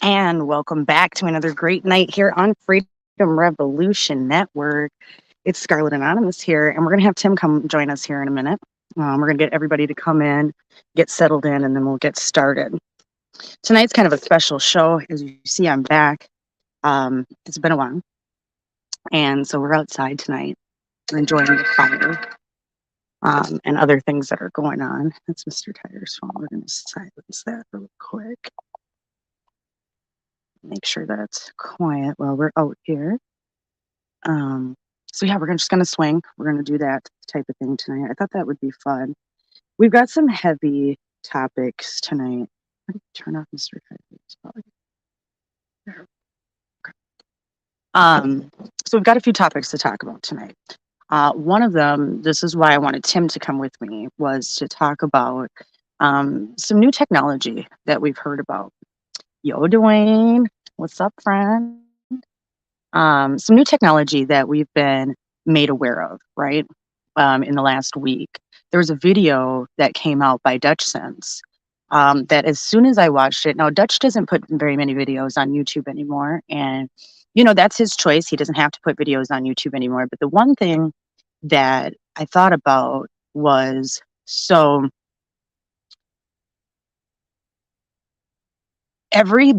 And welcome back to another great night here on Freedom Revolution Network. It's Scarlet Anonymous here, and we're going to have Tim come join us here in a minute. We're going to get everybody to come in, get settled in, and then we'll get started. Tonight's kind of a special show. As you see, I'm back. It's been a while. And so we're outside tonight. We're enjoying the fire and other things that are going on. That's Mr. Tiger's phone. We're going to silence that real quick. Make sure that's quiet while we're out here. So yeah, we're just gonna swing. We're gonna do that type of thing tonight. I thought that would be fun. We've got some heavy topics tonight. How do you turn off Mr. Tiger's phone? So we've got a few topics to talk about tonight. One of them, this is why I wanted Tim to come with me, was to talk about some new technology that we've heard about. Yo, Dwayne, what's up, friend? Some new technology that we've been made aware of, right? In the last week. There was a video that came out by Dutch Sense that as soon as I watched it, now Dutch doesn't put very many videos on YouTube anymore, and that's his choice. He doesn't have to put videos on YouTube anymore. But the one thing that I thought about was,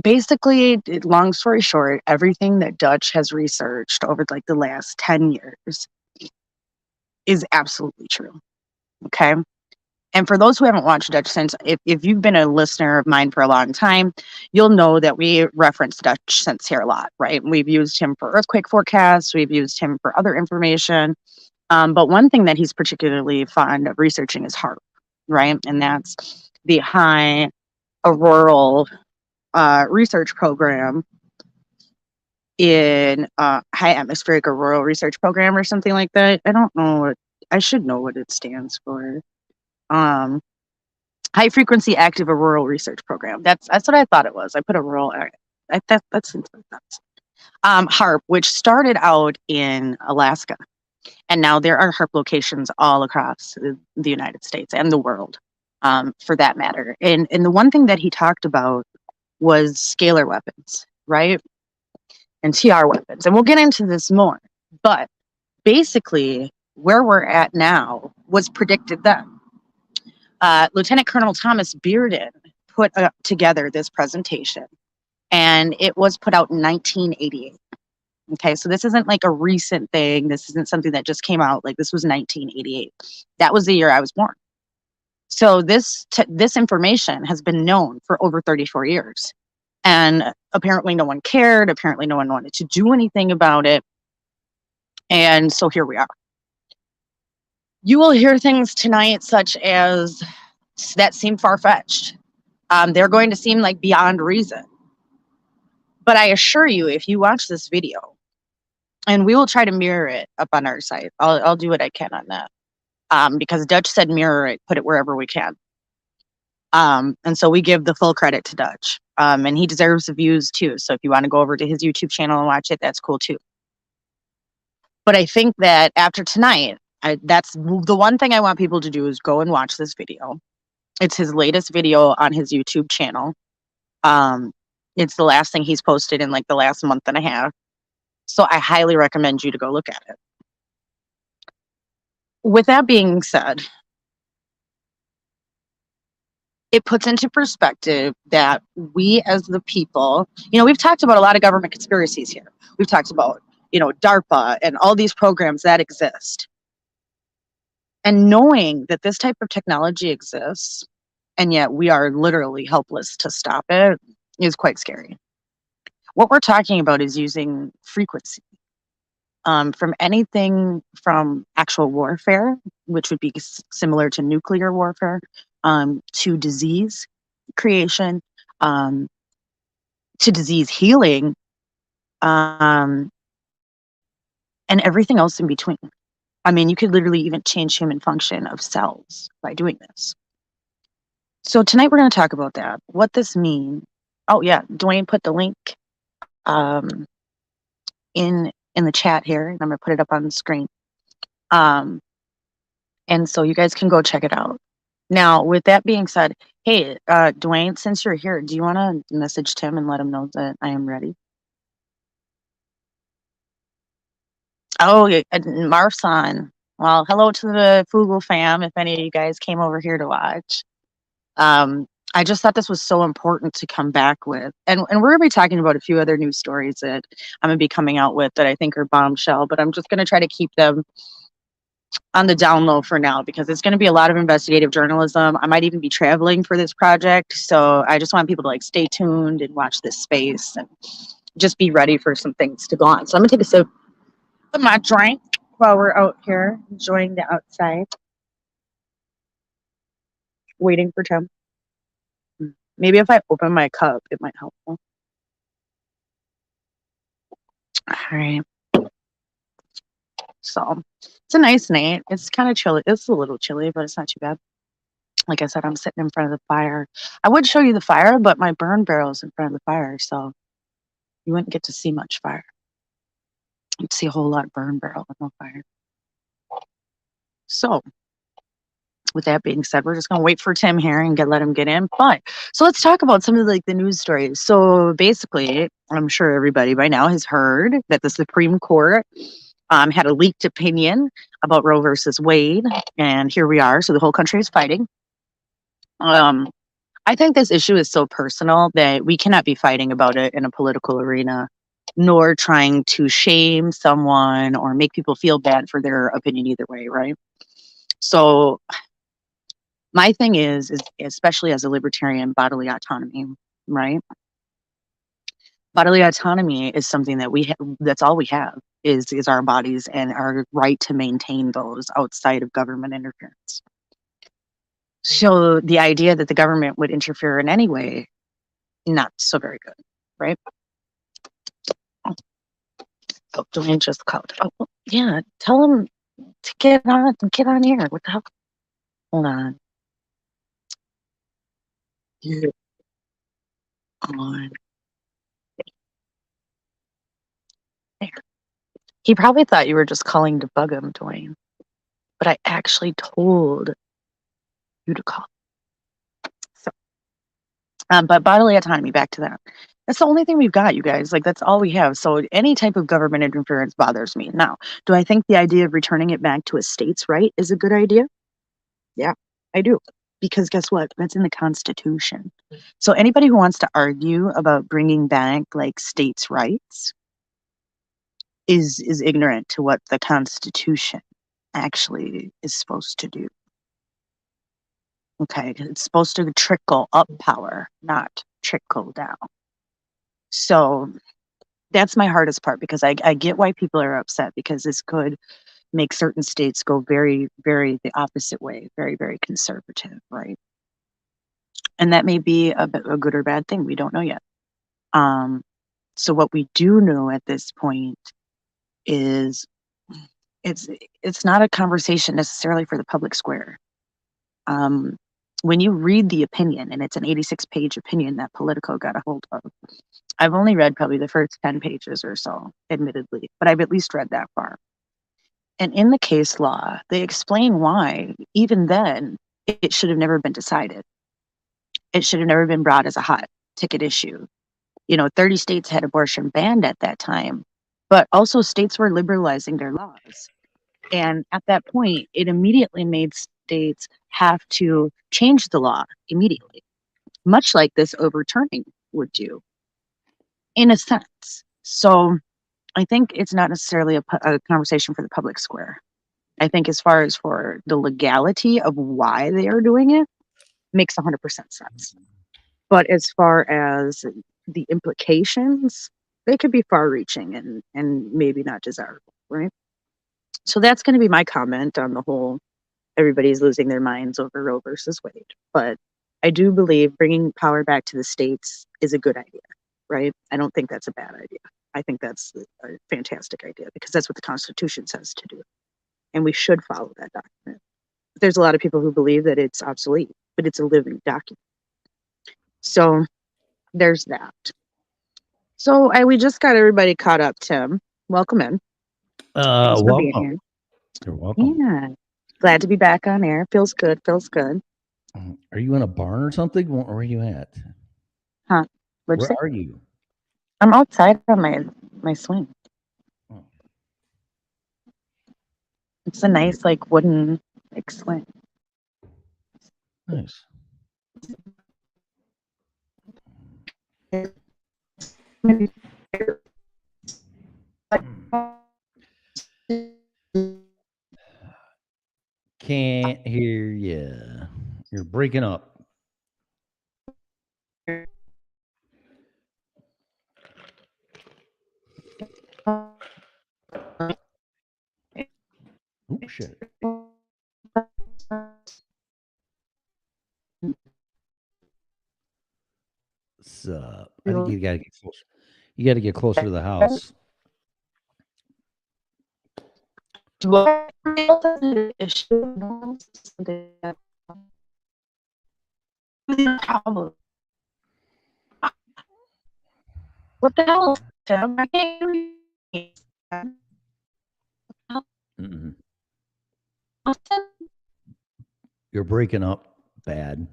basically, long story short, everything that Dutch has researched over like the last 10 years is absolutely true. Okay. And for those who haven't watched Dutch Sense, if you've been a listener of mine for a long time, you'll know that we reference Dutch Sense here a lot, right? We've used him for earthquake forecasts. We've used him for other information. But one thing that he's particularly fond of researching is HAARP, right? And that's the High Auroral Research Program in High Atmospheric Auroral Research Program or something like that. I don't know. I should know what it stands for. High Frequency Active Auroral Research Program. That's what I thought it was. I put auroral. That's HAARP, which started out in Alaska, and now there are HAARP locations all across the United States and the world, for that matter. And the one thing that he talked about was scalar weapons, right? And TR weapons. And we'll get into this more. But basically, where we're at now was predicted then. Lieutenant Colonel Thomas Bearden put together this presentation, and it was put out in 1988. Okay, so this isn't like a recent thing. This isn't something that just came out. Like, this was 1988. That was the year I was born. So this information has been known for over 34 years. And apparently no one cared. Apparently no one wanted to do anything about it. And so here we are. You will hear things tonight such as that seem far-fetched. They're going to seem like beyond reason. But I assure you, if you watch this video, and we will try to mirror it up on our site. I'll do what I can on that. Because Dutch said mirror it, put it wherever we can. And so we give the full credit to Dutch. And he deserves the views too. So if you want to go over to his YouTube channel and watch it, that's cool too. But I think that after tonight, that's the one thing I want people to do is go and watch this video. It's his latest video on his YouTube channel. It's the last thing he's posted in like the last month and a half. So I highly recommend you to go look at it. With that being said, it puts into perspective that we as the people, we've talked about a lot of government conspiracies here. We've talked about, DARPA and all these programs that exist. And knowing that this type of technology exists, and yet we are literally helpless to stop it, is quite scary. What we're talking about is using frequency. From anything from actual warfare, which would be similar to nuclear warfare, to disease creation, to disease healing, and everything else in between. I mean, you could literally even change human function of cells by doing this. So tonight we're going to talk about that, what this means. Oh yeah, Dwayne put the link in the chat here, and I'm going to put it up on the screen. And so you guys can go check it out. Now, with that being said, Hey, Dwayne, since you're here, do you want to message Tim and let him know that I am ready? Oh, Marf's on. Well, hello to the Fugle fam, if any of you guys came over here to watch. I just thought this was so important to come back with. And we're going to be talking about a few other news stories that I'm going to be coming out with that I think are bombshell, but I'm just going to try to keep them on the down low for now because it's going to be a lot of investigative journalism. I might even be traveling for this project. So I just want people to like stay tuned and watch this space and just be ready for some things to go on. So I'm going to take a sip of my drink while we're out here enjoying the outside, waiting for Tim. Maybe if I open my cup, it might help. All right. So it's a nice night. It's kind of chilly. It's a little chilly, but it's not too bad. Like I said, I'm sitting in front of the fire. I would show you the fire, but my burn barrel is in front of the fire, so you wouldn't get to see much fire. You'd see a whole lot of burn barrel with no fire. So with that being said, we're just gonna wait for Tim here and let him get in. But so let's talk about some of the news stories. So basically, I'm sure everybody by now has heard that the Supreme Court had a leaked opinion about Roe versus Wade, and here we are. So the whole country is fighting. I think this issue is so personal that we cannot be fighting about it in a political arena, nor trying to shame someone or make people feel bad for their opinion either way, right? So my thing is especially as a libertarian, bodily autonomy, right? Bodily autonomy is something that that's all we have is our bodies and our right to maintain those outside of government interference. So the idea that the government would interfere in any way, not so very good, right? Oh, Dwayne just called. Oh, yeah, tell him to get on here. What the hell? Hold on. Get on there. He probably thought you were just calling to bug him, Dwayne. But I actually told you to call. So, but bodily autonomy, back to that. That's the only thing we've got, you guys. Like, that's all we have. So any type of government interference bothers me. Now, do I think the idea of returning it back to a state's right is a good idea? Yeah, I do. Because guess what? That's in the Constitution. So anybody who wants to argue about bringing back like states' rights is ignorant to what the Constitution actually is supposed to do. Okay, it's supposed to trickle up power, not trickle down. So that's my hardest part because I get why people are upset because this could make certain states go very, very the opposite way, very, very conservative, right? And that may be a good or bad thing. We don't know yet. So what we do know at this point is it's not a conversation necessarily for the public square. When you read the opinion, and it's an 86-page opinion that Politico got a hold of, I've only read probably the first 10 pages or so, admittedly, but I've at least read that far. And in the case law, they explain why, even then, it should have never been decided. It should have never been brought as a hot ticket issue. 30 states had abortion banned at that time, but also states were liberalizing their laws. And at that point, it immediately made states have to change the law immediately, much like this overturning would do, in a sense. So I think it's not necessarily a conversation for the public square. I think as far as for the legality of why they are doing it, makes 100% sense. But as far as the implications, they could be far-reaching and maybe not desirable, right? So that's going to be my comment on the whole everybody's losing their minds over Roe versus Wade. But I do believe bringing power back to the states is a good idea, right? I don't think that's a bad idea. I think that's a fantastic idea because that's what the Constitution says to do. And we should follow that document. There's a lot of people who believe that it's obsolete, but it's a living document. So there's that. So we just got everybody caught up, Tim. Welcome in. Thanks for being Welcome. here. You're welcome. Yeah. Glad to be back on air. Feels good. Feels good. Are you in a barn or something? Where are you at? Huh? What'd you Where say? are you? I'm outside on my swing. Oh, It's a nice like wooden like swing. nice. Can't hear you. You're breaking up. Oh shit. I think you gotta get closer. You gotta get closer to the house. Do I have issue? Problem. What the hell, Tim? I can't hear you. Mm-mm. You're breaking up bad.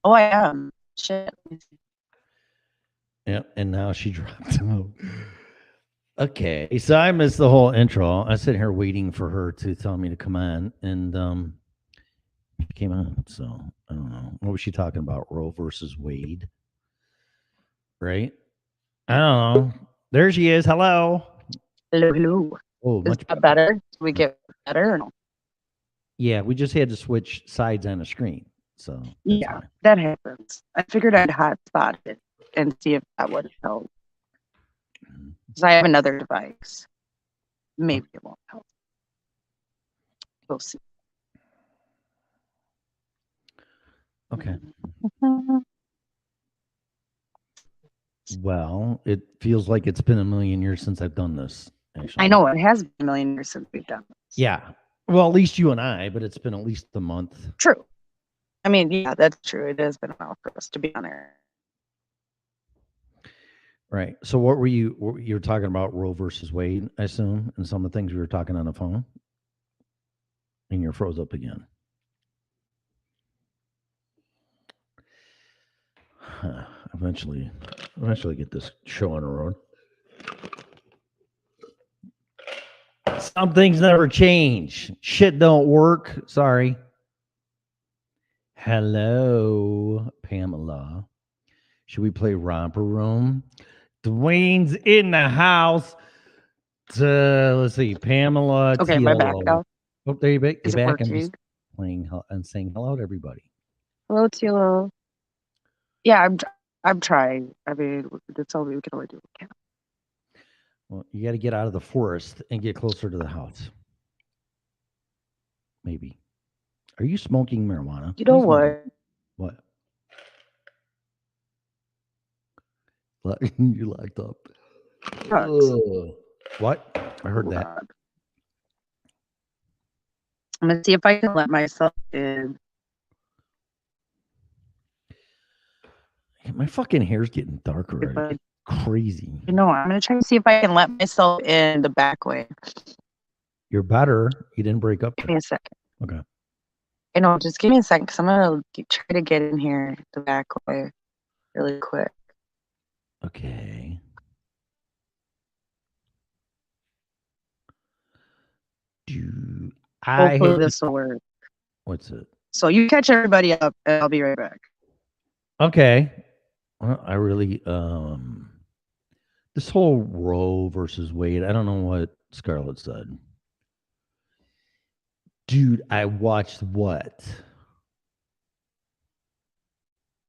Oh, I am. Shit. Yep. And now she dropped out. Okay. So I missed the whole intro. I sit here waiting for her to tell me to come on, and she came on. So I don't know. What was she talking about? Roe versus Wade, right? I don't know. There she is. Hello. Hello, hello. Oh, Is much that better. better? Do we get better or no? Yeah, we just had to switch sides on the screen, so that's Yeah, why. that happens. I figured I'd hotspot it and see if that would help. Mhm. Because I have another device. Maybe it won't help. We'll see. Okay. Well, it feels like it's been a million years since I've done this, I actually. know it has been a million years since we've done this. Yeah. Well, at least you and I, but it's been at least a month. True. I mean, yeah, that's true. It has been a while for us to be on air. Right. So you were talking about Roe versus Wade, I assume, and some of the things we were talking on the phone, and you're froze up again. Huh. Eventually get this show on the road. Some things never change. Shit don't work. Sorry. Hello, Pamela. Should we play Romper Room? Dwayne's in the house. Let's see, Pamela Okay, my back Tiello. now. Oh, there you you're Is it back. I'm working? just playing and saying hello to everybody. Hello, Tilo. Yeah, I'm trying. I mean, that's all we can only do. We can. Well, you got to get out of the forest and get closer to the house. Maybe. Are you smoking marijuana? You What are know you smoking? what? What? You locked up. Drugs. Ugh. What? I heard Hold that. on. I'm gonna see if I can let myself in. My fucking hair's getting dark If already. I, Crazy. you know, I'm gonna try to see if I can let myself in the back way. You're better. You didn't break up Give there. me a second. Okay. I know, just give me a second because I'm gonna try to get in here the back way really quick. Okay. Do I Hopefully, have to? this will work. What's it? So you catch everybody up, and I'll be right back. Okay. Well, I really this whole Roe versus Wade. I don't know what Scarlet said, dude. I watched what?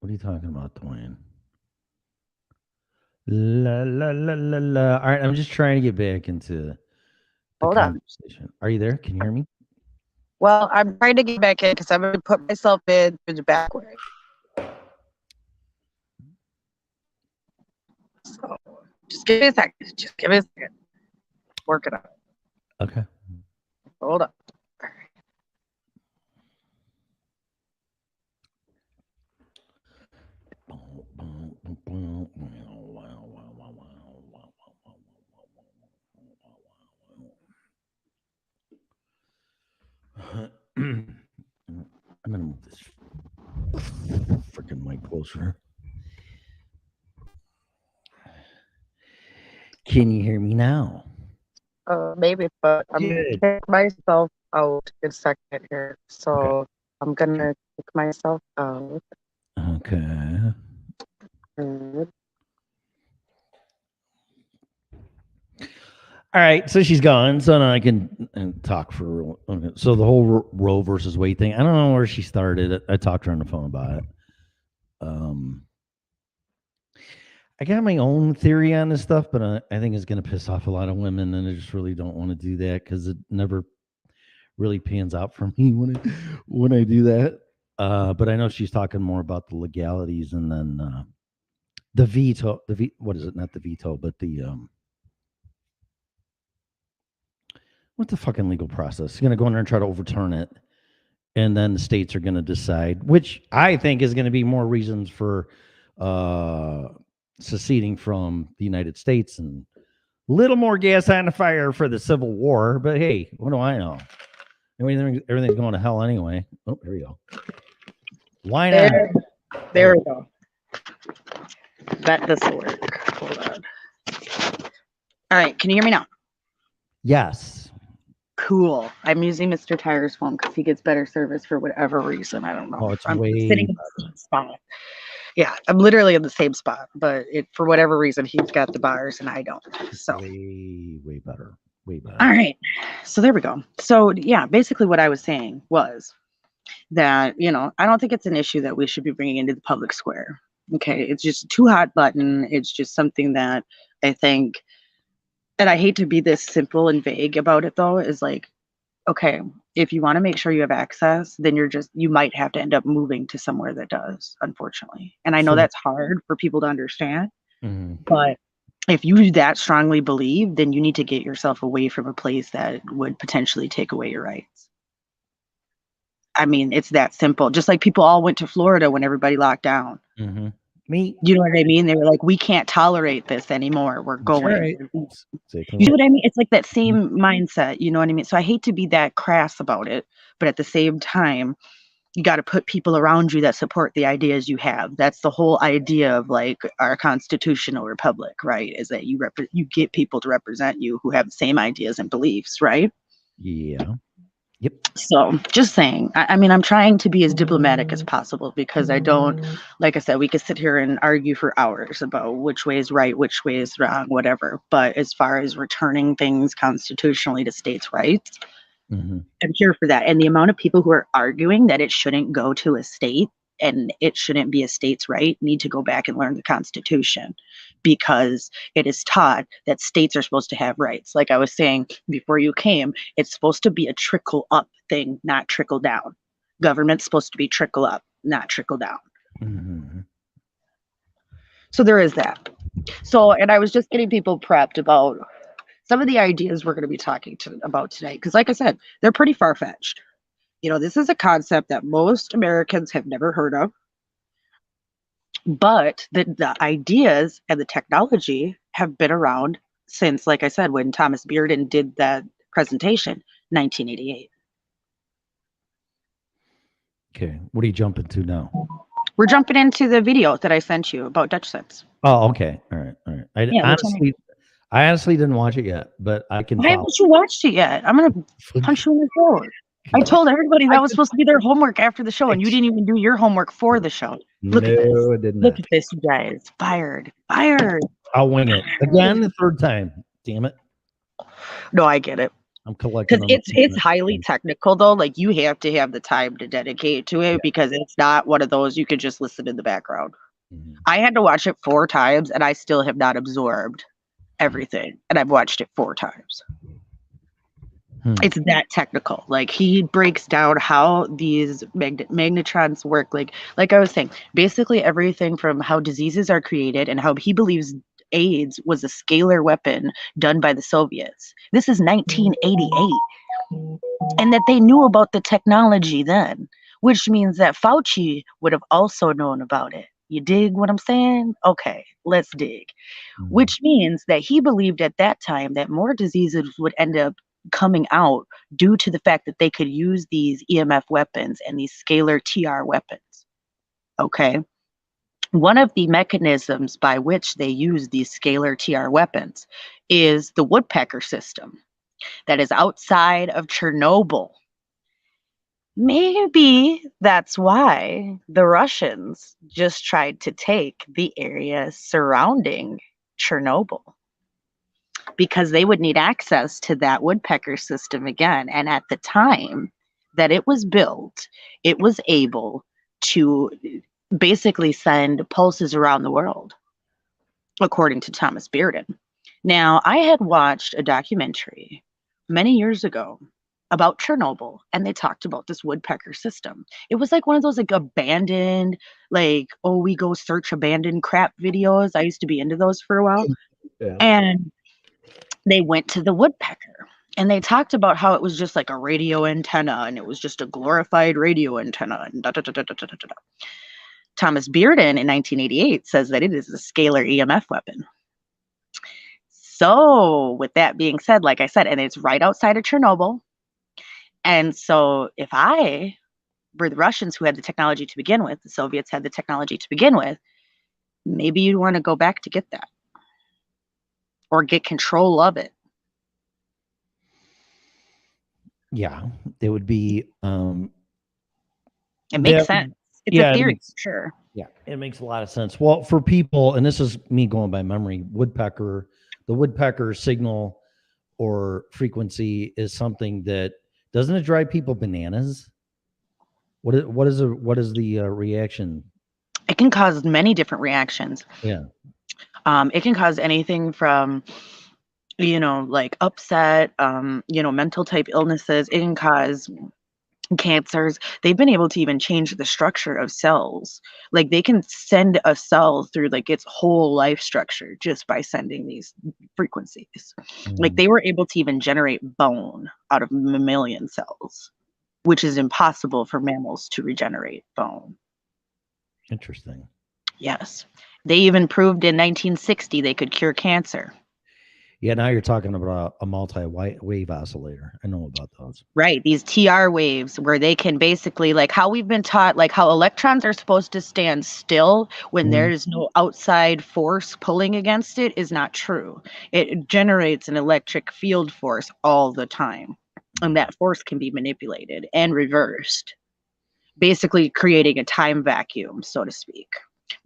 What are you talking about, Dwayne? La la la la la. All right, I'm just trying to get back into the Hold on. conversation. Are you there? Can you hear me? Well, I'm trying to get back in because I'm gonna put myself in through the back way. So just give me a second. Just give me a second. Work it out. Okay. Hold up. closer. Can you hear me now? Maybe, but I'm gonna Good. kick myself out in a second here. Okay. So I'm gonna kick myself out. Okay. And All right. So she's gone. So now I can talk for. Okay. So the whole Roe versus Wade thing. I don't know where she started. I talked to her on the phone about it. I got my own theory on this stuff, but I think it's going to piss off a lot of women, and I just really don't want to do that because it never really pans out for me when I do that. But I know she's talking more about the legalities and then the veto. What is it? Not the veto, but the what's the fucking legal process? She's going to go in there and try to overturn it, and then the states are going to decide, which I think is going to be more reasons for seceding from the United States and a little more gas on the fire for the Civil War. But hey, what do I know? Everything's going to hell anyway. Oh, there we go. Why not? there we go. Bet this will work. Hold on. All right, can you hear me now? Yes. Cool. I'm using Mr. Tire's phone because he gets better service for whatever reason. I don't know. Oh, it's I'm way sitting in the same spot. Yeah, I'm literally in the same spot, but for whatever reason he's got the bars and I don't. So way better. Way better. All right. So there we go. So yeah, basically what I was saying was that, I don't think it's an issue that we should be bringing into the public square. Okay. It's just a too hot button. It's just something that I think, and I hate to be this simple and vague about it though, is like, okay, if you want to make sure you have access, then you might have to end up moving to somewhere that does, unfortunately. And I know that's hard for people to understand, but if you that strongly believe, then you need to get yourself away from a place that would potentially take away your rights. I mean, it's that simple. Just like people all went to Florida when everybody locked down. Mm-hmm. Me. You know what I mean? They were like, we can't tolerate this anymore. We're going. Right. You know what I mean? It's like that same mindset. You know what I mean? So I hate to be that crass about it, but at the same time, you got to put people around you that support the ideas you have. That's the whole idea of like our constitutional republic, right? Is that you get people to represent you who have the same ideas and beliefs, right? Yeah. Yep. So just saying, I mean, I'm trying to be as diplomatic as possible because I don't, like I said, we could sit here and argue for hours about which way is right, which way is wrong, whatever. But as far as returning things constitutionally to states' rights, I'm here for that. And the amount of people who are arguing that it shouldn't go to a state and it shouldn't be a state's right need to go back and learn the Constitution, because it is taught that states are supposed to have rights. Like I was saying before you came, it's supposed to be a trickle up thing, not trickle down. Government's supposed to be trickle up, not trickle down. So there is that. So, and I was just getting people prepped about some of the ideas we're going to be talking about tonight, because like I said, they're pretty far-fetched. This is a concept that most Americans have never heard of, but the ideas and the technology have been around since, like I said, when Thomas Bearden did that presentation, 1988. Okay, what are you jumping to now? We're jumping into the video that I sent you about Dutch Sips. Oh, okay, all right. I honestly didn't watch it yet, but I can. Why haven't you watched it yet? I'm gonna punch you in the throat. I told everybody that was supposed to be their homework after the show, and you didn't even do your homework for the show. Look at this. I did not. Look at this, you guys. Fired. I'll wing it again the third time. Damn it. No, I get it. I'm collecting. Because it's highly technical though. Like you have to have the time to dedicate to it, because it's not one of those you could just listen in the background. I had to watch it 4 times, and I still have not absorbed everything, and I've watched it 4 times. It's that technical. Like he breaks down how these magnetrons work. Like I was saying, basically everything from how diseases are created and how he believes AIDS was a scalar weapon done by the Soviets. This is 1988, and that they knew about the technology then, which means that Fauci would have also known about it. You dig what I'm saying? Okay, let's dig. Which means that he believed at that time that more diseases would end up coming out due to the fact that they could use these EMF weapons and these scalar TR weapons. Okay. One of the mechanisms by which they use these scalar TR weapons is the woodpecker system that is outside of Chernobyl. Maybe that's why the Russians just tried to take the area surrounding Chernobyl, because they would need access to that woodpecker system again. And at the time that it was built, it was able to basically send pulses around the world, according to Thomas Bearden. Now, I had watched a documentary many years ago about Chernobyl, and they talked about this woodpecker system. It was like one of those like abandoned, like, oh, we go search abandoned crap videos. I used to be into those for a while. Yeah. And they went to the woodpecker and they talked about how it was just like a radio antenna, and it was just a glorified radio antenna, and da, da, da, da, da, da, da, da. Thomas Bearden in 1988 says that it is a scalar EMF weapon. So with that being said, like I said, and it's right outside of Chernobyl. And so if I were the Russians, who had the technology to begin with, the Soviets had the technology to begin with, maybe you'd want to go back to get that or get control of it. Yeah, it would be. It makes sense. It's a theory, sure. Yeah, it makes a lot of sense. Well, for people, and this is me going by memory, the woodpecker signal or frequency is something that doesn't it drive people bananas? What is the reaction? It can cause many different reactions. Yeah. It can cause anything from, like upset, mental type illnesses. It can cause cancers. They've been able to even change the structure of cells. Like they can send a cell through like its whole life structure just by sending these frequencies. Like they were able to even generate bone out of mammalian cells, which is impossible for mammals to regenerate bone. Interesting. Yes. They even proved in 1960 they could cure cancer. Yeah, now you're talking about a multi-wave oscillator. I know about those. Right, these TR waves where they can basically, like how we've been taught, like how electrons are supposed to stand still when there's no outside force pulling against it is not true. It generates an electric field force all the time, and that force can be manipulated and reversed, basically creating a time vacuum, so to speak.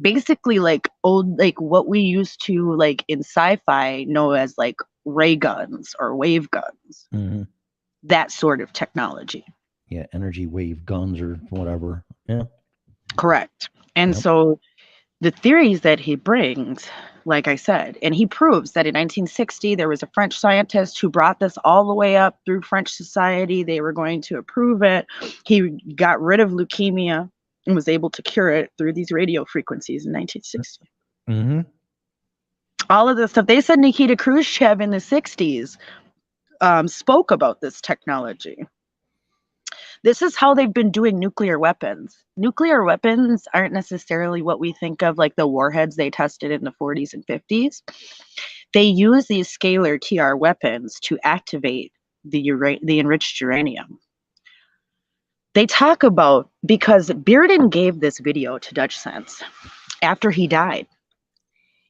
Basically like old, like what we used to like in sci-fi know as like ray guns or wave guns. That sort of technology. Yeah, energy wave guns or whatever. Yeah. Correct. And so the theories that he brings, like I said, and he proves that in 1960 there was a French scientist who brought this all the way up through French society. They were going to approve it. He got rid of leukemia and was able to cure it through these radio frequencies in 1960. All of this stuff. They said Nikita Khrushchev in the 60s spoke about this technology. This is how they've been doing nuclear weapons. Nuclear weapons aren't necessarily what we think of like the warheads they tested in the 40s and 50s. They use these scalar TR weapons to activate the enriched uranium. They talk about, because Bearden gave this video to Dutch Sense after he died.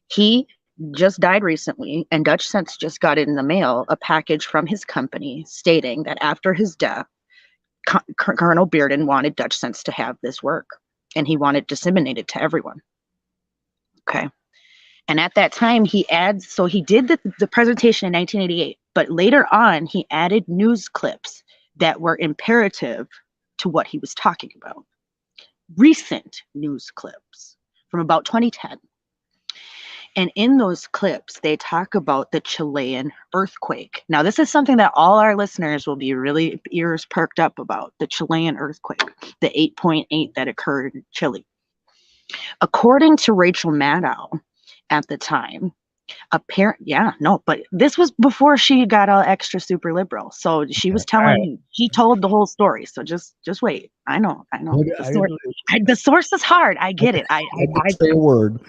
He just died recently, and Dutch Sense just got in the mail a package from his company stating that after his death, Colonel Bearden wanted Dutch Sense to have this work, and he wanted disseminated to everyone. Okay. And at that time, he did the presentation in 1988, but later on, he added news clips that were imperative to what he was talking about. Recent news clips from about 2010. And in those clips, they talk about the Chilean earthquake. Now, this is something that all our listeners will be really ears perked up about, the Chilean earthquake, the 8.8 that occurred in Chile. According to Rachel Maddow at the time, but this was before she got all extra super liberal. So she was she told the whole story. So just wait. I know. The source is hard. I get it. I say a word.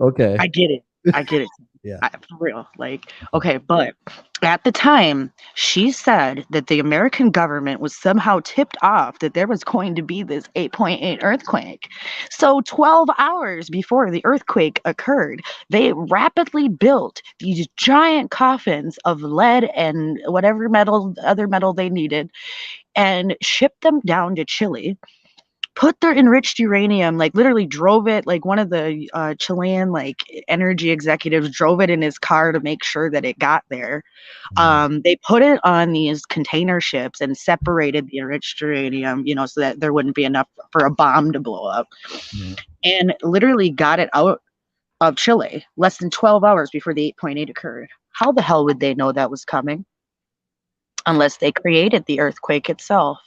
Okay. I get it. I get it. Yeah. For real. Like, okay, but at the time, she said that the American government was somehow tipped off that there was going to be this 8.8 earthquake. So, 12 hours before the earthquake occurred, they rapidly built these giant coffins of lead and whatever metal, other metal they needed, and shipped them down to Chile, put their enriched uranium, like literally drove it, like one of the Chilean like energy executives drove it in his car to make sure that it got there. They put it on these container ships and separated the enriched uranium, so that there wouldn't be enough for a bomb to blow up, Yeah. and literally got it out of Chile less than 12 hours before the 8.8 occurred. How the hell would they know that was coming unless they created the earthquake itself?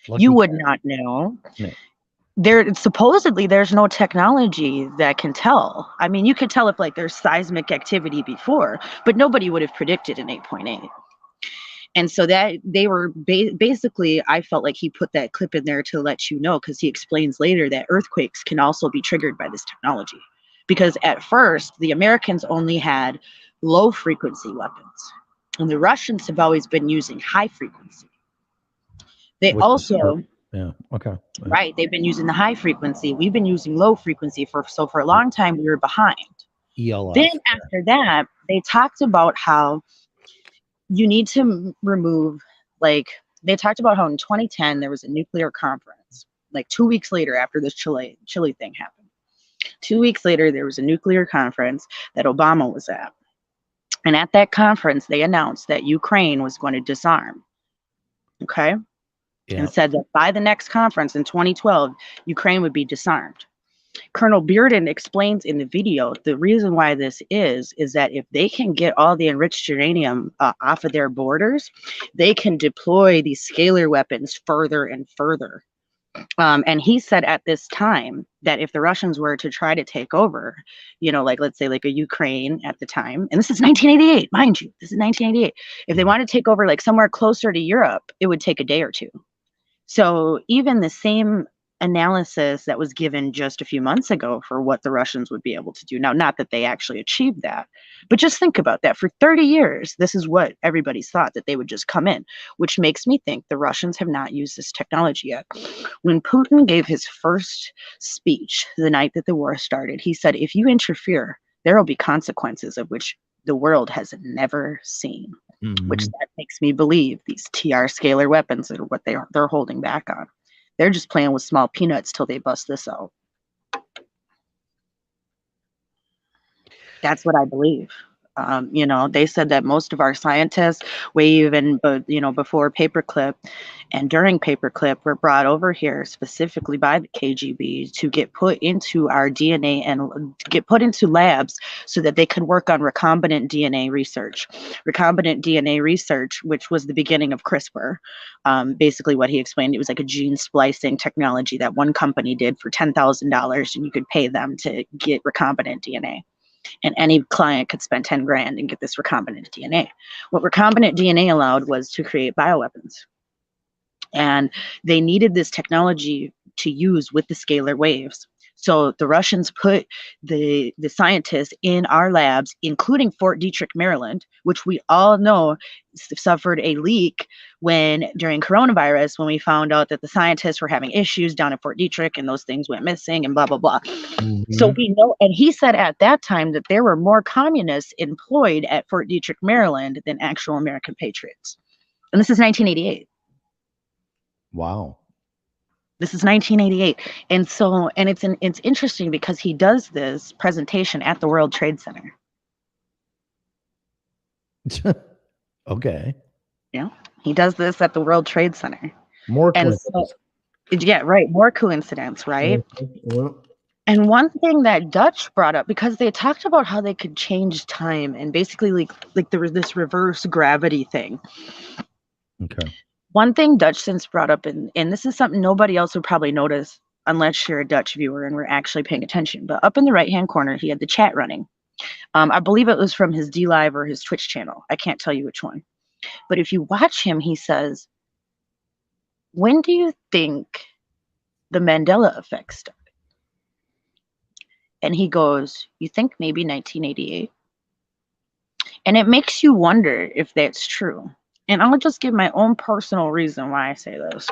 You Lucky. would not know. Yeah. There supposedly there's no technology that can tell. I mean, you could tell if like there's seismic activity before, but nobody would have predicted an 8.8. And so that they were basically, I felt like he put that clip in there to let you know, because he explains later that earthquakes can also be triggered by this technology. Because at first, the Americans only had low frequency weapons, and the Russians have always been using high frequency. They Which is also, yeah. Okay. Yeah. right, they've been using the high frequency. We've been using low frequency for a long time we were behind. Then ELF. after that, they talked about how you need to remove, like, they talked about how in 2010 there was a nuclear conference. Like 2 weeks later, after this Chile thing happened, 2 weeks later there was a nuclear conference that Obama was at, and at that conference they announced that Ukraine was going to disarm. Okay, Yeah. and said that by the next conference in 2012, Ukraine would be disarmed. Colonel Bearden explains in the video the reason why this is that if they can get all the enriched uranium off of their borders, they can deploy these scalar weapons further and further. And he said at this time that if the Russians were to try to take over, like let's say like a Ukraine at the time, and this is 1988, mind you, this is 1988. If they want to take over like somewhere closer to Europe, it would take a day or two. So even the same analysis that was given just a few months ago for what the Russians would be able to do now, not that they actually achieved that, but just think about that. For 30 years, this is what everybody's thought, that they would just come in, which makes me think the Russians have not used this technology yet. When Putin gave his first speech the night that the war started, he said, if you interfere, there will be consequences of which the world has never seen. Which that makes me believe these TR scalar weapons are what they're holding back on. They're just playing with small peanuts till they bust this out. That's what I believe. They said that most of our scientists, way even, before Paperclip and during Paperclip, were brought over here specifically by the KGB to get put into our DNA and get put into labs so that they could work on recombinant DNA research. Recombinant DNA research, which was the beginning of CRISPR. Basically, what he explained, it was like a gene splicing technology that one company did for $10,000, and you could pay them to get recombinant DNA. And any client could spend 10 grand and get this recombinant DNA. What recombinant DNA allowed was to create bioweapons. And they needed this technology to use with the scalar waves. So the Russians put the scientists in our labs, including Fort Detrick, Maryland, which we all know suffered a leak during coronavirus, when we found out that the scientists were having issues down at Fort Detrick and those things went missing and blah, blah, blah. So we know, and he said at that time that there were more communists employed at Fort Detrick, Maryland than actual American patriots. And this is 1988. Wow. This is 1988. And so, and it's interesting because he does this presentation at the World Trade Center. Okay. Yeah. He does this at the World Trade Center. More And coincidence. so, yeah, right. More coincidence, right? And one thing that Dutch brought up, because they talked about how they could change time and basically like there was this reverse gravity thing. Okay. One thing Dutch since brought up, and this is something nobody else would probably notice unless you're a Dutch viewer and we're actually paying attention, but up in the right-hand corner, he had the chat running. I believe it was from his DLive or his Twitch channel. I can't tell you which one. But if you watch him, he says, when do you think the Mandela effect started? And he goes, "You think maybe 1988?" And it makes you wonder if that's true. And I'll just give my own personal reason why I say this.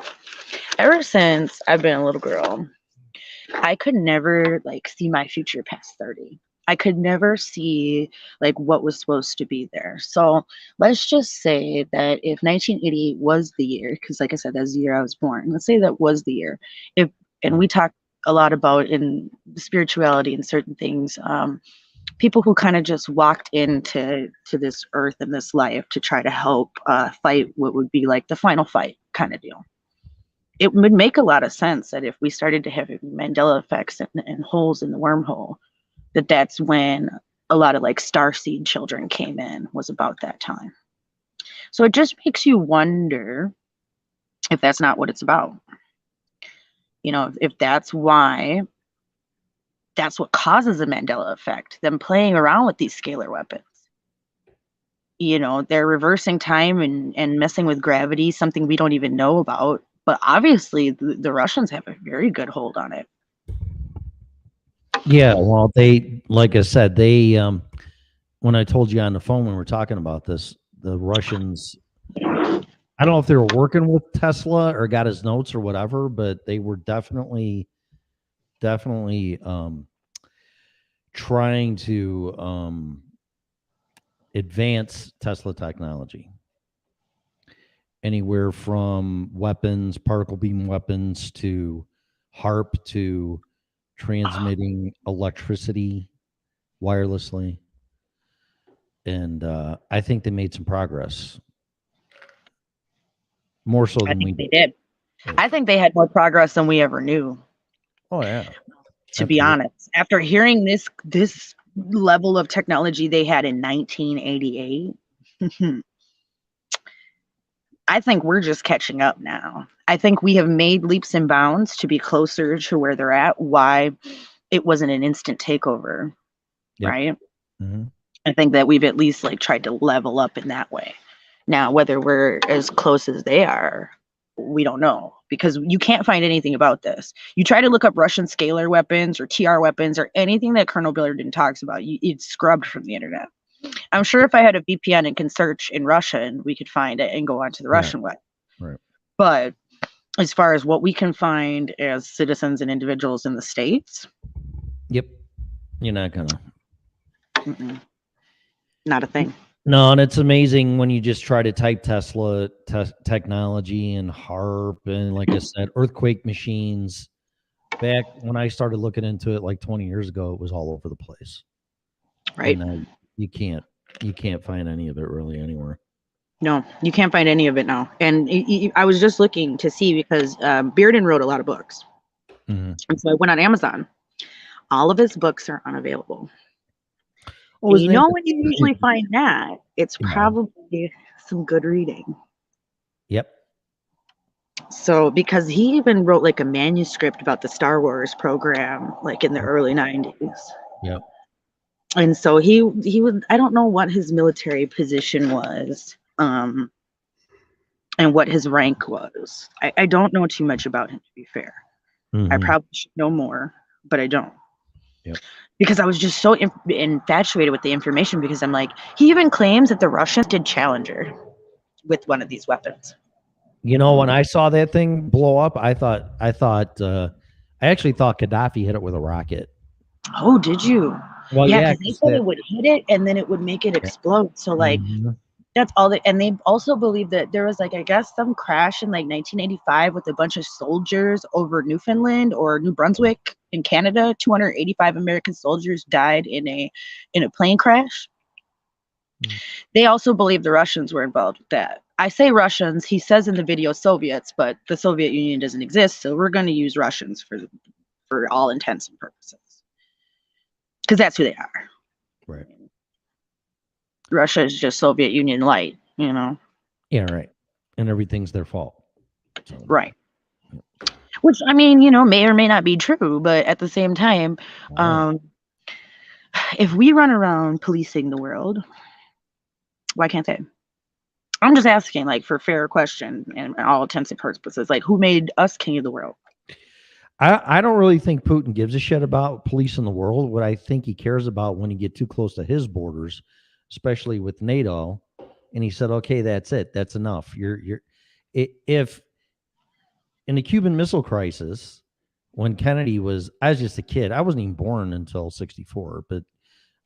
Ever since I've been a little girl, I could never like see my future past 30. I could never see like what was supposed to be there. So let's just say that if 1988 was the year, because like I said, that's the year I was born. Let's say that was the year. If and we talk a lot about in spirituality and certain things, people who kind of just walked into this earth and this life to try to help fight what would be like the final fight kind of deal. It would make a lot of sense that if we started to have Mandela effects and holes in the wormhole, that's when a lot of like starseed children came in, was about that time. So it just makes you wonder if that's not what it's about. You know, if that's why, that's what causes the Mandela effect, them playing around with these scalar weapons. You know, they're reversing time and messing with gravity, something we don't even know about. But obviously, the Russians have a very good hold on it. Yeah, well, they, like I said, they when I told you on the phone when we were talking about this, the Russians, I don't know if they were working with Tesla or got his notes or whatever, but they were definitely trying to advance Tesla technology. Anywhere from weapons, particle beam weapons, to HARP, to transmitting electricity wirelessly. And I think they made some progress, more so I than we think they did. did. Yeah. I think they had more progress than we ever knew. Oh yeah, To be honest, after hearing this level of technology they had in 1988, I think we're just catching up now. I think we have made leaps and bounds to be closer to where they're at. Why it wasn't an instant takeover, Yep. right? Mm-hmm. I think that we've at least like tried to level up in that way. Now, whether we're as close as they are, we don't know, because you can't find anything about this. You try to look up Russian scalar weapons or TR weapons or anything that Colonel Billerton talks about, it's scrubbed from the internet. I'm sure if I had a VPN and can search in Russian, we could find it and go onto the Russian web. Right. But as far as what we can find as citizens and individuals in the States, Yep. You're not gonna. Not a thing. No, and it's amazing when you just try to type Tesla technology and HARP and, like I said, earthquake machines. Back when I started looking into it like 20 years ago, it was all over the place. Right. And you can't find any of it really anywhere. No, you can't find any of it now. And I was just looking to see, because Bearden wrote a lot of books. Mm-hmm. And so I went on Amazon. All of his books are unavailable. Oh, And you know when you usually find that, it's probably some good reading. Yep. So, because he even wrote like a manuscript about the Star Wars program, like in the early 90s. Yep. And so he was, I don't know what his military position was, and what his rank was. I don't know too much about him, to be fair. Mm-hmm. I probably should know more, but I don't. Yep. Because I was just so infatuated with the information, because I'm like, he even claims that the Russians did Challenger with one of these weapons. You know, when I saw that thing blow up, I actually thought Gaddafi hit it with a rocket. Oh, did you? Well, yeah, because they said it would hit it and then it would make it explode. So like, that's all that. And they also believe that there was like, I guess, some crash in like 1985 with a bunch of soldiers over Newfoundland or New Brunswick in Canada. 285 American soldiers died in a plane crash. They also believe the Russians were involved with that. I say Russians, he says in the video Soviets, but the Soviet Union doesn't exist, so we're going to use Russians for all intents and purposes, because that's who they are. Right. Russia is just Soviet Union light, you know. Yeah, right. And everything's their fault. So. Right. Which, I mean, you know, may or may not be true, but at the same time, if we run around policing the world, why can't they? I'm just asking, like, for fair question and all intents and purposes, like, who made us king of the world? I don't really think Putin gives a shit about policing the world. What I think he cares about when you get too close to his borders, especially with NATO, and he said, "Okay, that's it. That's enough." If in the Cuban Missile Crisis, when Kennedy was, I was just a kid. I wasn't even born until '64, but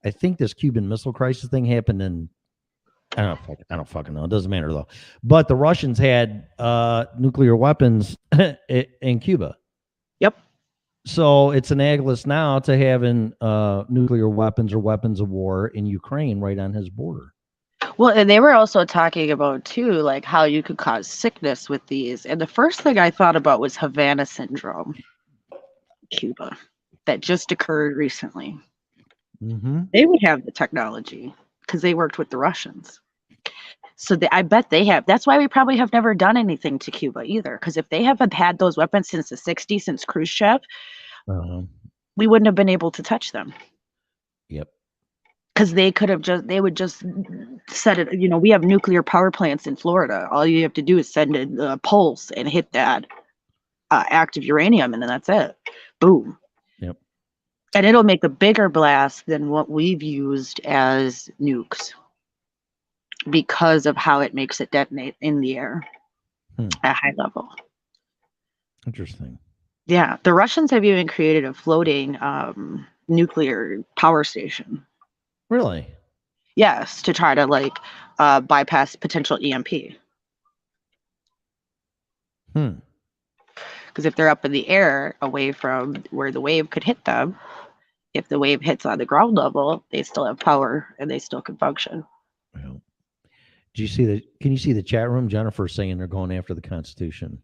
I think this Cuban Missile Crisis thing happened in. I don't fucking know. It doesn't matter though. But the Russians had nuclear weapons in Cuba. Yep. So it's analogous now to having nuclear weapons or weapons of war in Ukraine right on his border. Well, and they were also talking about too, like how you could cause sickness with these. And the first thing I thought about was Havana syndrome, Cuba, that just occurred recently. Mm-hmm. They would have the technology because they worked with the Russians. So I bet they have. That's why we probably have never done anything to Cuba either. Because if they haven't had those weapons since the 60s, since Khrushchev, we wouldn't have been able to touch them. Yep. Because they would just set it. You know, we have nuclear power plants in Florida. All you have to do is send a pulse and hit that active uranium, and then that's it. Boom. Yep. And it'll make a bigger blast than what we've used as nukes because of how it makes it detonate in the air at high level. Interesting. Yeah, the Russians have even created a floating nuclear power station. Really? Yes, to try to bypass potential EMP. Because if they're up in the air, away from where the wave could hit them, if the wave hits on the ground level, they still have power and they still can function. Well, do you see the? Can you see the chat room? Jennifer saying they're going after the Constitution.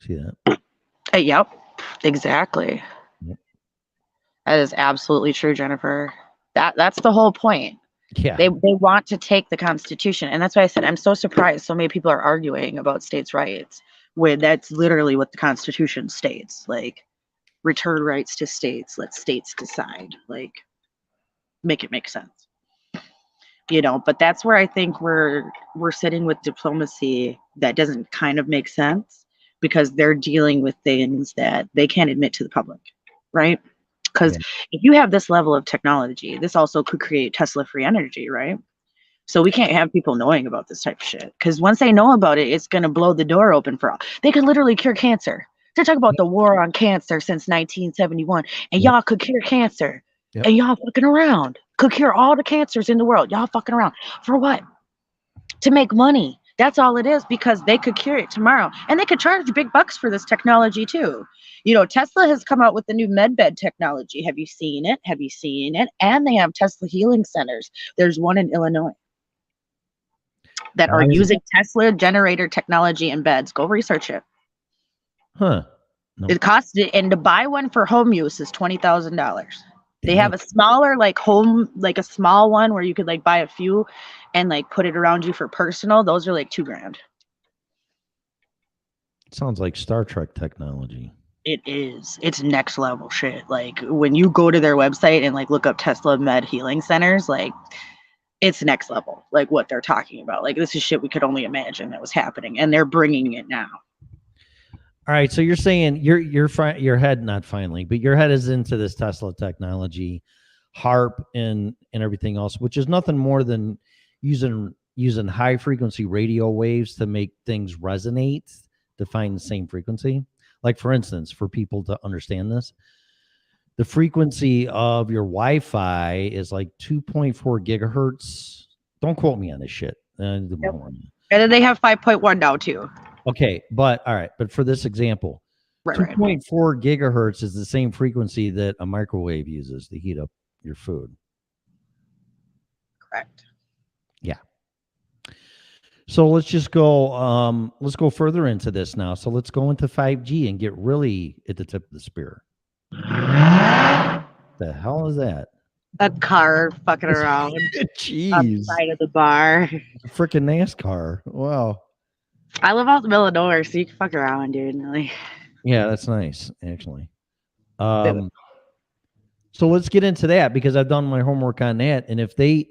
See that? Yep, exactly. Yep. That is absolutely true, Jennifer. That's the whole point. Yeah. They want to take the Constitution, and that's why I said I'm so surprised so many people are arguing about states' rights when that's literally what the Constitution states. Like, return rights to states, let states decide. Like, make it make sense. You know, but that's where I think we're sitting with diplomacy that doesn't kind of make sense because they're dealing with things that they can't admit to the public, right? Because if you have this level of technology, this also could create Tesla free energy, right? So we can't have people knowing about this type of shit because once they know about it, it's going to blow the door open for all. They could literally cure cancer. They're talking about the war on cancer since 1971, and y'all could cure cancer, and y'all fucking around. Could cure all the cancers in the world. Y'all fucking around. For what? To make money. That's all it is because they could cure it tomorrow. And they could charge big bucks for this technology too. You know, Tesla has come out with the new medbed technology. Have you seen it? Have you seen it? And they have Tesla healing centers. There's one in Illinois that are using Tesla generator technology in beds. Go research it. Huh. Nope. It costs, and to buy one for home use is $20,000. They have a smaller, home, a small one where you could buy a few and put it around you for personal. Those are $2,000. It sounds like Star Trek technology. It is. It's next level shit. When you go to their website and look up Tesla Med Healing Centers, it's next level. What they're talking about. This is shit we could only imagine that was happening, and they're bringing it now. All right, so you're saying your head, not finally, but your head is into this Tesla technology, HARP and everything else, which is nothing more than using high frequency radio waves to make things resonate to find the same frequency. Like, for instance, for people to understand this, the frequency of your Wi-Fi is 2.4 gigahertz. Don't quote me on this shit. And then they have 5.1 now too. Okay, but for this example, 2.4 gigahertz is the same frequency that a microwave uses to heat up your food. Correct. Yeah. So let's just go. Let's go further into this now. So let's go into 5G and get really at the tip of the spear. The hell is that? A car fucking around. Jeez. Outside of the bar. Freaking NASCAR. Wow. I live out in the middle of nowhere, so you can fuck around, dude. Yeah, that's nice, actually. So let's get into that because I've done my homework on that. And if they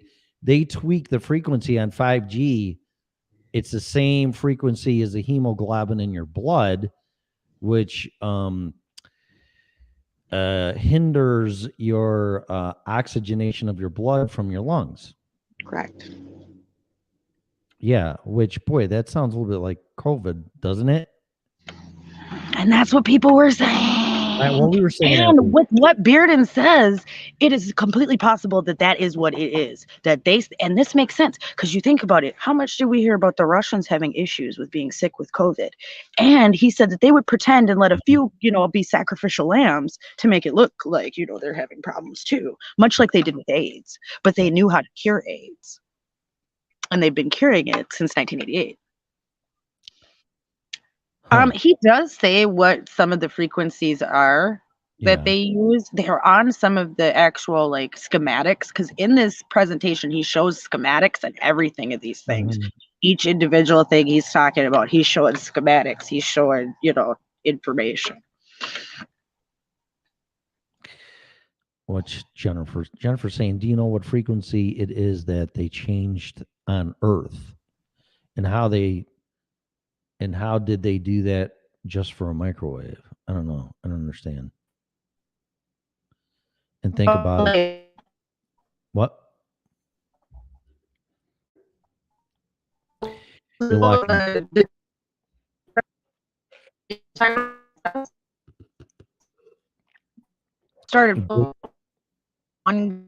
tweak the frequency on 5G, it's the same frequency as the hemoglobin in your blood, which hinders your oxygenation of your blood from your lungs. Correct. Yeah, which, boy, that sounds a little bit like COVID, doesn't it? And that's what people were saying. Well, we were saying that. And with what Bearden says, it is completely possible that that is what it is. And this makes sense because you think about it. How much did we hear about the Russians having issues with being sick with COVID? And he said that they would pretend and let a few, be sacrificial lambs to make it look like, they're having problems too, much like they did with AIDS. But they knew how to cure AIDS. And they've been curing it since 1988. He does say what some of the frequencies are that they use. They're on some of the actual schematics, because in this presentation he shows schematics and everything of these things. Each individual thing he's talking about, he's showing schematics, he's showing information. What's Jennifer saying? Do you know what frequency it is that they changed on Earth, and how did they do that just for a microwave? I don't know. I don't understand. And think about it. What? You're lucky. Started on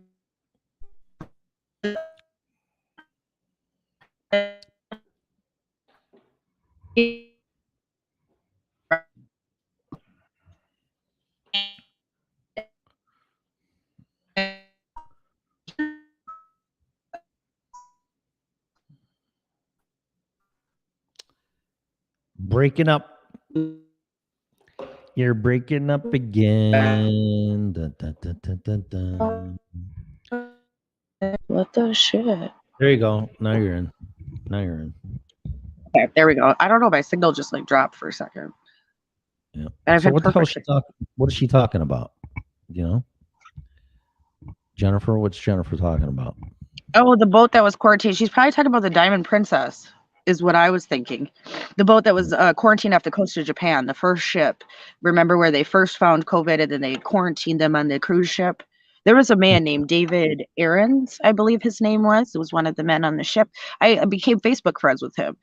breaking up. You're breaking up again. Dun, dun, dun, dun, dun, dun. What the shit? There you go. Now you're in. Okay, there we go. I don't know. My signal just dropped for a second. Yeah. So what the hell is she talking? What is she talking about? Jennifer, what's Jennifer talking about? Oh, the boat that was quarantined. She's probably talking about the Diamond Princess, is what I was thinking. The boat that was quarantined off the coast of Japan, the first ship. Remember where they first found COVID and then they quarantined them on the cruise ship? There was a man named David Aarons, I believe his name was. It was one of the men on the ship. I became Facebook friends with him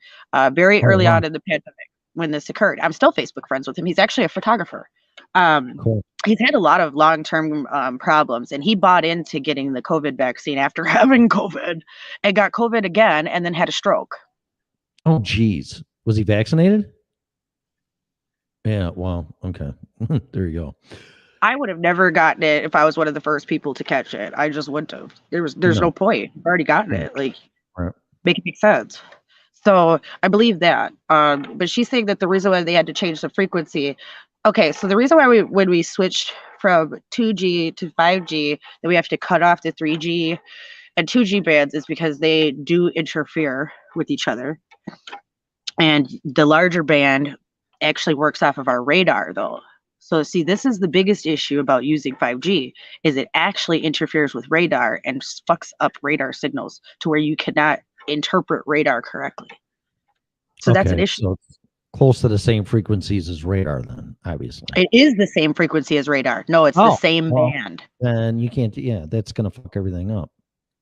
very early on in the pandemic when this occurred. I'm still Facebook friends with him. He's actually a photographer. Cool. He's had a lot of long-term problems, and he bought into getting the COVID vaccine after having COVID and got COVID again and then had a stroke. Oh, geez. Was he vaccinated? Yeah, well, okay. There you go. I would have never gotten it if I was one of the first people to catch it. I just wouldn't have. There's no point. I've already gotten it. Make it make sense. So I believe that. But she's saying that the reason why they had to change the frequency. Okay, so the reason why when we switched from 2G to 5G, that we have to cut off the 3G and 2G bands is because they do interfere with each other. And the larger band actually works off of our radar, though. So see, this is the biggest issue about using 5G, is it actually interferes with radar and fucks up radar signals to where you cannot interpret radar correctly. So that's an issue. So it's close to the same frequencies as radar, then, obviously. It is the same frequency as radar. No, it's the same band. Then you can't. Yeah, that's gonna fuck everything up.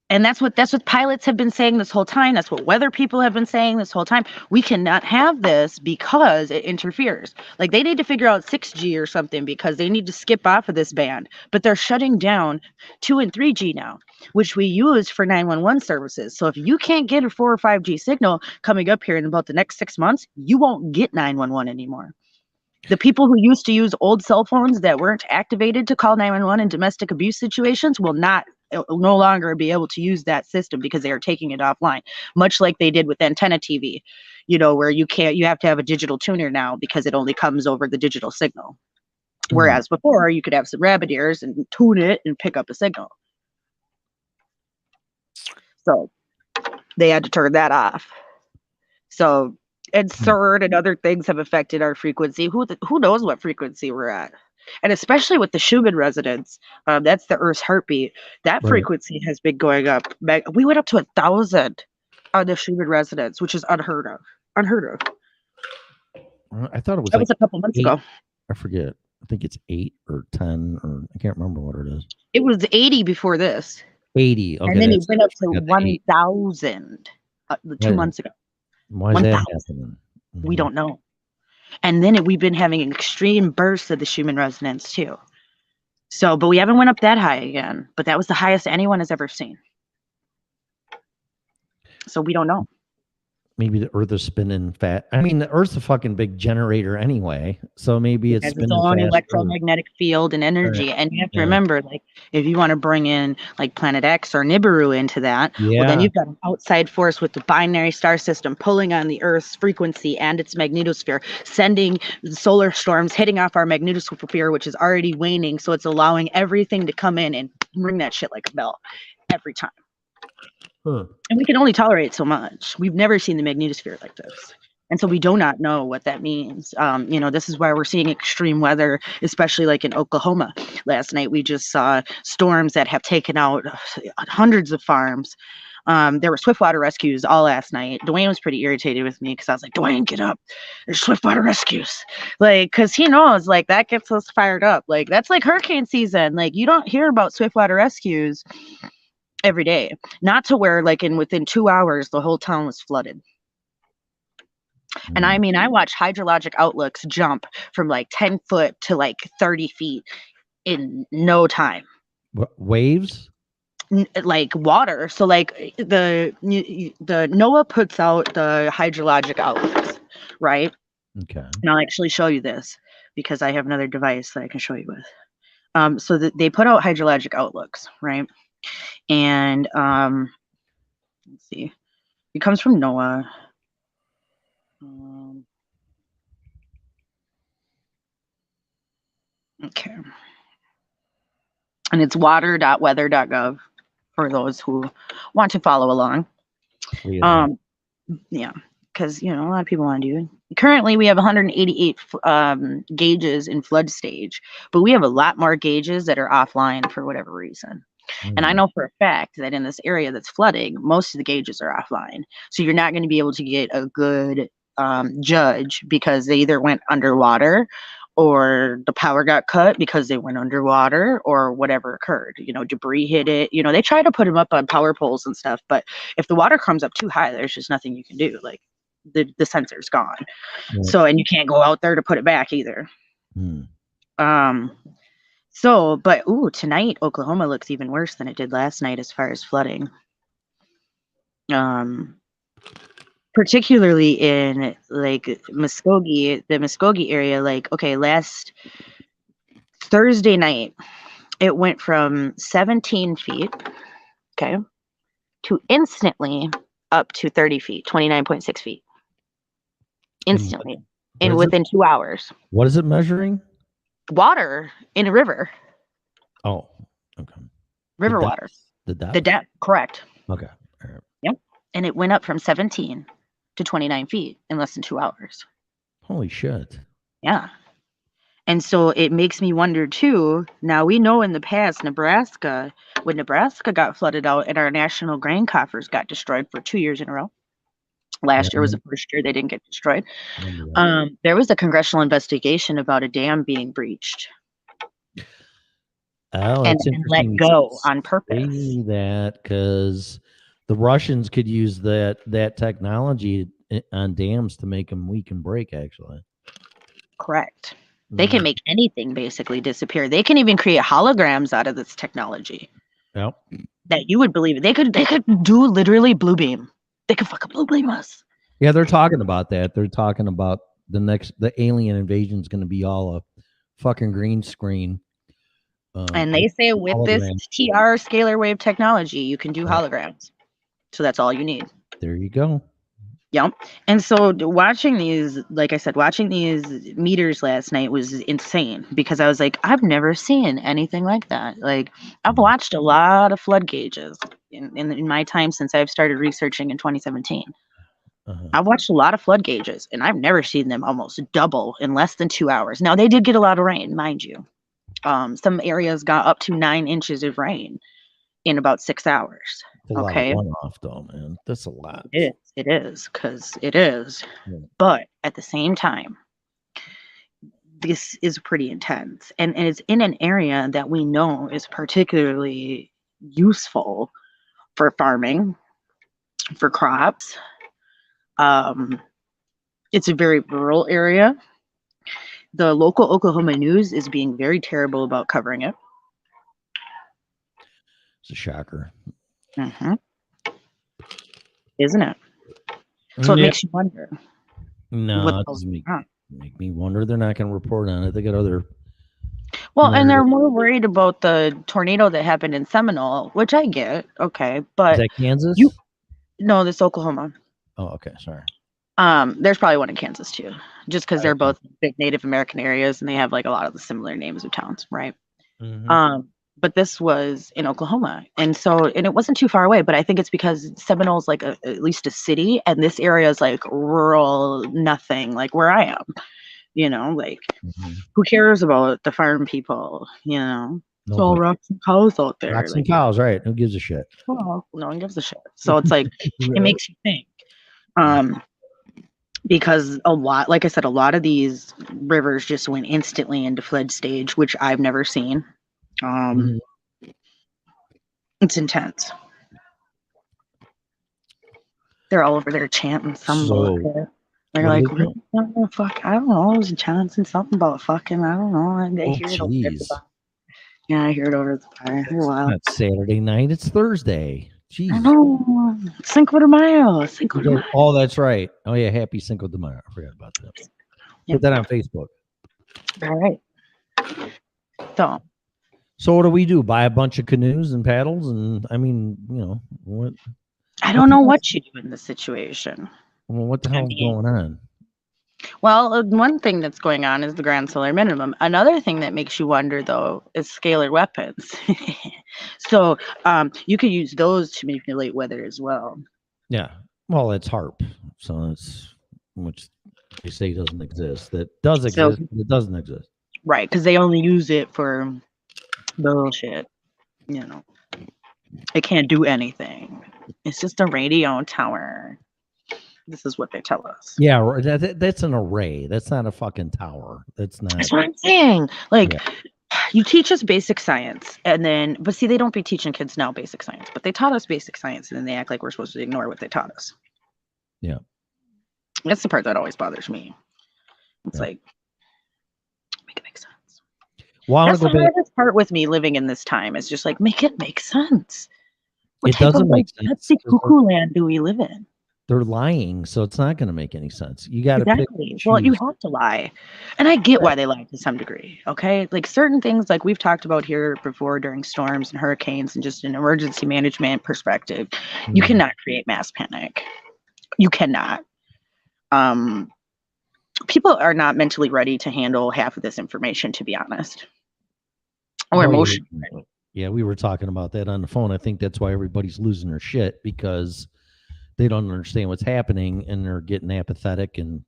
And that's what pilots have been saying this whole time. That's what weather people have been saying this whole time. We cannot have this because it interferes. They need to figure out 6G or something because they need to skip off of this band. But they're shutting down 2 and 3G now, which we use for 911 services. So if you can't get a 4 or 5G signal coming up here in about the next 6 months, you won't get 911 anymore. The people who used to use old cell phones that weren't activated to call 911 in domestic abuse situations will no longer be able to use that system because they are taking it offline, much like they did with antenna TV, where you have to have a digital tuner now because it only comes over the digital signal. Whereas before you could have some rabbit ears and tune it and pick up a signal. So they had to turn that off. So, and CERN and other things have affected our frequency. Who knows what frequency we're at? And especially with the Schumann resonance, that's the Earth's heartbeat. That frequency has been going up. We went up to 1,000 on the Schumann resonance, which is unheard of. I thought it was That like was a couple months 8. ago. I forget. I think it's 8 or 10, or I can't remember what it is. It was 80 before this, 80. and Okay, then it that's went up to I got the 8. 1,000 2 months ago. Why is that 1,000. happening? We don't know. And then we've been having an extreme burst of the Schumann resonance too. So, but we haven't went up that high again. But that was the highest anyone has ever seen. So we don't know. Maybe the Earth is spinning fast. I mean, the Earth's a fucking big generator anyway, so maybe It it's has its spinning own faster. electromagnetic field and energy. Right. And you have to Yeah. remember, like, if you want to bring in like Planet X or Nibiru into that, well, then Yeah. you've got an outside force with the binary star system pulling on the Earth's frequency and its magnetosphere, sending solar storms hitting off our magnetosphere, which is already waning. So it's allowing everything to come in and ring that shit like a bell every time. Huh. And we can only tolerate so much. We've never seen the magnetosphere like this. And so we do not know what that means. This is why we're seeing extreme weather, especially like in Oklahoma. Last night, we just saw storms that have taken out hundreds of farms. There were swiftwater rescues all last night. Dwayne was pretty irritated with me because I was like, Dwayne, get up. There's swiftwater rescues. Like, because he knows, like, that gets us fired up. Like, that's like hurricane season. Like, you don't hear about swiftwater rescues every day. Not to where, like, within 2 hours, the whole town was flooded. And I mean, I watched hydrologic outlooks jump from like 10 foot to like 30 feet in no time. Waves? Like water. So like the NOAA puts out the hydrologic outlooks, right? Okay. And I'll actually show you this because I have another device that I can show you with. So that they put out hydrologic outlooks, right? And let's see, it comes from NOAA. Okay. And it's water.weather.gov for those who want to follow along. Yeah, because a lot of people want to do it. Currently, we have 188 gauges in flood stage, but we have a lot more gauges that are offline for whatever reason. And I know for a fact that in this area that's flooding, most of the gauges are offline. So you're not going to be able to get a good judge because they either went underwater or the power got cut because they went underwater or whatever occurred. Debris hit it. They try to put them up on power poles and stuff, but if the water comes up too high, there's just nothing you can do. Like the sensor's gone. Right. So, and you can't go out there to put it back either. But tonight Oklahoma looks even worse than it did last night as far as flooding. Particularly in like Muskogee, the Muskogee area. Like, okay, last Thursday night, it went from 17 feet, okay, to instantly up to 30 feet, 29.6 feet. Instantly, and within 2 hours. What is it measuring? Water in a river. Oh, okay. River water. The depth? The depth, correct. Okay. All right. Yep. And it went up from 17 to 29 feet in less than 2 hours. Holy shit. Yeah. And so it makes me wonder too. Now we know in the past, when Nebraska got flooded out and our national grain coffers got destroyed for 2 years in a row. Last year was the first year they didn't get destroyed. There was a congressional investigation about a dam being breached. Oh, and let go on purpose. That because the Russians could use that technology on dams to make them weak and break. Actually, correct. They can make anything basically disappear. They can even create holograms out of this technology. Yep. That you would believe it. They could do literally blue beam. They could fucking blue beam us. Yeah, they're talking about that. They're talking about the alien invasion is going to be all a fucking green screen. And they say with this TR scalar wave technology, you can do holograms. So that's all you need. There you go. Yep. And so watching these, like I said, watching these meters last night was insane because I was like, I've never seen anything like that. Like, I've watched a lot of flood gauges in my time since I've started researching in 2017. I've watched a lot of flood gauges and I've never seen them almost double in less than 2 hours. Now, they did get a lot of rain, mind you. Some areas got up to 9 inches of rain in about 6 hours. Okay. One-off though, man. That's a lot. It is because it is. Yeah. But at the same time, this is pretty intense, and it's in an area that we know is particularly useful for farming, for crops. Um, it's a very rural area. The local Oklahoma news is being very terrible about covering it. It's a shocker. Hmm. Isn't it? So it Yeah. makes you wonder what No, it the hell's doesn't going on. make me wonder. They're not going to report on it. They got other Well, and they're narrative. more worried about the tornado that happened in Seminole, which I get. Okay, Is but that Kansas? you no, this Oklahoma. Oh, okay. Sorry. There's probably one in Kansas too, just because they're Okay. both big Native American areas and they have like a lot of the similar names of towns, right? Mm-hmm. But this was in Oklahoma, and it wasn't too far away. But I think it's because Seminole's like at least a city, and this area is like rural, nothing, like where I am. Like Mm-hmm. who cares about the farm people? It's all Nobody. rocks and cows out there. Rocks Like, and cows, right? Who gives a shit? well, no one gives a shit. So it's like it Right. makes you think. Um, because like I said, a lot of these rivers just went instantly into flood stage, which I've never seen. Mhm. It's intense. They're all over there chanting some So, bullshit. They're what are like, they doing? fuck, I don't know. I was chanting something about fucking, I don't know. And I Oh, hear it over there. jeez. Yeah, I hear it over the fire. It's Wow. not Saturday night. It's Thursday. I Jeez. know. Cinco de Mayo. Cinco de Mayo. Oh, that's right. Oh, yeah. Happy Cinco de Mayo. I forgot about that. Yeah. Put that on Facebook. All right. So, what do we do? Buy a bunch of canoes and paddles? And I mean, what? I don't know what you do in this situation. Well, what the hell's going on? Well, one thing that's going on is the grand solar minimum. Another thing that makes you wonder, though, is scalar weapons. So you could use those to manipulate weather as well. Yeah. Well, it's HARP. So it's which they say doesn't exist. That does exist, but it doesn't exist. Right, because they only use it for bullshit. It can't do anything. It's just a radio tower. This is what they tell us. Yeah, that's an array. That's not a fucking tower. That's what I'm saying. Like, you teach us basic science, but see, they don't be teaching kids now basic science, but they taught us basic science, and then they act like we're supposed to ignore what they taught us. Yeah. That's the part that always bothers me. It's like, make it make sense. Well, that's the hardest part with me living in this time. Is just like, make it make sense. What type of Pepsi cuckoo land do we live in? They're lying, so it's not going to make any sense. You got to exactly. Well, you have to lie, and I get why they lie to some degree. Okay, like certain things, like we've talked about here before during storms and hurricanes, and just an emergency management perspective, you cannot create mass panic. You cannot. People are not mentally ready to handle half of this information, to be honest, or emotionally. Yeah, we were talking about that on the phone. I think that's why everybody's losing their shit, because they don't understand what's happening and they're getting apathetic and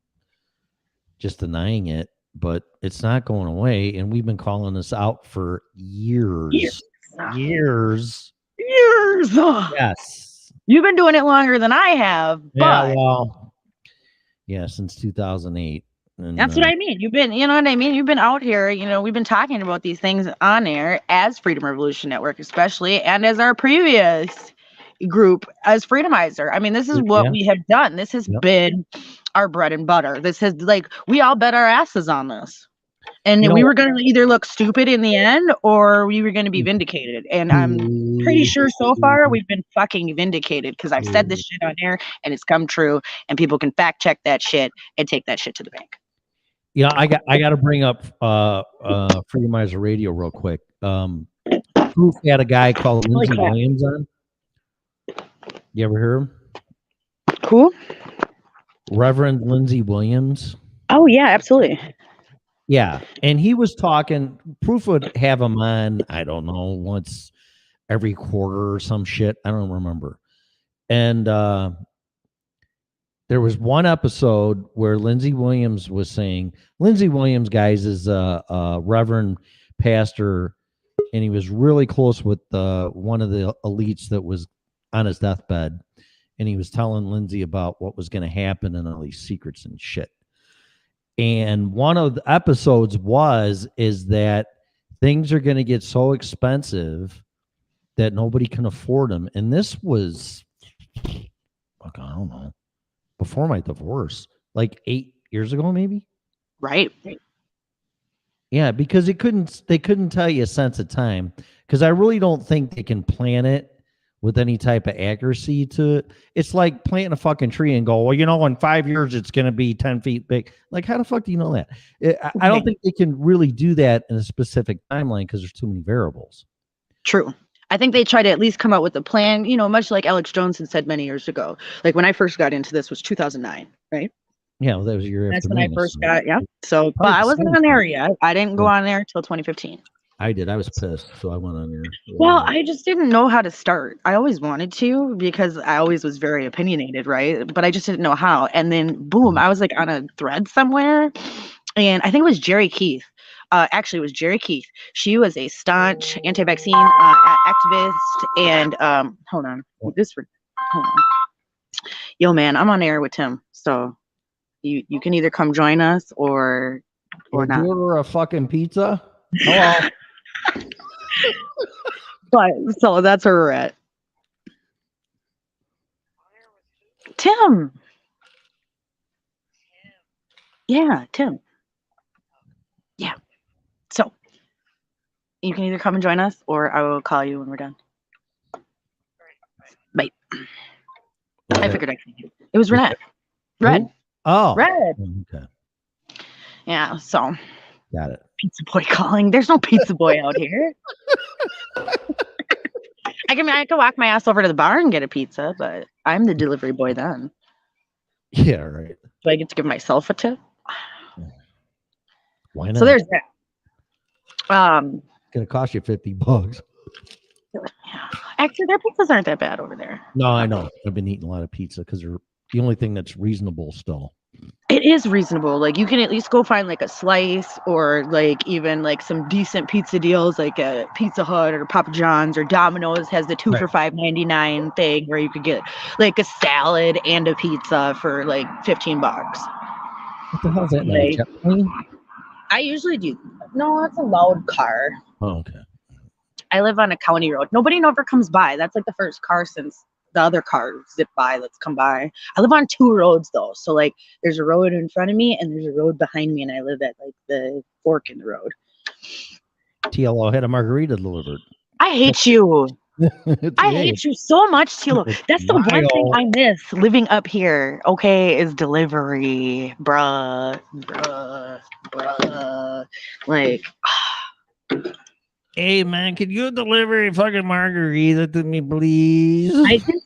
just denying it, but it's not going away. And we've been calling this out for years. Years. Yes. You've been doing it longer than I have. Yeah, well, yeah, since 2008. And that's what I mean. You've been, you know what I mean? You've been out here, we've been talking about these things on air as Freedom Revolution Network, especially, and as our previous group as Freedomizer. I mean, this is what we have done. This has been our bread and butter. This has, like, we all bet our asses on this. And we were going to either look stupid in the end or we were going to be vindicated. And I'm pretty sure so far we've been fucking vindicated, because I've said this shit on air and it's come true, and people can fact check that shit and take that shit to the bank. Yeah, I got to bring up Freedomizer Radio real quick. Proof had a guy called Lindsey Williams on. You ever hear him? Who? Reverend Lindsey Williams. Oh, yeah, absolutely. Yeah, and he was talking. Proof would have him on, I don't know, once every quarter or some shit. I don't remember. And there was one episode where Lindsey Williams was saying, Lindsey Williams, guys, is a reverend pastor, and he was really close with one of the elites that was on his deathbed, and he was telling Lindsey about what was going to happen and all these secrets and shit. And one of the episodes is that things are going to get so expensive that nobody can afford them. And this was, fuck, I don't know, before my divorce, like 8 years ago, maybe. Right. Yeah, because they couldn't tell you a sense of time. Because I really don't think they can plan it with any type of accuracy to it. It's like planting a fucking tree and go, well, in 5 years it's going to be 10 feet big. Like, how the fuck do you know that? I don't think they can really do that in a specific timeline because there's too many variables. True. I think they try to at least come out with a plan, much like Alex Jones had said many years ago. Like when I first got into this was 2009, right? Yeah, well, that was a year That's after when I me. first So got, yeah. So, but probably I the wasn't same on there time. yet. I didn't go Yeah, on there until 2015. I did. I was pissed, so I went on there. Well, I just didn't know how to start. I always wanted to because I always was very opinionated, right? But I just didn't know how. And then boom, I was like on a thread somewhere, and I think it was Jerry Keith. Actually, it was Jerry Keith. She was a staunch anti-vaccine activist. And hold on, hold on. Yo, man, I'm on air with Tim, so you can either come join us or not. you order a fucking pizza? Hello. But so that's where we're at. Tim. Yeah, Tim. Yeah. So you can either come and join us or I will call you when we're done. Bye. I figured I could. It was Renette. Red. Who? Oh. Red. Okay. Yeah, so Got it. pizza boy calling. There's no pizza boy out here. I could walk my ass over to the bar and get a pizza, but I'm the delivery boy then. Yeah, right. Do I get to give myself a tip? Why not? So there's that. It's gonna cost you $50. Yeah. Actually, their pizzas aren't that bad over there. No, I know. I've been eating a lot of pizza because they're the only thing that's reasonable still. It is reasonable. Like you can at least go find like a slice or like even like some decent pizza deals like a Pizza Hut or Papa John's or Domino's has the 2 for $5.99 thing where you could get like a salad and a pizza for like $15. What the hell is that? Like, Jet plane? I usually do. No, it's a loud car. Oh, okay. I live on a county road. Nobody ever comes by. That's like the first car since the other cars zip by that's come by. I live on 2 roads though. So like there's a road in front of me and there's a road behind me and I live at like the fork in the road. TLO had a margarita delivered. I hate you. I hate you so much, Tilo. That's the one thing I miss living up here, okay, is delivery. Bruh. Like hey man, can you deliver a fucking margarita to me, please? I can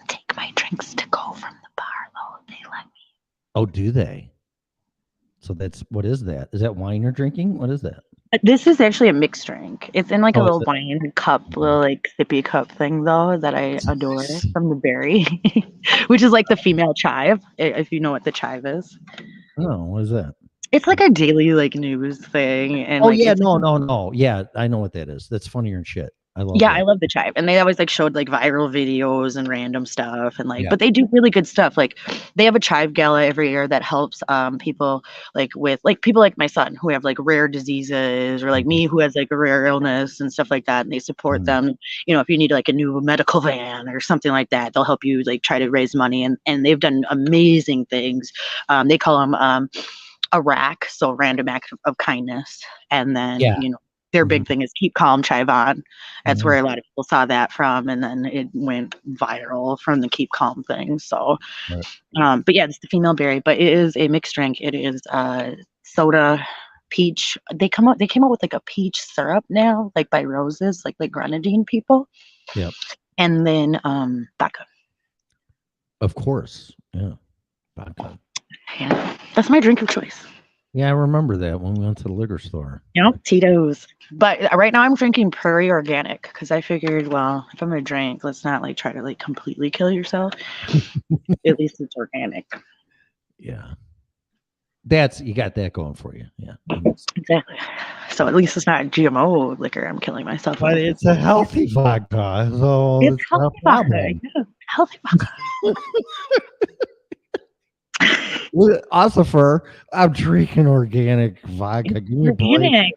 take my drinks to go from the bar though. They let me. Oh, do they? So what is that? Is that wine you're drinking? What is that? This is actually a mixed drink. It's in like a little is it? wine cup, little like sippy cup thing though that I adore from the Berry, which is like the female chive, if you know what the chive is. No, what is that? It's like a daily like news thing. And oh like, yeah, no. Yeah, I know what that is. That's funnier and shit. I love yeah, that. I love the chive. And they always like showed like viral videos and random stuff and like, Yeah. but they do really good stuff. Like they have a chive gala every year that helps people like with like people like my son who have like rare diseases or like me who has like a rare illness and stuff like that. And they support them. You know, if you need like a new medical van or something like that, they'll help you like try to raise money. And they've done amazing things. They call them a RAC, so random act of kindness. And then, you know, their big thing is keep calm, chive on. That's where a lot of people saw that from. And then it went viral from the keep calm thing. So, but yeah, it's the female berry, but it is a mixed drink. It is soda, peach. They came out with like a peach syrup now, like by Roses, like grenadine people. Yep. And then vodka. Of course. Yeah. Vodka. Yeah. That's my drink of choice. Yeah, I remember that when we went to the liquor store. Yep, Tito's. But right now I'm drinking Prairie Organic because I figured, well, if I'm gonna drink, let's not like try to like completely kill yourself. At least it's organic. Yeah. You got that going for you. Yeah. Exactly. So at least it's not GMO liquor I'm killing myself But with. it's a healthy vodka. So it's healthy vodka. Yeah, healthy vodka. Ossifer, I'm drinking organic vodka. Give me a break. Organic.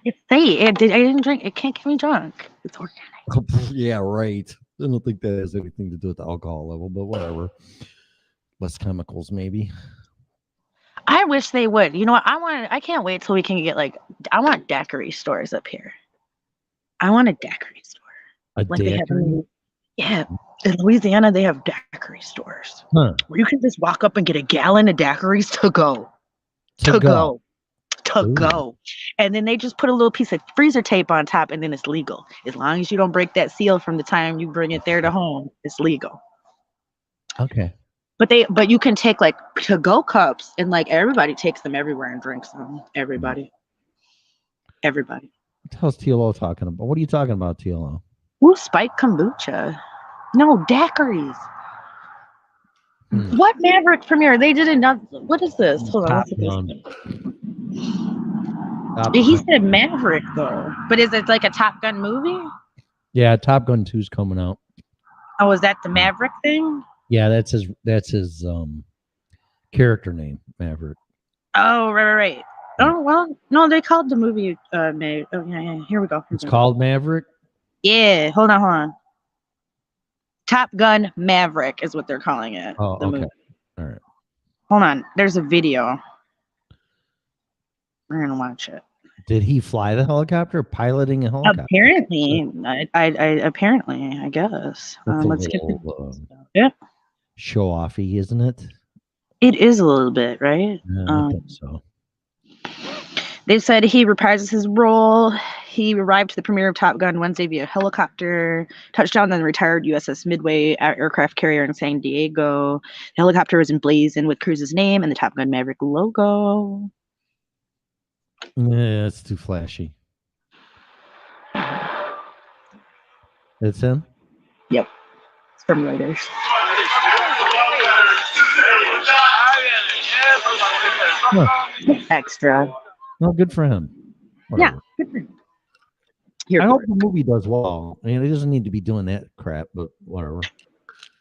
It's safe. I didn't drink. It can't get me drunk. It's organic. Yeah, right. I don't think that has anything to do with the alcohol level, but whatever. Less chemicals, maybe. I wish they would. You know what? I can't wait till we can get like. I want daiquiri stores up here. I want a daiquiri store. A Like they have daiquiri? yeah. In Louisiana, they have daiquiri stores Huh. where you can just walk up and get a gallon of daiquiris to go. To Ooh. go. And then they just put a little piece of freezer tape on top and then it's legal. As long as you don't break that seal from the time you bring it there to home, it's legal. Okay. But you can take like to go cups and like everybody takes them everywhere and drinks them. Everybody. Everybody. What the hell's TLO talking about? What are you talking about, TLO? Ooh, spiked kombucha. No, daiquiris. What Maverick premiere? They did another. What is this? Hold on. What's this? He said Maverick though, but is it like a Top Gun movie? Yeah, Top Gun 2's coming out. Oh, is that the Maverick thing? Yeah, that's his character name, Maverick. Oh, right. Oh well, no, they called the movie Maverick. Oh yeah. Here we go. It's called Maverick. Yeah, hold on. Top Gun Maverick is what they're calling it. Oh, the okay. movie. All right. Hold on. There's a video. We're gonna watch it. Did he fly the helicopter? Piloting a helicopter? Apparently, I guess. Let's get yeah. Show offy, isn't it? It is a little bit, right? Yeah, I think so. They said he reprises his role. He arrived to the premiere of Top Gun Wednesday via helicopter, touched down on the retired USS Midway aircraft carrier in San Diego. The helicopter was emblazoned with Cruise's name and the Top Gun Maverick logo. Yeah, it's too flashy. It's him? Yep. It's from Reuters. Huh. Extra. No, good for him. Whatever. Yeah, good for him. I hope the movie does well. I mean, it doesn't need to be doing that crap, but whatever.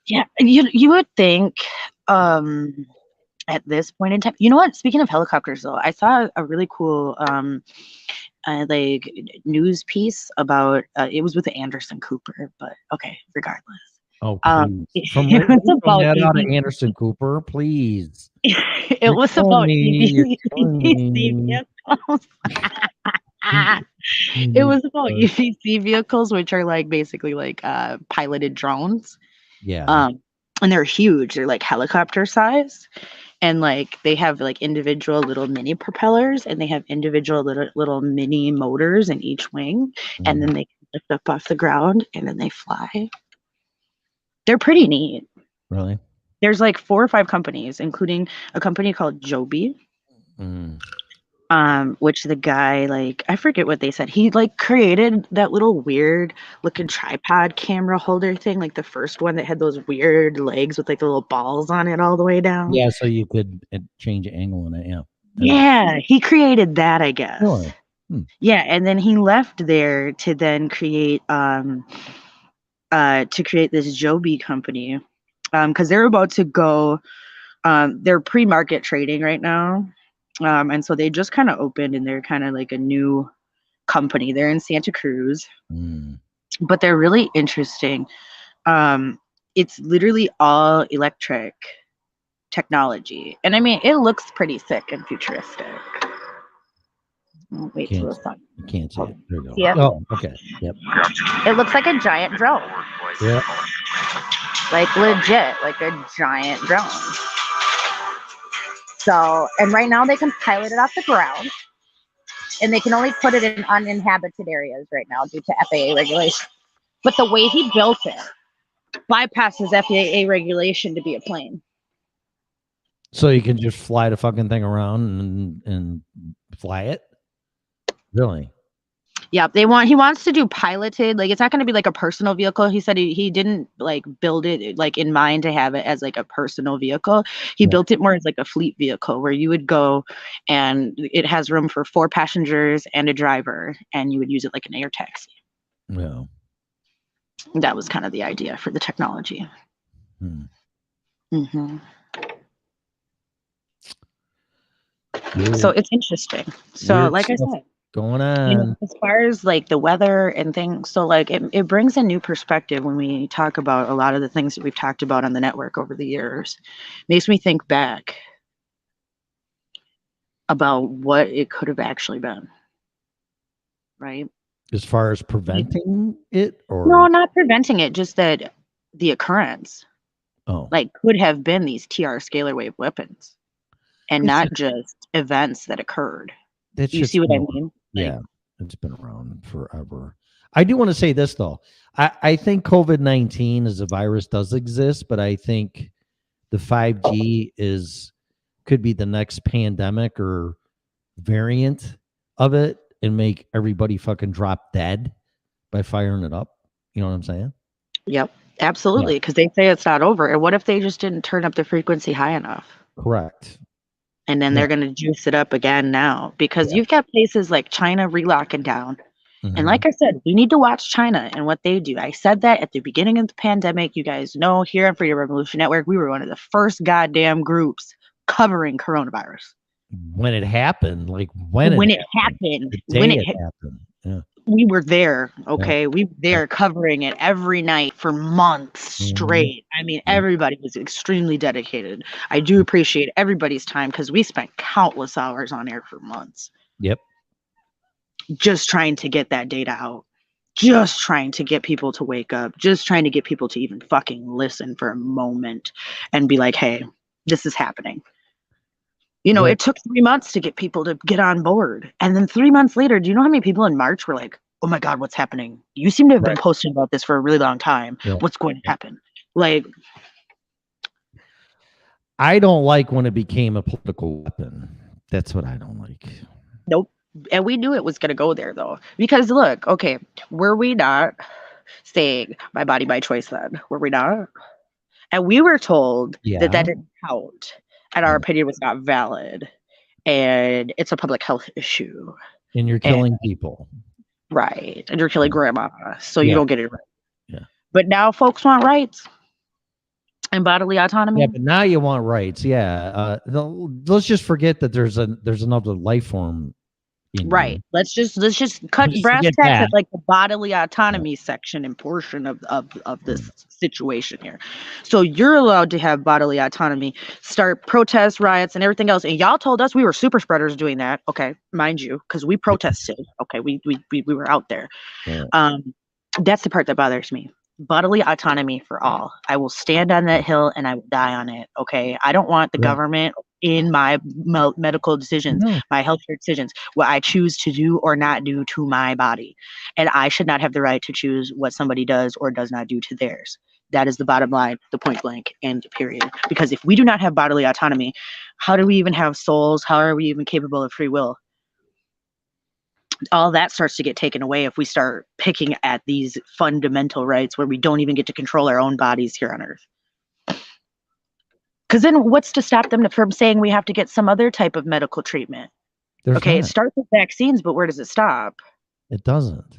Yeah, you would think at this point in time. You know what? Speaking of helicopters, though, I saw a really cool like news piece about it was with Anderson Cooper, but okay, regardless. Oh, please. From that out of Anderson Cooper, please. It was about UVC vehicles. It was about UVC vehicles, which are like basically like piloted drones. Yeah. And they're huge. They're like helicopter size. And like they have like individual little mini propellers and they have individual little mini motors in each wing. And then they can lift up off the ground and then they fly. They're pretty neat. Really? There's like 4 or 5 companies, including a company called Joby. Which the guy, like, I forget what they said. He like created that little weird looking tripod camera holder thing, like the first one that had those weird legs with like the little balls on it all the way down. Yeah, so you could change angle in it. Yeah. Yeah, he created that, I guess. Really? Yeah, and then he left there to then create this Joby company, because they're about to go. They're pre-market trading right now. And so they just kind of opened and they're kind of like a new company. They're in Santa Cruz, but they're really interesting. It's literally all electric technology. And I mean, it looks pretty sick and futuristic. Wait till the sun. You can't see it. There you go. Yep. Oh, okay. Yep. It looks like a giant drone. Yeah. Like legit, like a giant drone. So, and right now they can pilot it off the ground, and they can only put it in uninhabited areas right now due to FAA regulation. But the way he built it bypasses FAA regulation to be a plane. So you can just fly the fucking thing around and fly it? Really? Yeah, he wants to do piloted, like it's not going to be like a personal vehicle. He said he didn't like build it like in mind to have it as like a personal vehicle. He built it more as like a fleet vehicle where you would go and it has room for 4 passengers and a driver and you would use it like an air taxi. Yeah. That was kind of the idea for the technology. Mm-hmm. So Weird, it's interesting. So weird like I stuff said, going on. as far as like the weather and things, so like it brings a new perspective when we talk about a lot of the things that we've talked about on the network over the years. Makes me think back about what it could have actually been, right? As far as preventing it, No, or not preventing it, just that the occurrence oh, like could have been these TR scalar wave weapons and it's not just events that occurred. that You shit's see what been I around. mean? Like, Yeah, it's been around forever. I do want to say this though. I think COVID-19 as a virus does exist, but I think the 5G is could be the next pandemic or variant of it and make everybody fucking drop dead by firing it up. You know what I'm saying? yep, Yeah, absolutely, because they say it's not over. And what if they just didn't turn up the frequency high enough? correct. And then Yeah, they're going to juice it up again now because yeah. you've got places like China relocking down. And Hmm. like I said, we need to watch China and what they do. I said that at the beginning of the pandemic. You guys know here on Freedom Revolution Network, we were one of the first goddamn groups covering coronavirus. When it happened, like when it When it happened, happened, the day it happened. Yeah, we were there, yeah, okay? We were yeah. there covering it every night for months Hmm. straight. I mean, Yeah. everybody was extremely dedicated. I do appreciate everybody's time because we spent countless hours on air for months Yep. just trying to get that data out, just trying to get people to wake up, just trying to get people to even fucking listen for a moment and be like, hey, this is happening. Yeah. It took 3 months to get people to get on board. And then 3 months later, do you know how many people in March were like, oh my God, what's happening? You seem to have been Right. posting about this for a really long time. Yeah. What's going to Yeah. happen? Like, I don't like when it became a political weapon. That's what I don't like. nope. And we knew it was going to go there though. Because look, okay, were we not saying my body, my choice then? Were we not? And we were told that Yeah. that didn't count and our Yeah. opinion was not valid and it's a public health issue. And you're And killing people. right. And you're killing Yeah. grandma. So you Yeah. don't get it right. Yeah. But now folks want rights and bodily Yeah, autonomy. but now you want rights. Yeah. Let's just forget that there's another life form in you. Right. Let's cut Just brass forget tacks that. at like the bodily Yeah. autonomy section and portion of Mm. this situation here. So you're allowed to have bodily autonomy, start protests, riots, and everything else. And y'all told us we were super spreaders doing that. Okay, mind you, because we protested. Okay, we were out there. Yeah. Um, that's the part that bothers me. Bodily autonomy for all. I will stand on that hill and I will die on it. Okay. I don't want the Yeah. government in my medical decisions, No. my healthcare decisions, what I choose to do or not do to my body. And I should not have the right to choose what somebody does or does not do to theirs. That is the bottom line, the point blank, and period. Because if we do not have bodily autonomy, how do we even have souls? How are we even capable of free will? All that starts to get taken away if we start picking at these fundamental rights where we don't even get to control our own bodies here on earth. Because then what's to stop them from saying we have to get some other type of medical treatment? There's Okay, it not. starts with vaccines, but where does it stop? It doesn't.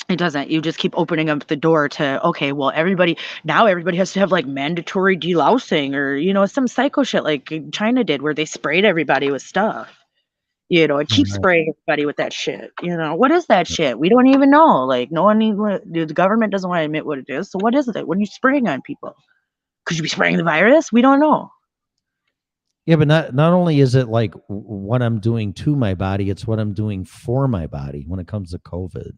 It doesn't. You just keep opening up the door to, okay, well, everybody has to have like mandatory delousing or, some psycho shit like China did where they sprayed everybody with stuff. And keep Right. spraying everybody with that shit. What is that shit? We don't even know. Like, no one even, the government doesn't want to admit what it is. So what is it? What are you spraying on people? Could you be spraying the virus? We don't know. Yeah, but not only is it like what I'm doing to my body, it's what I'm doing for my body when it comes to COVID.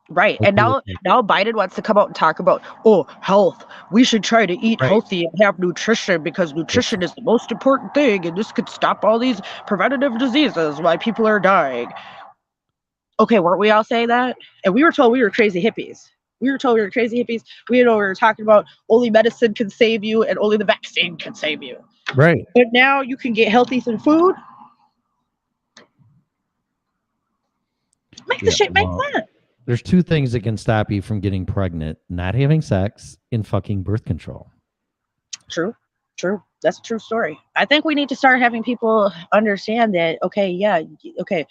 Right. Like And we were now Biden wants to come out and talk about, health. We should try to eat right. healthy and have nutrition because It's nutrition is the most important thing. And this could stop all these preventative diseases why people are dying. Okay, weren't we all saying that? And we were told we were crazy hippies. We were told we were crazy hippies. We were talking about only medicine can save you and only the vaccine can save you. right. But now you can get healthy through food. Make the Yeah. shit make Well, sense. there's two things that can stop you from getting pregnant: not having sex and fucking birth control. True. True. That's a true story. I think we need to start having people understand that, okay, yeah, okay,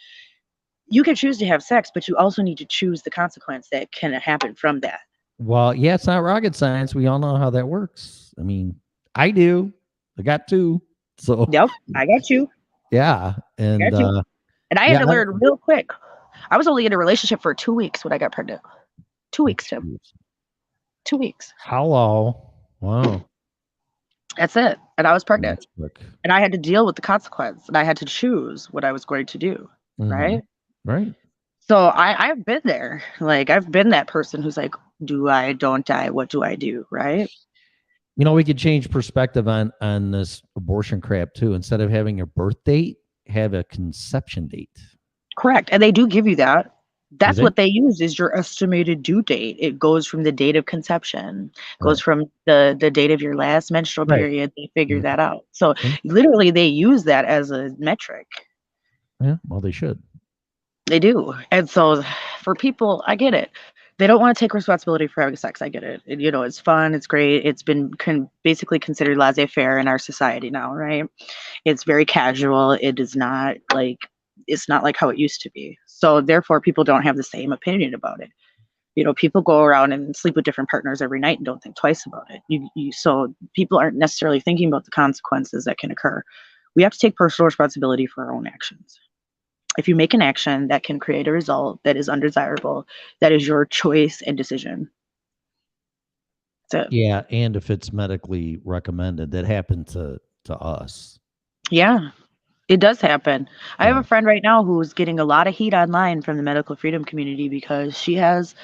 you can choose to have sex, but you also need to choose the consequence that can happen from that. Well, yeah, it's not rocket science. We all know how that works. I mean, I do. I got two. So Yep, I got you. Yeah, and Got to. And I had yeah, to learn real quick. I was only in a relationship for 2 weeks when I got pregnant. 2 weeks, Tim. 2 weeks. hello. Wow, That's it. And I was pregnant. that's quick. And I had to deal with the consequence. And I had to choose what I was going to do. Hmm. Right. Right. So I've been there. Like I've been that person who's like, do I, don't I, what do I do? Right. We could change perspective on this abortion crap too. Instead of having a birth date, have a conception date. Correct. And they do give you that. Do That's they? what they use is your estimated due date. It goes from the date of conception, goes Right. from the date of your last menstrual Right. period. They figure Mhm. that out. So Yeah. literally they use that as a metric. Yeah. Well, they should. They do. And so for people, I get it. They don't want to take responsibility for having sex. I get it. And, it's fun. It's great. It's been basically considered laissez-faire in our society now, right? It's very casual. It is not like it's not like how it used to be. So therefore, people don't have the same opinion about it. People go around and sleep with different partners every night and don't think twice about it. So people aren't necessarily thinking about the consequences that can occur. We have to take personal responsibility for our own actions. If you make an action that can create a result that is undesirable, that is your choice and decision. That's it. Yeah, and if it's medically recommended, that happened to us. Yeah, it does happen. I have Yeah. a friend right now who's getting a lot of heat online from the medical freedom community because she has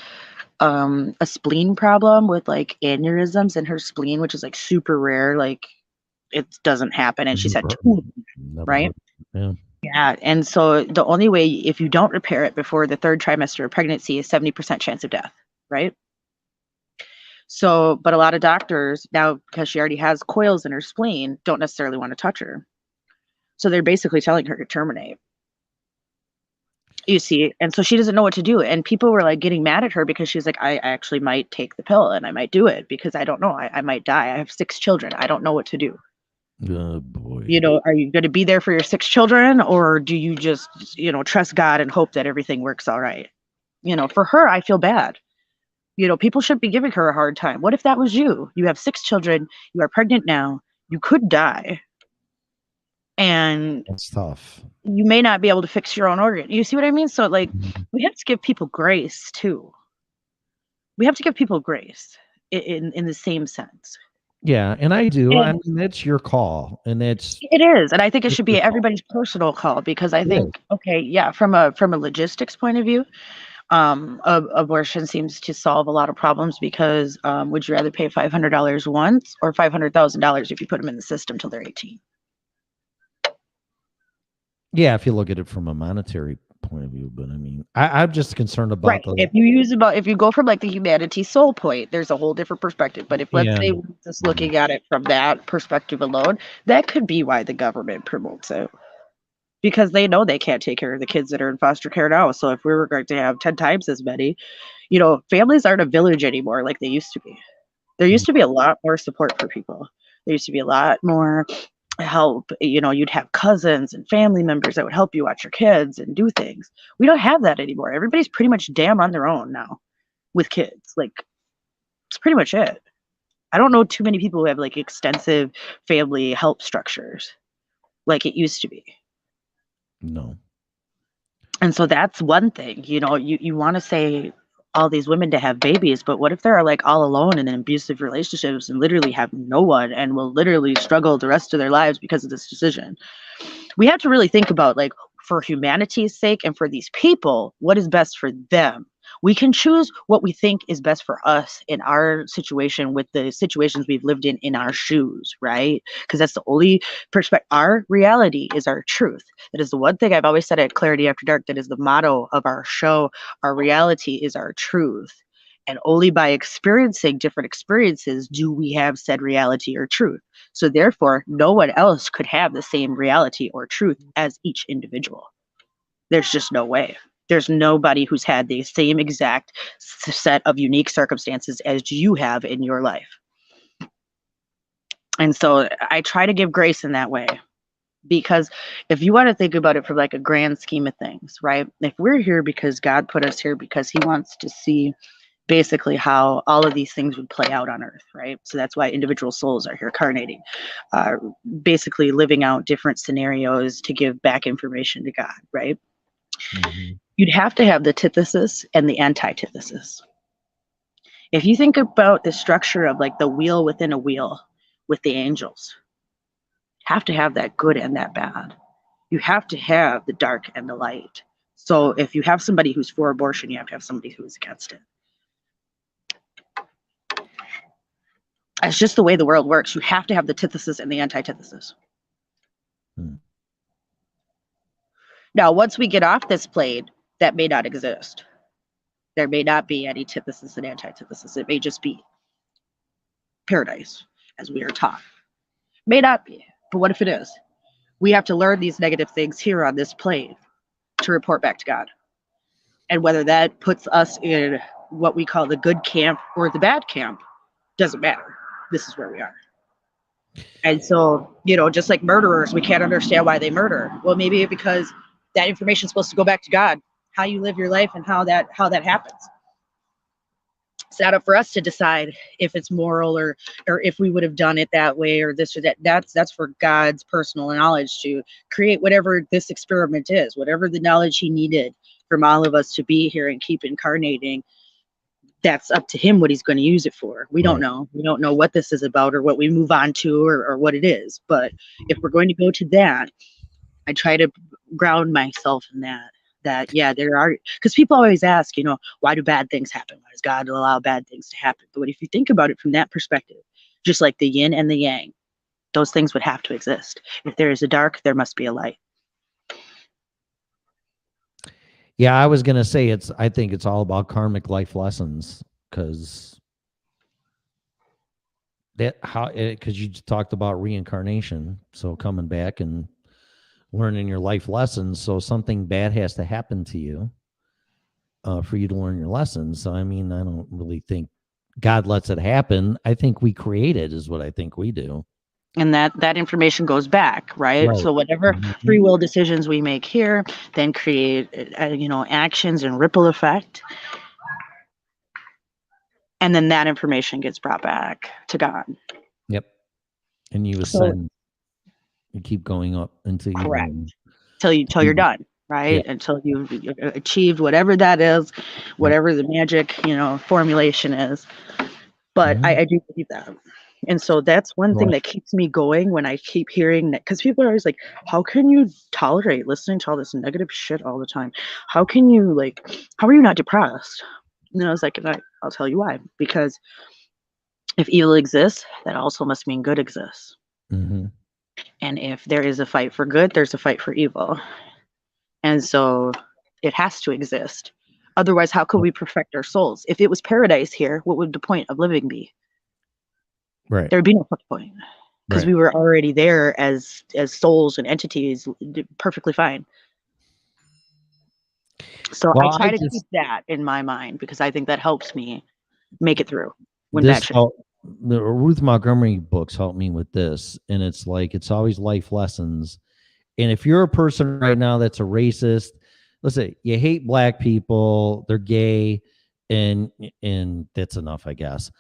a spleen problem with like aneurysms in her spleen, which is like super rare. Like it doesn't happen. And she's had Never, two of them, never right? heard. Yeah. Yeah. And so the only way, if you don't repair it before the third trimester of pregnancy, is 70% chance of death, right? So, but a lot of doctors now, because she already has coils in her spleen, don't necessarily want to touch her. So they're basically telling her to terminate. You see, and so she doesn't know what to do. And people were like getting mad at her because she's like, I actually might take the pill and I might do it because I don't know. I might die. I have 6 children. I don't know what to do. Oh boy. Are you going to be there for your 6 children or do you just, trust God and hope that everything works all right? For her, I feel bad. People should be giving her a hard time. What if that was you? You have 6 children. You are pregnant now. You could die. And That's tough. you may not be able to fix your own organ. You see what I mean? So, like, Mhm. we have to give people grace too. We have to give people grace in the same sense. Yeah, and I do. I And mean, that's your call, and that's it is, and I think it it's should your be call. everybody's personal call because I It is. think, okay, yeah, from a logistics point of view, abortion seems to solve a lot of problems because would you rather pay $500 once or $500,000 if you put them in the system till they're 18? Yeah, if you look at it from a monetary point of view, but I mean, I'm just concerned Right. about the If you go from like the humanity soul point, there's a whole different perspective. But if let's yeah. say we're just looking at it from that perspective alone, that could be why the government promotes it. Because they know they can't take care of the kids that are in foster care now. So if we were going to have 10 times as many, families aren't a village anymore like they used to be. There used to be a lot more support for people. There used to be a lot more help. You'd have cousins and family members that would help you watch your kids and do things. We don't have that anymore. Everybody's pretty much damn on their own now with kids. Like, it's pretty much it. I don't know too many people who have like extensive family help structures like it used to be. No. And so that's one thing, you want to say all these women to have babies, but what if they're like all alone in abusive relationships and literally have no one and will literally struggle the rest of their lives because of this decision? We have to really think about like for humanity's sake and for these people, what is best for them. We can choose what we think is best for us in our situation with the situations we've lived in our shoes, right? Because that's the only perspective. Our reality is our truth. That is the one thing I've always said at Clarity After Dark. That is the motto of our show. Our reality is our truth. And only by experiencing different experiences do we have said reality or truth. So therefore, no one else could have the same reality or truth as each individual. There's just no way. There's nobody who's had the same exact set of unique circumstances as you have in your life. And so I try to give grace in that way. Because if you want to think about it from like a grand scheme of things, right? If we're here because God put us here because he wants to see basically how all of these things would play out on Earth, right? So that's why individual souls are here carnating, uh, basically living out different scenarios to give back information to God, right? Mm-hmm. You'd have to have the antithesis and the antithesis. If you think about the structure of like the wheel within a wheel with the angels, you have to have that good and that bad. You have to have the dark and the light. So if you have somebody who's for abortion, you have to have somebody who's against it. It's just the way the world works. You have to have the antithesis and the antithesis. Hmm. Now, once we get off this plane, that may not exist. There may not be any antithesis and antithesis. It may just be paradise, as we are taught. May not be. But what if it is? We have to learn these negative things here on this plane to report back to God. And whether that puts us in what we call the good camp or the bad camp doesn't matter. This is where we are. And so, just like murderers, we can't understand why they murder. Well, maybe because that information is supposed to go back to God, how you live your life and how that happens. It's not up for us to decide if it's moral or if we would have done it that way or this or that. That's for God's personal knowledge to create whatever this experiment is, whatever the knowledge he needed from all of us to be here and keep incarnating. That's up to him what he's going to use it for. We don't know. We don't know what this is about or what we move on to or what it is. But if we're going to go to that, I try to ground myself in that yeah, there are, because people always ask, why do bad things happen? Why does God allow bad things to happen? But if you think about it from that perspective, just like the yin and the yang, those things would have to exist. If there is a dark, there must be a light. Yeah, I was gonna say I think it's all about karmic life lessons because you talked about reincarnation, so coming back and learning your life lessons. So something bad has to happen to you for you to learn your lessons. So I mean, I don't really think God lets it happen. I think we create it, is what I think we do. And that information goes back, right? So whatever free will decisions we make here then create actions and ripple effect, and then that information gets brought back to God. Yep. And you ascend, you keep going up until you're done, right? Until you've achieved whatever that is, whatever the magic formulation is. But I do believe that. And so that's one thing that keeps me going when I keep hearing that, because people are always like, how can you tolerate listening to all this negative shit all the time? How can you how are you not depressed? And I was like, I'll tell you why. Because if evil exists, that also must mean good exists. Mm-hmm. And if there is a fight for good, there's a fight for evil. And so it has to exist. Otherwise, how could we perfect our souls? If it was paradise here, what would the point of living be? Right. There would be no point, because we were already there as souls and entities, perfectly fine. So I try to keep that in my mind because I think that helps me make it through when bad shit. The Ruth Montgomery books help me with this, and it's always life lessons. And if you're a person right now that's a racist, let's say you hate black people, they're gay, and that's enough, I guess.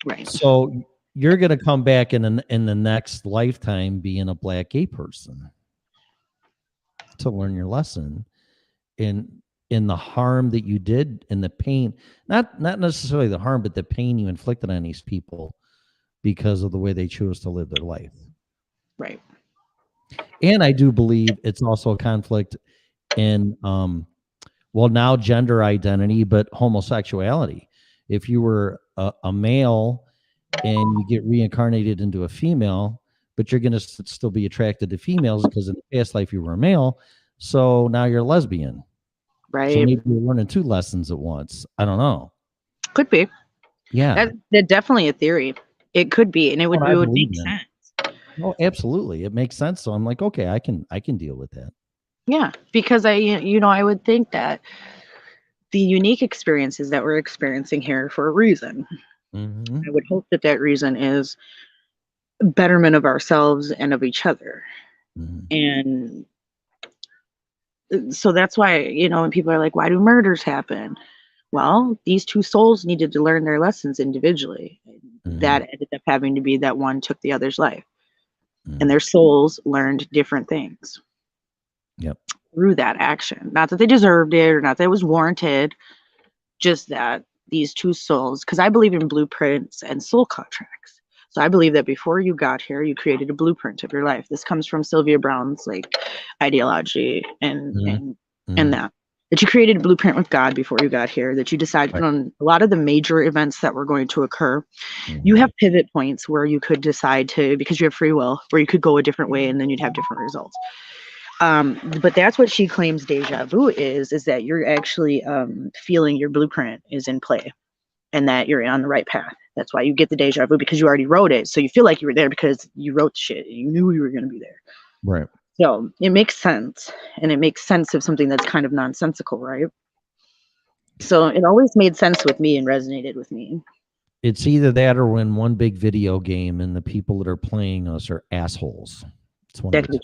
Right. So you're going to come back in the next lifetime being a black gay person to learn your lesson in the harm that you did and the pain, not necessarily the harm, but the pain you inflicted on these people because of the way they chose to live their life. Right. And I do believe it's also a conflict in, now gender identity, but homosexuality. If you were a male and you get reincarnated into a female, but you're going to still be attracted to females because in the past life you were a male, so now you're a lesbian. Right. So maybe you're learning two lessons at once. I don't know. Could be. Yeah. That's definitely a theory. It could be, and it would make sense. Oh, absolutely. It makes sense. So I'm like, okay, I can deal with that. Yeah, because I would think that the unique experiences that we're experiencing here for a reason. Mm-hmm. I would hope that reason is betterment of ourselves and of each other. Mm-hmm. And so that's why, when people are like, why do murders happen? Well, these two souls needed to learn their lessons individually. That ended up having to be that one took the other's life. And their souls learned different things. Yep. Through that action. Not that they deserved it or not that it was warranted, just that these two souls, because I believe in blueprints and soul contracts. So I believe that before you got here, you created a blueprint of your life. This comes from Sylvia Browne's like ideology and that you created a blueprint with God before you got here, that you decided on a lot of the major events that were going to occur. You have pivot points where you could decide to, because you have free will, where you could go a different way and then you'd have different results. But that's what she claims deja vu is that you're actually feeling your blueprint is in play and that you're on the right path. That's why you get the deja vu, because you already wrote it. So you feel like you were there because you wrote the shit. You knew you were going to be there. Right. So it makes sense. And it makes sense of something that's kind of nonsensical, right? So it always made sense with me and resonated with me. It's either that or when one big video game and the people that are playing us are assholes. It's one of the two.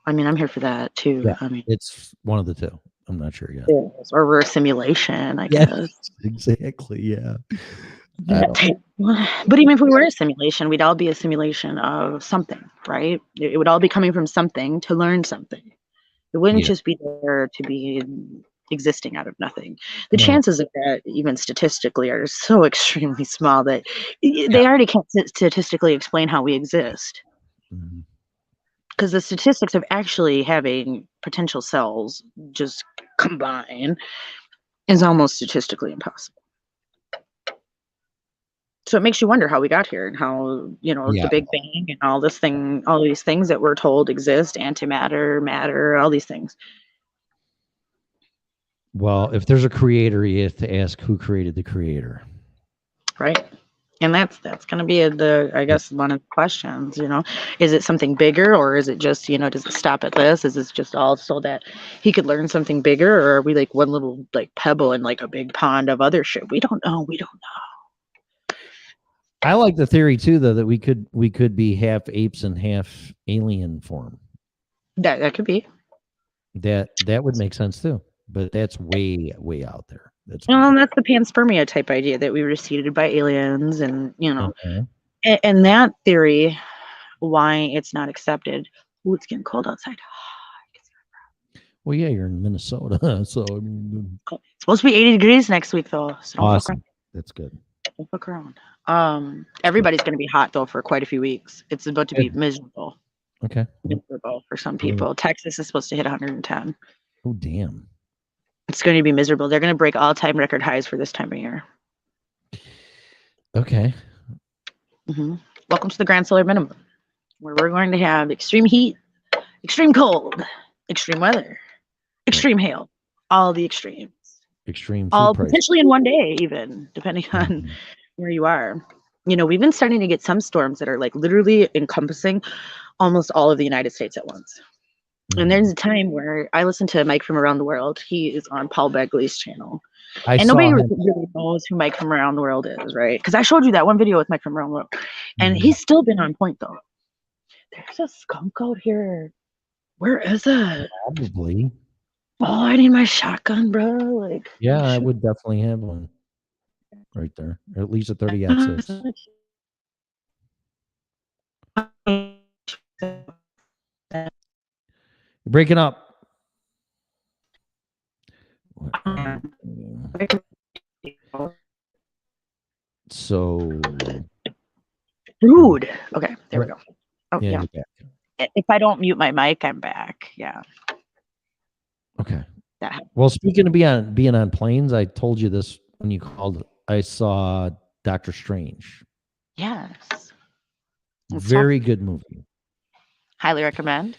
I mean, I'm here for that too. Yeah, I mean, it's one of the two. I'm not sure yet. Or we're a simulation, I guess. Exactly. Yeah. But even if we were a simulation, we'd all be a simulation of something, right? It would all be coming from something to learn something. It wouldn't just be there to be existing out of nothing. The chances of that, even statistically, are so extremely small that they already can't statistically explain how we exist. Because the statistics of actually having potential cells just combine is almost statistically impossible. So it makes you wonder how we got here and how, the Big Bang and all these things that we're told exist, antimatter, matter, all these things. Well, if there's a creator, you have to ask who created the creator. Right. And that's going to be I guess one of the questions, is it something bigger, or is it just, does it stop at this? Is this just all so that he could learn something bigger, or are we like one little like pebble in like a big pond of other shit? We don't know. I like the theory too, though, that we could be half apes and half alien form. That could be. That would make sense too, but that's way out there. That's the panspermia type idea that we were seeded by aliens, and and that theory, why it's not accepted. Ooh, it's getting cold outside. Well, yeah, you're in Minnesota, so I mean, it's supposed to be 80 degrees next week, though. So don't awesome. That's good. Don't fuck around. Everybody's going to be hot though for quite a few weeks. It's about to be miserable. Okay. Miserable for some people. Texas is supposed to hit 110. Oh, damn. It's going to be miserable. They're going to break all-time record highs for this time of year. Okay. Welcome to the Grand Solar Minimum, where we're going to have extreme heat, extreme cold, extreme weather, extreme hail, all the extremes. Extreme all price. Potentially in one day, even depending on where you are. We've been starting to get some storms that are like literally encompassing almost all of the United States at once. And there's a time where I listen to Mike from Around the World. He is on Paul Begley's channel. And nobody really knows who Mike from Around the World is, right? Because I showed you that one video with Mike from Around the World. And he's still been on point, though. There's a skunk out here. Where is it? Probably. Oh, I need my shotgun, bro. Like, yeah, I would definitely have one right there. Or at least a 30-06. You're breaking up. So rude. Okay, there we go. Oh, yeah. If I don't mute my mic, I'm back. Yeah. Okay. Well, speaking of being on planes, I told you this when you called. I saw Doctor Strange. Yes. Very good movie. Highly recommend.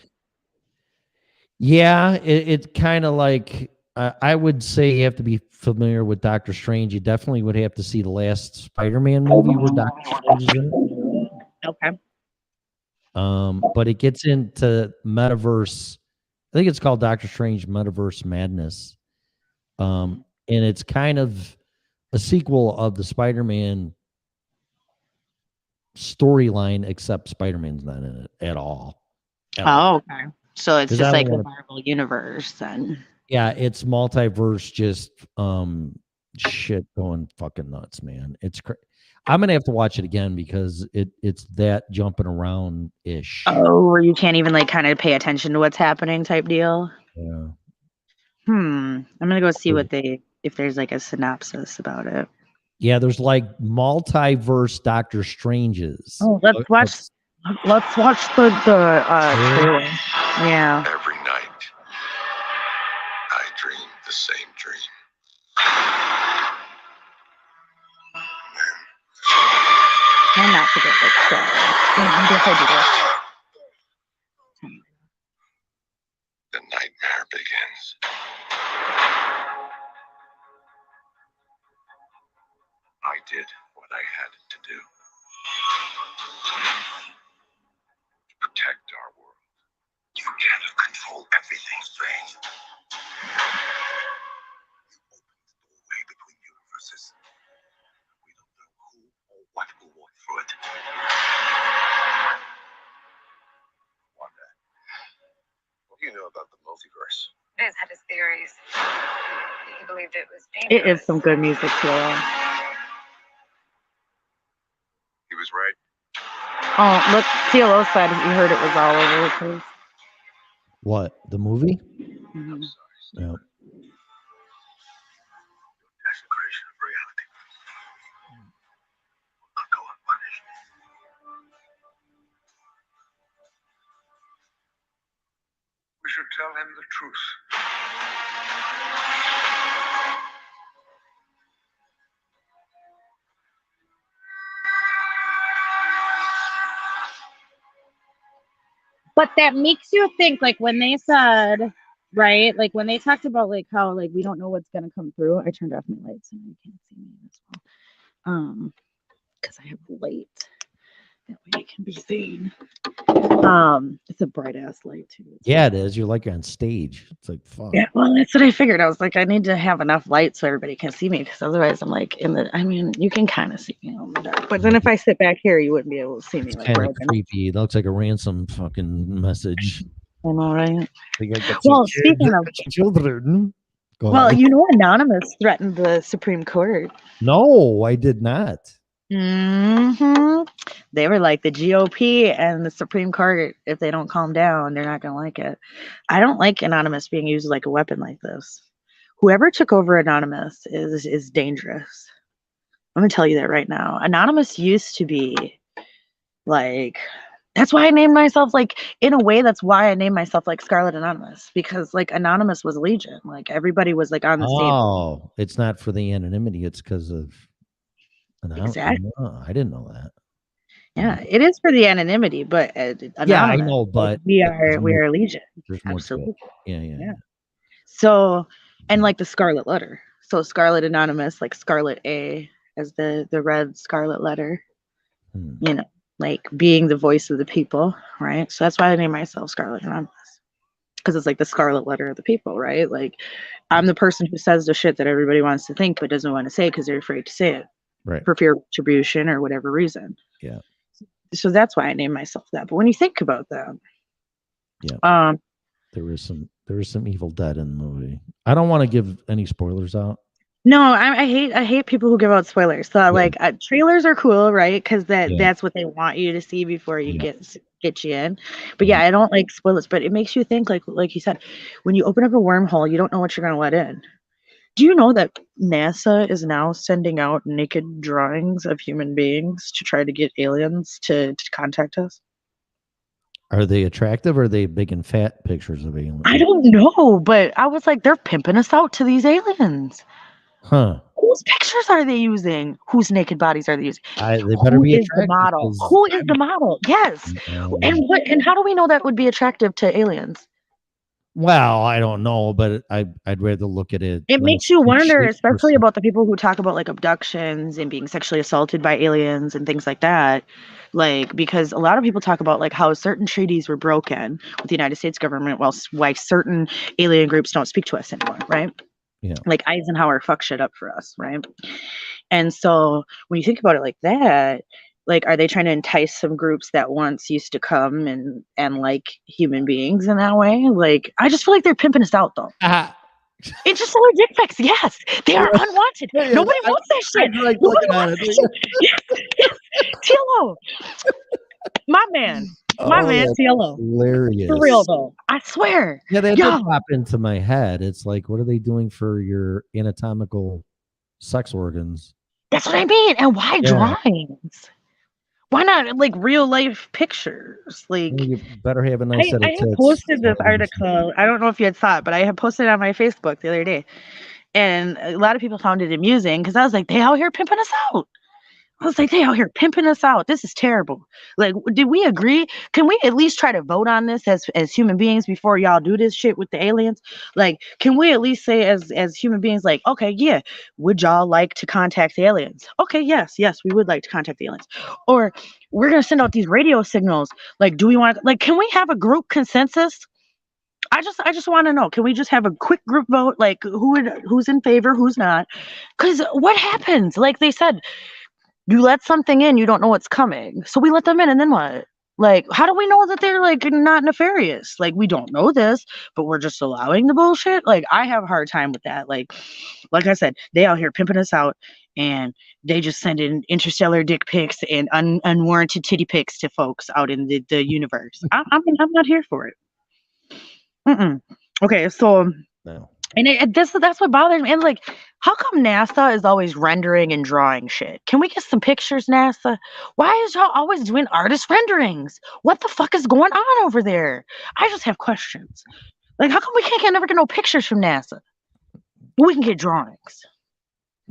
Yeah, it's kind of like I would say you have to be familiar with Doctor Strange. You definitely would have to see the last Spider-Man movie where Doctor Strange is in it. Okay. But it gets into metaverse. I think it's called Doctor Strange Metaverse Madness. And it's kind of a sequel of the Spider-Man storyline, except Spider-Man's not in it at all. Okay. So it's just like the Marvel universe then. Yeah, it's multiverse, just shit going fucking nuts, man. It's I'm gonna have to watch it again because it's that jumping around ish. Oh, where you can't even like kind of pay attention to what's happening type deal. Yeah. I'm gonna go see what if there's like a synopsis about it. Yeah, there's like multiverse Doctor Stranges. Oh, let's watch the trailer. Yeah. Every night, I dream the same dream. Try not to get like maybe if I do this. The nightmare begins. I did what I had to do. To protect our world. You can't control everything, Strange. You opened the doorway between universes. We don't know who or what will walk through it. Wanda, what do you know about the multiverse? Biz had his theories. He believed it was It dangerous. is some good music too. He was right. Oh, look, CLO said he heard it was all over the place. What? The movie? Mhm. Yeah. Desecration of reality will not go unpunished. We should tell him the truth. But that makes you think, like when they said, right, like when they talked about like how like we don't know what's gonna come through. I turned off my lights and you can't see me as well. Because I have light. That way it can be seen. It's a bright ass light too. Yeah, it is. You're like on stage. It's like fuck. Yeah, well, that's what I figured. I was like, I need to have enough light so everybody can see me, because otherwise, I'm like I mean, you can kind of see me in the dark, but then if I sit back here, you wouldn't be able to see me. It's Like, kind where of creepy. It looks like a ransom fucking message. I know, right? Like, I got Well, some speaking of, children. Go well, ahead. you know, Anonymous threatened the Supreme Court. No, I did not. They were like the GOP and the Supreme Court. If they don't calm down, they're not gonna like it. I don't like Anonymous being used like a weapon like this. Whoever took over Anonymous is dangerous. I'm gonna tell you that right now. Anonymous used to be like, that's why I named myself, like, in a way, that's why I named myself like Scarlet Anonymous, because like Anonymous was Legion. Like everybody was like on the same. Oh, it's not for the anonymity. It's because of. Exactly. Oh, I didn't know that. Yeah, it is for the anonymity, but Anonymous. Yeah, I know, but we are Legion. there's more to Absolutely. it. Yeah. So, and like the Scarlet letter. So Scarlet Anonymous, like Scarlet A as the red scarlet letter. You know, like being the voice of the people, right? So that's why I named myself Scarlet Anonymous, because it's like the scarlet letter of the people, right? Like I'm the person who says the shit that everybody wants to think but doesn't want to say because they're afraid to say it, Right? For fear of retribution or whatever reason. Yeah. So that's why I named myself that. But when you think about that, there is some Evil Dead in the movie. I don't want to give any spoilers out. No, I hate people who give out spoilers. So like trailers are cool, right? Because that's what they want you to see before you get you in. But yeah, I don't like spoilers. But it makes you think, like you said, when you open up a wormhole, you don't know what you're gonna let in. Do you know that NASA is now sending out naked drawings of human beings to try to get aliens to contact us? Are they attractive or are they big and fat pictures of aliens? I don't know, but I was like, they're pimping us out to these aliens. Huh. Whose pictures are they using? Whose naked bodies are they using? They better be attractive. The model? Who is the model? Yes. And how do we know that would be attractive to aliens? Well, I don't know, but I'd rather look at it. It makes you wonder, especially about the people who talk about like abductions and being sexually assaulted by aliens and things like that. Like, because a lot of people talk about like how certain treaties were broken with the United States government, why certain alien groups don't speak to us anymore, right? Yeah. Like Eisenhower fucked shit up for us, right? And so when you think about it like that, like, are they trying to entice some groups that once used to come and like human beings in that way? Like, I just feel like they're pimping us out, though. Interstellar dick pics, yes, they are unwanted. Yeah, Nobody I- wants that shit. I like Nobody looking at wants it. that shit. Yes, TLO, my man, Oh, that's TLO. hilarious. For real though, I swear. Yeah, that Yo, did pop into my head. It's like, what are they doing for your anatomical sex organs? that's what I mean. And why Yeah. drawings? Why not like real life pictures? Like Well, you better have a nice set I of had tits. posted this That's what I'm saying. article. I don't know if you had saw it, but I had posted it on my Facebook the other day. And a lot of people found it amusing because I was like, they out here pimping us out. I was like, they out here pimping us out. This is terrible. Like, did we agree? Can we at least try to vote on this as human beings before y'all do this shit with the aliens? Like, can we at least say as human beings, like, okay, yeah, would y'all like to contact the aliens? Okay, yes, we would like to contact the aliens. Or we're gonna send out these radio signals. Like, do we want like can we have a group consensus? I just want to know. Can we just have a quick group vote? Like who's in favor, who's not? Because what happens? Like they said, you let something in, you don't know what's coming. So we let them in, and then what? Like, how do we know that they're like not nefarious? Like, we don't know this, but we're just allowing the bullshit. Like, I have a hard time with that. Like I said, they out here pimping us out, and they just send in interstellar dick pics and unwarranted titty pics to folks out in the universe. I'm not here for it. Okay, so No. and that's what bothers me. And like, how come NASA is always rendering and drawing shit? Can we get some pictures, NASA? Why is y'all always doing artist renderings? What the fuck is going on over there? I just have questions. Like, how come we never get no pictures from NASA? We can get drawings.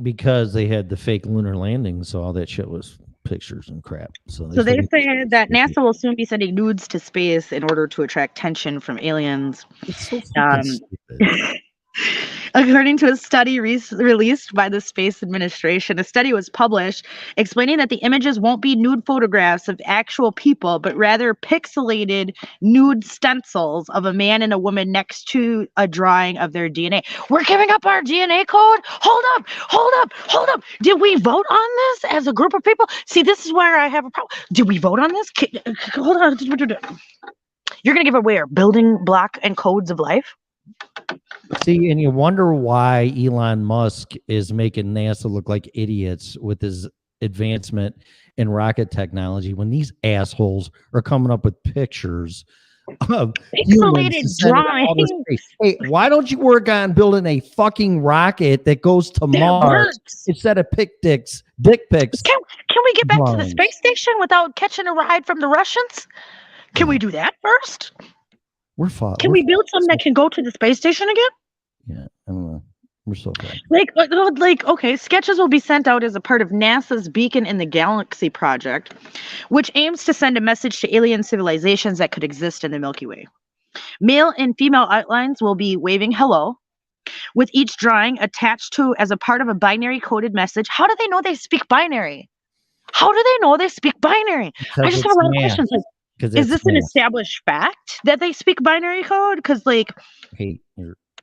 Because they had the fake lunar landing, so all that shit was pictures and crap. So So they figured- say that NASA will soon be sending nudes to space in order to attract attention from aliens. It's so fucking stupid. According to a study released by the Space Administration, a study was published explaining that the images won't be nude photographs of actual people, but rather pixelated nude stencils of a man and a woman next to a drawing of their DNA. We're giving up our DNA code? Hold up. Did we vote on this as a group of people? See, this is where I have a problem. Did we vote on this? Hold on. You're going to give away our building block and codes of life? See, and you wonder why Elon Musk is making NASA look like idiots with his advancement in rocket technology when these assholes are coming up with pictures of humans Pixelated to send it out into drawings. space. Hey, why don't you work on building a fucking rocket that goes to That Mars works. instead of dick pics? Can we get back to the Drawings. space station without catching a ride from the Russians? Can we do that first? We're fucked. Can we build something that can go to the space station again? Yeah, I don't know. We're so fucked. Like, okay, sketches will be sent out as a part of NASA's Beacon in the Galaxy project, which aims to send a message to alien civilizations that could exist in the Milky Way. Male and female outlines will be waving hello, with each drawing attached to as a part of a binary coded message. How do they know they speak binary? I just have a lot of questions. Like, is this an established fact that they speak binary code? Because, like, hey,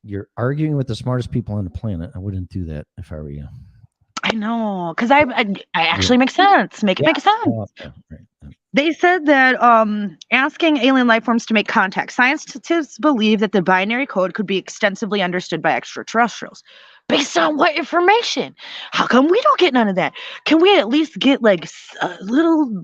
you're arguing with the smartest people on the planet. I wouldn't do that if I were you. I know, because I actually make sense. Make sense. Oh, okay. Right. They said that asking alien life forms to make contact. Scientists believe that the binary code could be extensively understood by extraterrestrials. Based on what information? How come we don't get none of that? Can we at least get like a little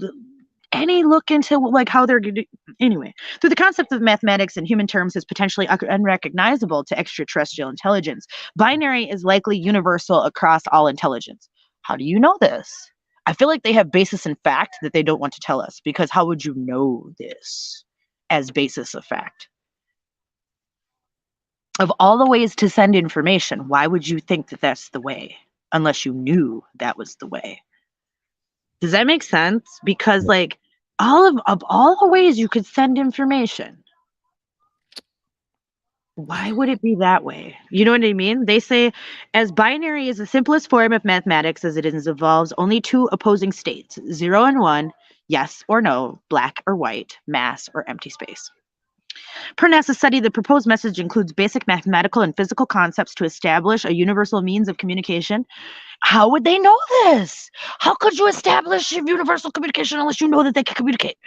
any look into like how they're going to anyway? Through the concept of mathematics in human terms is potentially unrecognizable to extraterrestrial intelligence. Binary is likely universal across all intelligence. How do you know this? I feel like they have basis in fact that they don't want to tell us, because how would you know this as basis of fact? Of all the ways to send information, why would you think that that's the way unless you knew that was the way? Does that make sense? Because like of all the ways you could send information, why would it be that way? You know what I mean? They say, as binary is the simplest form of mathematics as it involves only two opposing states, 0 and 1, yes or no, black or white, mass or empty space. Per NASA study, the proposed message includes basic mathematical and physical concepts to establish a universal means of communication. How would they know this? How could you establish universal communication unless you know that they can communicate?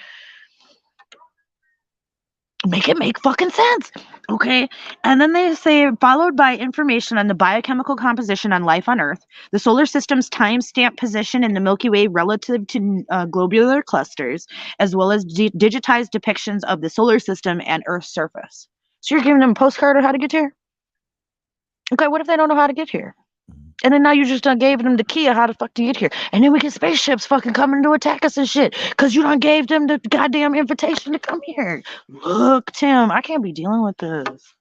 Make it make fucking sense. Okay. And then they say, followed by information on the biochemical composition on life on Earth, the solar system's timestamp position in the Milky Way relative to globular clusters, as well as digitized depictions of the solar system and Earth's surface. So you're giving them a postcard of how to get here? Okay, what if they don't know how to get here? And then now you just done gave them the key of how the fuck to get here. And then we get spaceships fucking coming to attack us and shit. Because you done gave them the goddamn invitation to come here. Look, Tim, I can't be dealing with this.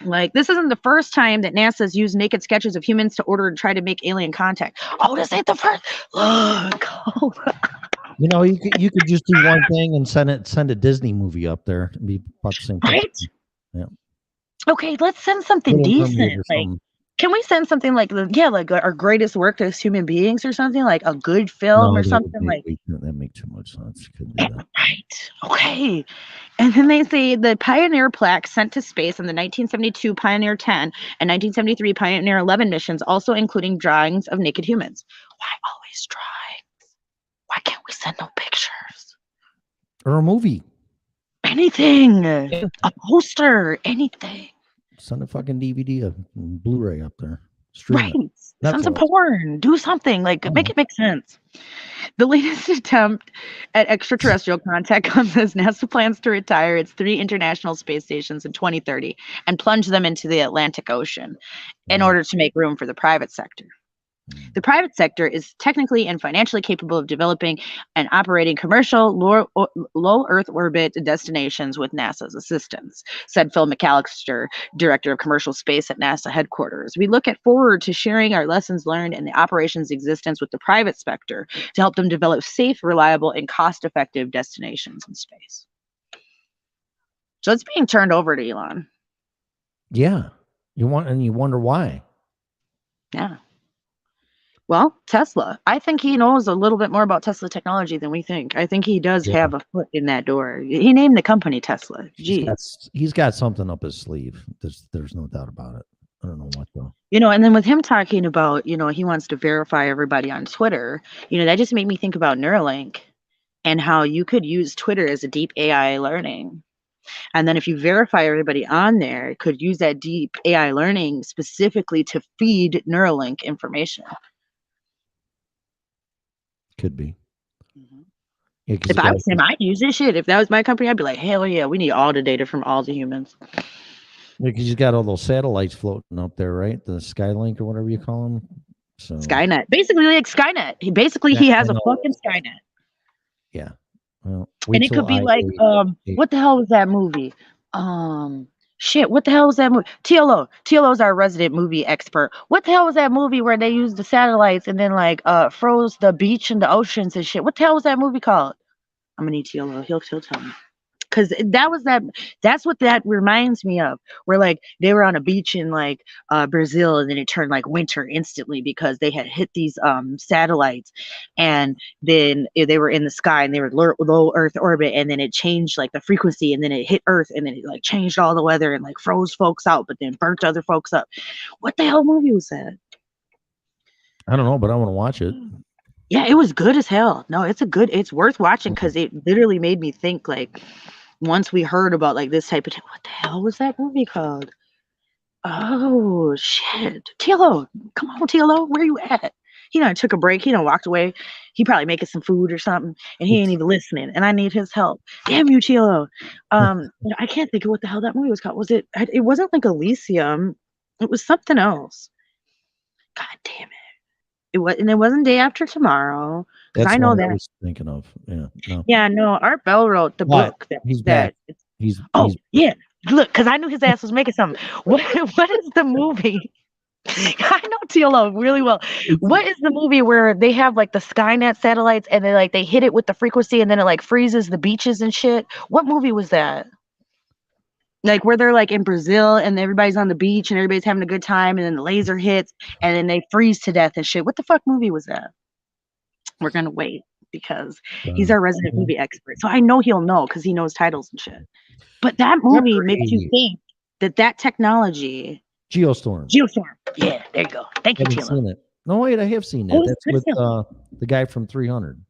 Like, this isn't the first time that NASA's used naked sketches of humans to order and try to make alien contact. Oh, this ain't the first. Look. You know, you could just do one thing and send a Disney movie up there and be about the same thing. Right? Yeah. Okay, let's send something Little decent. Mermaid or Like, something. can we send something like like our greatest work as human beings or something, like a good film or something like that make too much sense. Could do that. right. Okay. And then they say the Pioneer plaque sent to space on the 1972 Pioneer 10 and 1973 Pioneer 11 missions, also including drawings of naked humans. Why always drawings? Why can't we send no pictures? Or a movie. Anything. A poster. Anything. Send a fucking DVD of Blu-ray up there. Stream Right. it. Send some Netflix. porn. Do something. Like, make it make sense. The latest attempt at extraterrestrial contact comes as NASA plans to retire its 3 international space stations in 2030 and plunge them into the Atlantic Ocean in order to make room for the private sector. The private sector is technically and financially capable of developing and operating commercial low Earth orbit destinations with NASA's assistance, said Phil McAllister, director of commercial space at NASA headquarters. We look forward to sharing our lessons learned and the operations existence with the private sector to help them develop safe, reliable, and cost-effective destinations in space. So it's being turned over to Elon. Yeah. You wonder why. Yeah. Well, Tesla. I think he knows a little bit more about Tesla technology than we think. I think he does have a foot in that door. He named the company Tesla. He's got something up his sleeve. There's no doubt about it. I don't know what though. And then with him talking about, he wants to verify everybody on Twitter, that just made me think about Neuralink and how you could use Twitter as a deep AI learning. And then if you verify everybody on there, it could use that deep AI learning specifically to feed Neuralink information. Could be. Mm-hmm. Yeah, if I was him, I'd use this shit. If that was my company, I'd be like, hell yeah, we need all the data from all the humans. Because he's got all those satellites floating up there, right? The Skylink or whatever you call them. So Skynet, basically like Skynet. He has a fucking Skynet. Yeah. Well, and it could be like, what the hell was that movie? Shit, what the hell was that movie? TLO's our resident movie expert. What the hell was that movie where they used the satellites and then like froze the beach and the oceans and shit? What the hell was that movie called? I'm gonna need TLO. He'll tell me. Because that's what that reminds me of. Where like they were on a beach in like Brazil, and then it turned like winter instantly because they had hit these satellites, and then they were in the sky and they were low Earth orbit, and then it changed like the frequency, and then it hit Earth, and then it like changed all the weather and like froze folks out, but then burnt other folks up. What the hell movie was that? I don't know, but I want to watch it. Yeah, it was good as hell. No, it's worth watching because it literally made me think like. Once we heard about like this type of what the hell was that movie called? Oh shit. TLO, come on, TLO, where you at? He done took a break, he done walked away. He probably making some food or something, and he ain't even listening. And I need his help. Damn you, TLO. I can't think of what the hell that movie was called. Was it wasn't like Elysium, it was something else. God damn it. It wasn't Day After Tomorrow. That's I know what that. I was thinking of. Yeah. No. Yeah, no. Art Bell wrote the book. He's back. He's yeah. Look, because I knew his ass was making something. What is the movie? I know TLO really well. What is the movie where they have like the Skynet satellites and they hit it with the frequency and then it like freezes the beaches and shit? What movie was that? Like where they're like in Brazil and everybody's on the beach and everybody's having a good time and then the laser hits and then they freeze to death and shit. What the fuck movie was that? We're gonna wait because he's our resident movie expert. So I know he'll know because he knows titles and shit. But that movie makes you think that technology. Geostorm. Yeah, there you go. Thank you, Tilo. Seen it. No, wait, I have seen that. That's with the guy from 300.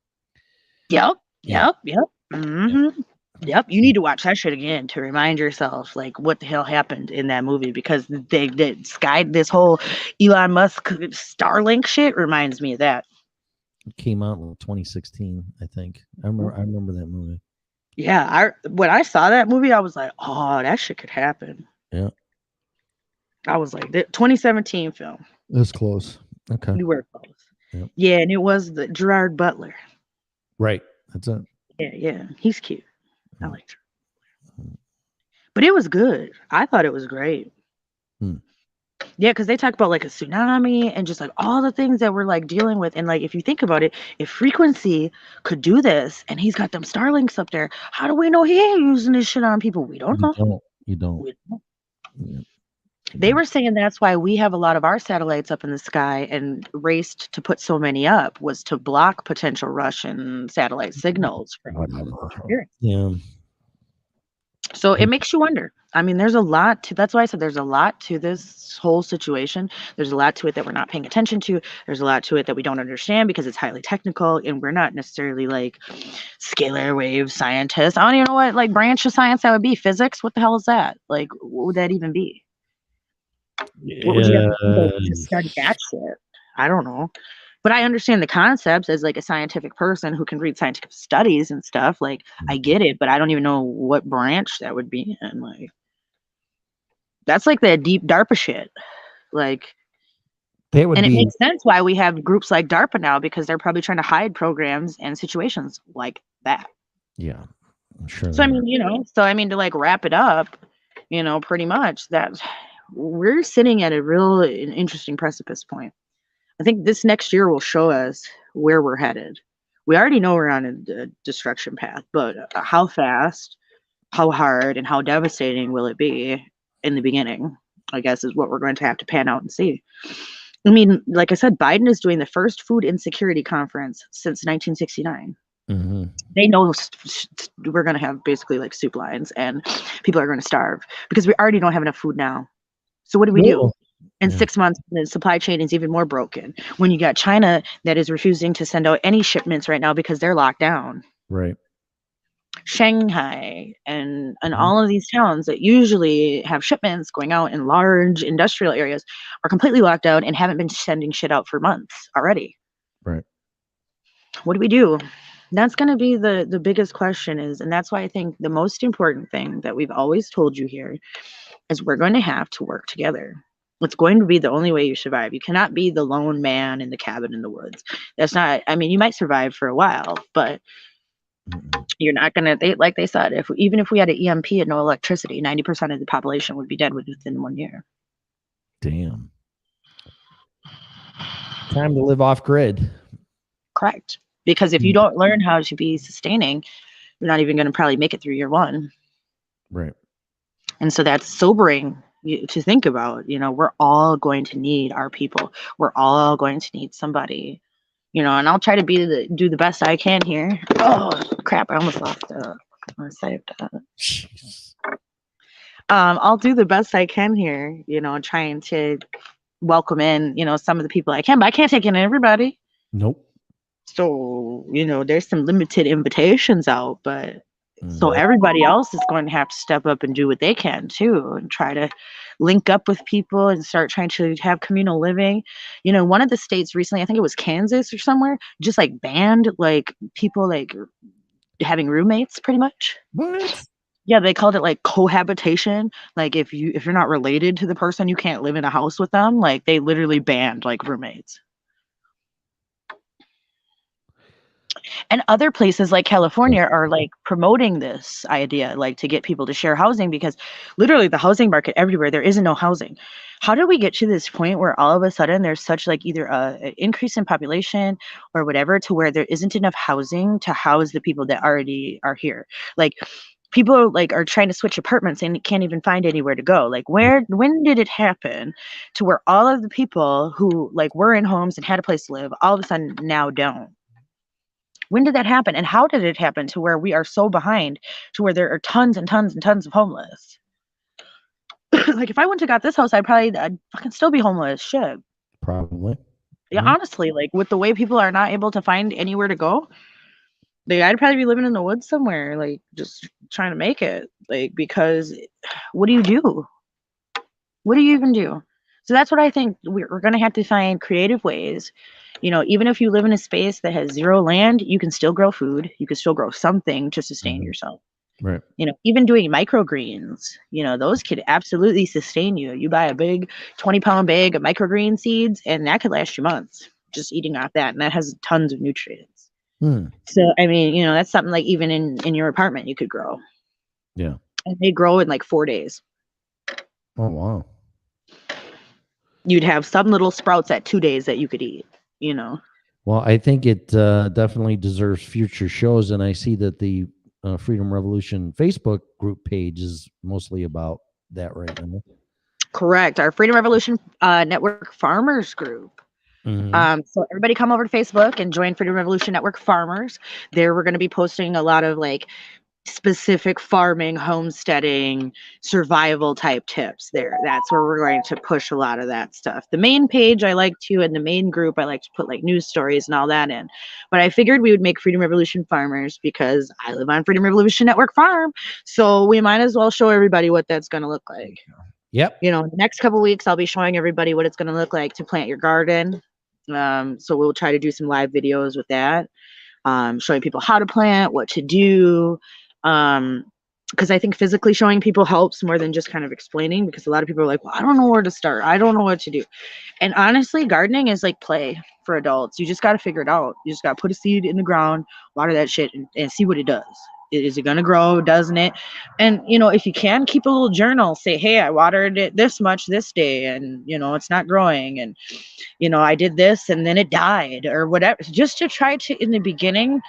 Yep. Mm-hmm. Yep, you need to watch that shit again to remind yourself like what the hell happened in that movie because this whole Elon Musk Starlink shit reminds me of that. It came out in 2016, I think. I remember that movie. Yeah, when I saw that movie, I was like, oh, that shit could happen. Yeah. I was like, the 2017 film. That's close. Okay. You were close. Yep. Yeah, and it was the Gerard Butler. Right. That's it. Yeah, he's cute. I Mm. liked her. But it was good. I thought it was great. Hmm. Yeah, because they talk about like a tsunami and just like all the things that we're like dealing with. And like, if you think about it, if Frequency could do this and he's got them Starlinks up there, how do we know he ain't using this shit on people? We don't know. You don't. We don't. Yeah. They were saying that's why we have a lot of our satellites up in the sky and raced to put so many up was to block potential Russian satellite signals from interference. Yeah. So it makes you wonder. I mean, there's a lot to that's why I said there's a lot to this whole situation. There's a lot to it that we're not paying attention to. There's a lot to it that we don't understand because it's highly technical and we're not necessarily like scalar wave scientists. I don't even know what like branch of science that would be. Physics? What the hell is that? Like, what would that even be? What would you have to do to study that shit? I don't know. But I understand the concepts as like a scientific person who can read scientific studies and stuff. Like I get it, but I don't even know what branch that would be in. Like that's like the deep DARPA shit. Like That would and it be makes sense why we have groups like DARPA now because they're probably trying to hide programs and situations like that. yeah. I'm sure. So I mean, to like wrap it up, pretty much that we're sitting at a real interesting precipice point. I think this next year will show us where we're headed. We already know we're on a destruction path, but how fast, how hard, and how devastating will it be in the beginning, I guess, is what we're going to have to pan out and see. I mean, like I said, Biden is doing the first food insecurity conference since 1969. Mm-hmm. They know we're going to have basically like soup lines and people are going to starve because we already don't have enough food now. So what do we do? In 6 months, the supply chain is even more broken. When you got China that is refusing to send out any shipments right now because they're locked down. Right. Shanghai and all of these towns that usually have shipments going out in large industrial areas are completely locked down and haven't been sending shit out for months already. Right. What do we do? That's going to be the biggest question is, and that's why I think the most important thing that we've always told you here is we're going to have to work together. It's going to be the only way you survive. You cannot be the lone man in the cabin in the woods. That's not, I mean, you might survive for a while, but you're not going to, like they said, even if we had an EMP and no electricity, 90% of the population would be dead within 1 year. Damn. Time to live off grid. Correct. Because if you don't learn how to be sustaining, you're not even going to probably make it through year one. Right. And so that's sobering to think about. We're all going to need our people. We're all going to need somebody, and I'll try to do the best I can here. Oh crap! I almost lost the. I saved that. I'll do the best I can here. Trying to welcome in, some of the people I can, but I can't take in everybody. Nope. So there's some limited invitations out, but. So everybody else is going to have to step up and do what they can too and try to link up with people and start trying to have communal living. One of the states recently, I think it was Kansas or somewhere, just like banned like people like having roommates pretty much. What? Yeah, they called it like cohabitation. Like if you're not related to the person, you can't live in a house with them. Like they literally banned like roommates. And other places like California are like promoting this idea, like to get people to share housing because literally the housing market everywhere, there isn't no housing. How did we get to this point where all of a sudden there's such like either an increase in population or whatever to where there isn't enough housing to house the people that already are here? Like people like are trying to switch apartments and can't even find anywhere to go. Like when did it happen to where all of the people who like were in homes and had a place to live all of a sudden now don't? When did that happen? And how did it happen to where we are so behind to where there are tons and tons and tons of homeless? Like if I went to got this house, I'd fucking still be homeless. Shit. Probably. Yeah, honestly, like with the way people are not able to find anywhere to go, Like, I'd probably be living in the woods somewhere, like just trying to make it. Like, because what do you do? What do you even do? So that's what I think we're going to have to find creative ways. Even if you live in a space that has zero land, you can still grow food. You can still grow something to sustain yourself. Right. Even doing microgreens, those could absolutely sustain you. You buy a big 20-pound bag of microgreen seeds, and that could last you months just eating off that. And that has tons of nutrients. So, I mean, that's something like even in your apartment you could grow. Yeah. And they grow in like 4 days. Oh, wow. You'd have some little sprouts at 2 days that you could eat, Well, I think it definitely deserves future shows. And I see that the Freedom Revolution Facebook group page is mostly about that right now. Correct. Our Freedom Revolution Network Farmers Group. So everybody come over to Facebook and join Freedom Revolution Network Farmers. There we're going to be posting a lot of like specific farming, homesteading, survival type tips there. That's where we're going to push a lot of that stuff. The main page I like to, and the main group I like to put like news stories and all that in. But I figured we would make Freedom Revolution Farmers because I live on Freedom Revolution Network Farm. So we might as well show everybody what that's going to look like. Yep. The next couple of weeks, I'll be showing everybody what it's going to look like to plant your garden. So we'll try to do some live videos with that, showing people how to plant, what to do. Because I think physically showing people helps more than just kind of explaining, because a lot of people are like, well, I don't know where to start. I don't know what to do. And honestly, gardening is like play for adults. You just got to figure it out. You just got to put a seed in the ground, water that shit, and see what it does. Is it going to grow? Doesn't it? And, if you can, keep a little journal. Say, hey, I watered it this much this day, and, it's not growing. And, I did this, and then it died, or whatever. Just to try to, in the beginning,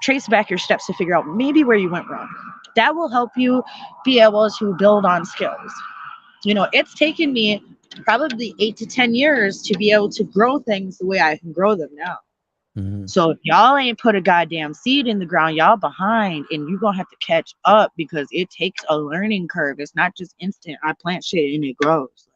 trace back your steps to figure out maybe where you went wrong. That will help you be able to build on skills. It's taken me probably 8 to 10 years to be able to grow things the way I can grow them now. So if y'all ain't put a goddamn seed in the ground, y'all behind, and you're going to have to catch up, because it takes a learning curve. It's not just instant. I plant shit and it grows.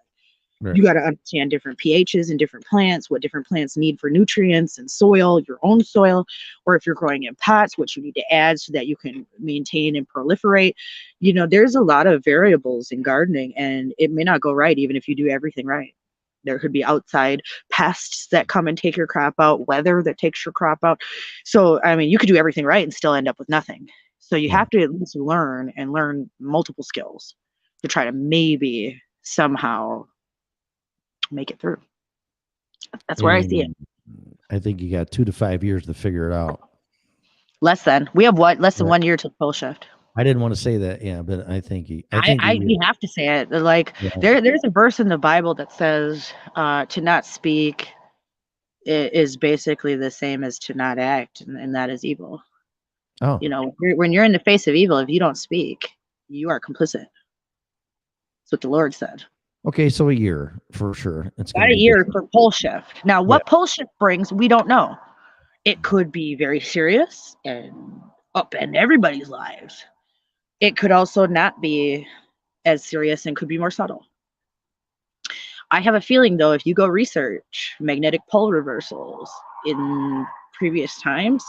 Right. You got to understand different pHs and different plants, what different plants need for nutrients and soil, your own soil, or if you're growing in pots, what you need to add so that you can maintain and proliferate. There's a lot of variables in gardening, and it may not go right even if you do everything right. There could be outside pests that come and take your crop out, weather that takes your crop out. So, I mean, you could do everything right and still end up with nothing. So you have to at least learn multiple skills to try to maybe somehow make it through. That's where I see it. I think you got 2 to 5 years to figure it out. Less than 1 year till pole shift. I didn't want to say that, yeah, but I think you have to say it. Like, there's a verse in the Bible that says to not speak is basically the same as to not act, and that is evil. Oh, when you're in the face of evil, if you don't speak, you are complicit. That's what the Lord said. Okay, so a year for sure. It's about a year for pole shift. Now, what pole shift brings, we don't know. It could be very serious and upend everybody's lives. It could also not be as serious and could be more subtle. I have a feeling, though, if you go research magnetic pole reversals in previous times,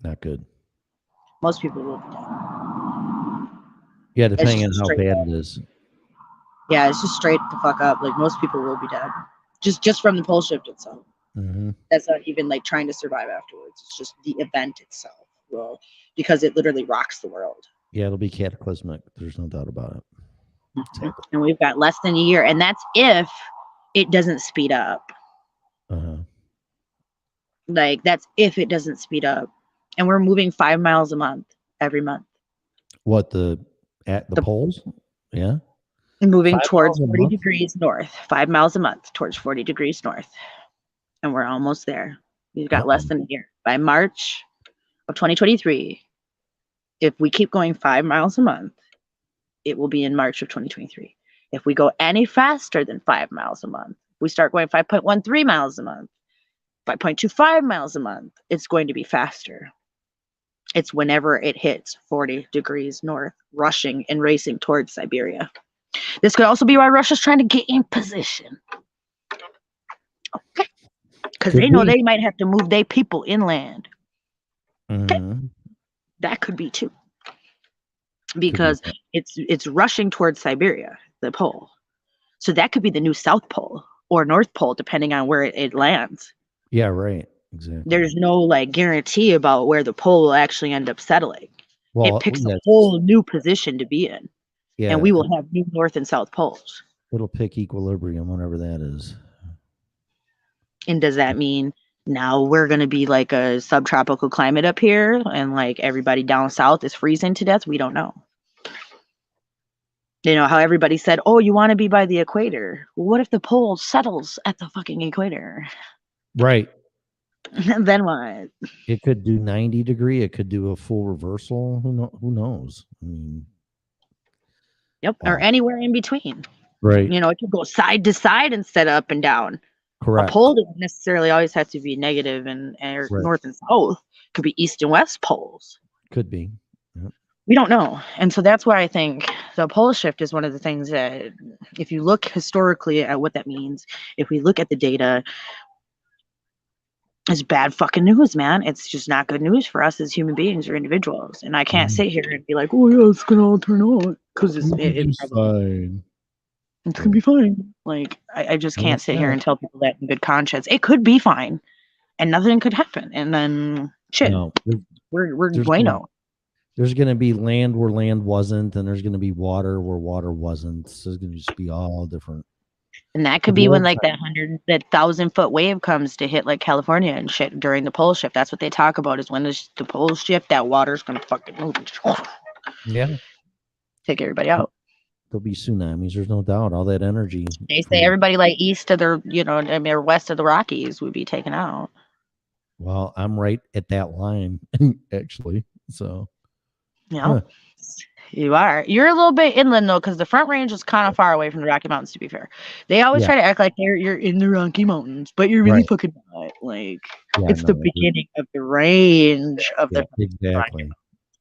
not good. Most people will be dead. Yeah, depending on how bad it is. Yeah, it's just straight the fuck up. Like, most people will be dead. Just from the pole shift itself. That's not even like trying to survive afterwards. It's just the event itself. Well, because it literally rocks the world. Yeah, it'll be cataclysmic. There's no doubt about it. And we've got less than a year, and that's if it doesn't speed up. Like, that's if it doesn't speed up, and we're moving 5 miles a month every month. What, the poles? Yeah, moving towards 40 degrees north. 5 miles a month towards 40 degrees north, and we're almost there. We've got less than a year. By March of 2023, if we keep going 5 miles a month, it will be in March of 2023. If we go any faster than 5 miles a month, we start going 5.13 miles a month, 5.25 miles a month, it's going to be faster. It's whenever it hits 40 degrees north, rushing and racing towards Siberia. This could also be why Russia's trying to get in position. Okay. because Could they know be. they might have to move their people inland. Mhm. That could be too, Could be because that. it's rushing towards Siberia, the pole. So that could be the new South Pole or North Pole, depending on where it lands. Yeah, right. Exactly. There's no like guarantee about where the pole will actually end up settling. It Well, picks a yes. whole new position to be in, and Yeah, we will have new North and South poles. it'll pick equilibrium, whatever that is. And does that mean now we're going to be like a subtropical climate up here, and like everybody down south is freezing to death? We don't know. You know how everybody said, "Oh, you want to be by the equator." Well, what if the pole settles at the fucking equator? Right. Then what? It could do 90 degree. It could do a full reversal. Who knows? I mean, Yep, wow. or anywhere in between. Right. You know, it could go side to side instead of up and down. Correct. A pole doesn't necessarily always have to be negative and Right. north and south. It could be east and west poles. Could be. Yep. We don't know. And so that's why I think the pole shift is one of the things that, if you look historically at what that means, if we look at the data, it's bad fucking news, man. It's just not good news for us as human beings or individuals. And I can't sit here and be like, oh yeah, it's gonna all turn out, because it's fine. It's gonna be fine. Like I just can't sit here and tell people that in good conscience. It could be fine, and nothing could happen. And then shit, No, we're there's bueno. There's going to be land where land wasn't, and there's going to be water where water wasn't. So it's going to just be all different. And that could be when like that 1,000-foot wave comes to hit like California and shit during the pole shift. That's what they talk about, is when the pole shift, that water's gonna fucking move. Yeah, take everybody out. There'll be tsunamis. There's no doubt. All that energy. They say everybody like east of the, or west of the Rockies would be taken out. Well, I'm right at that line, actually. So, yeah, you are. You're a little bit inland though, because the Front Range is kind of far away from the Rocky Mountains. To be fair, they always try to act like you're in the Rocky Mountains, but you're really fucking not. Like it's the beginning of the range of the exactly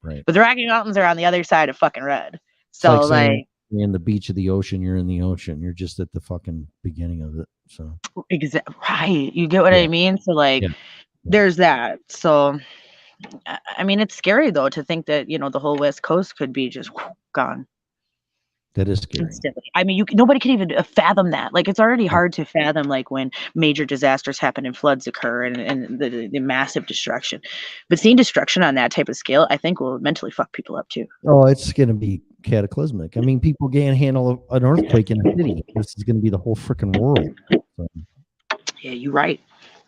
right. But the Rocky Mountains are on the other side of fucking red. So like in the beach of the ocean, you're in the ocean. You're just at the fucking beginning of it. So exactly right. You get what I mean? So like there's that. So I mean, it's scary though to think that, the whole West Coast could be just gone. That is scary. Instantly. I mean, nobody can even fathom that. Like, it's already hard to fathom, like, when major disasters happen and floods occur and the massive destruction. But seeing destruction on that type of scale, I think, will mentally fuck people up too. Oh, it's going to be cataclysmic. I mean, people can't handle an earthquake in a city. This is going to be the whole freaking world. So. Yeah, you're right.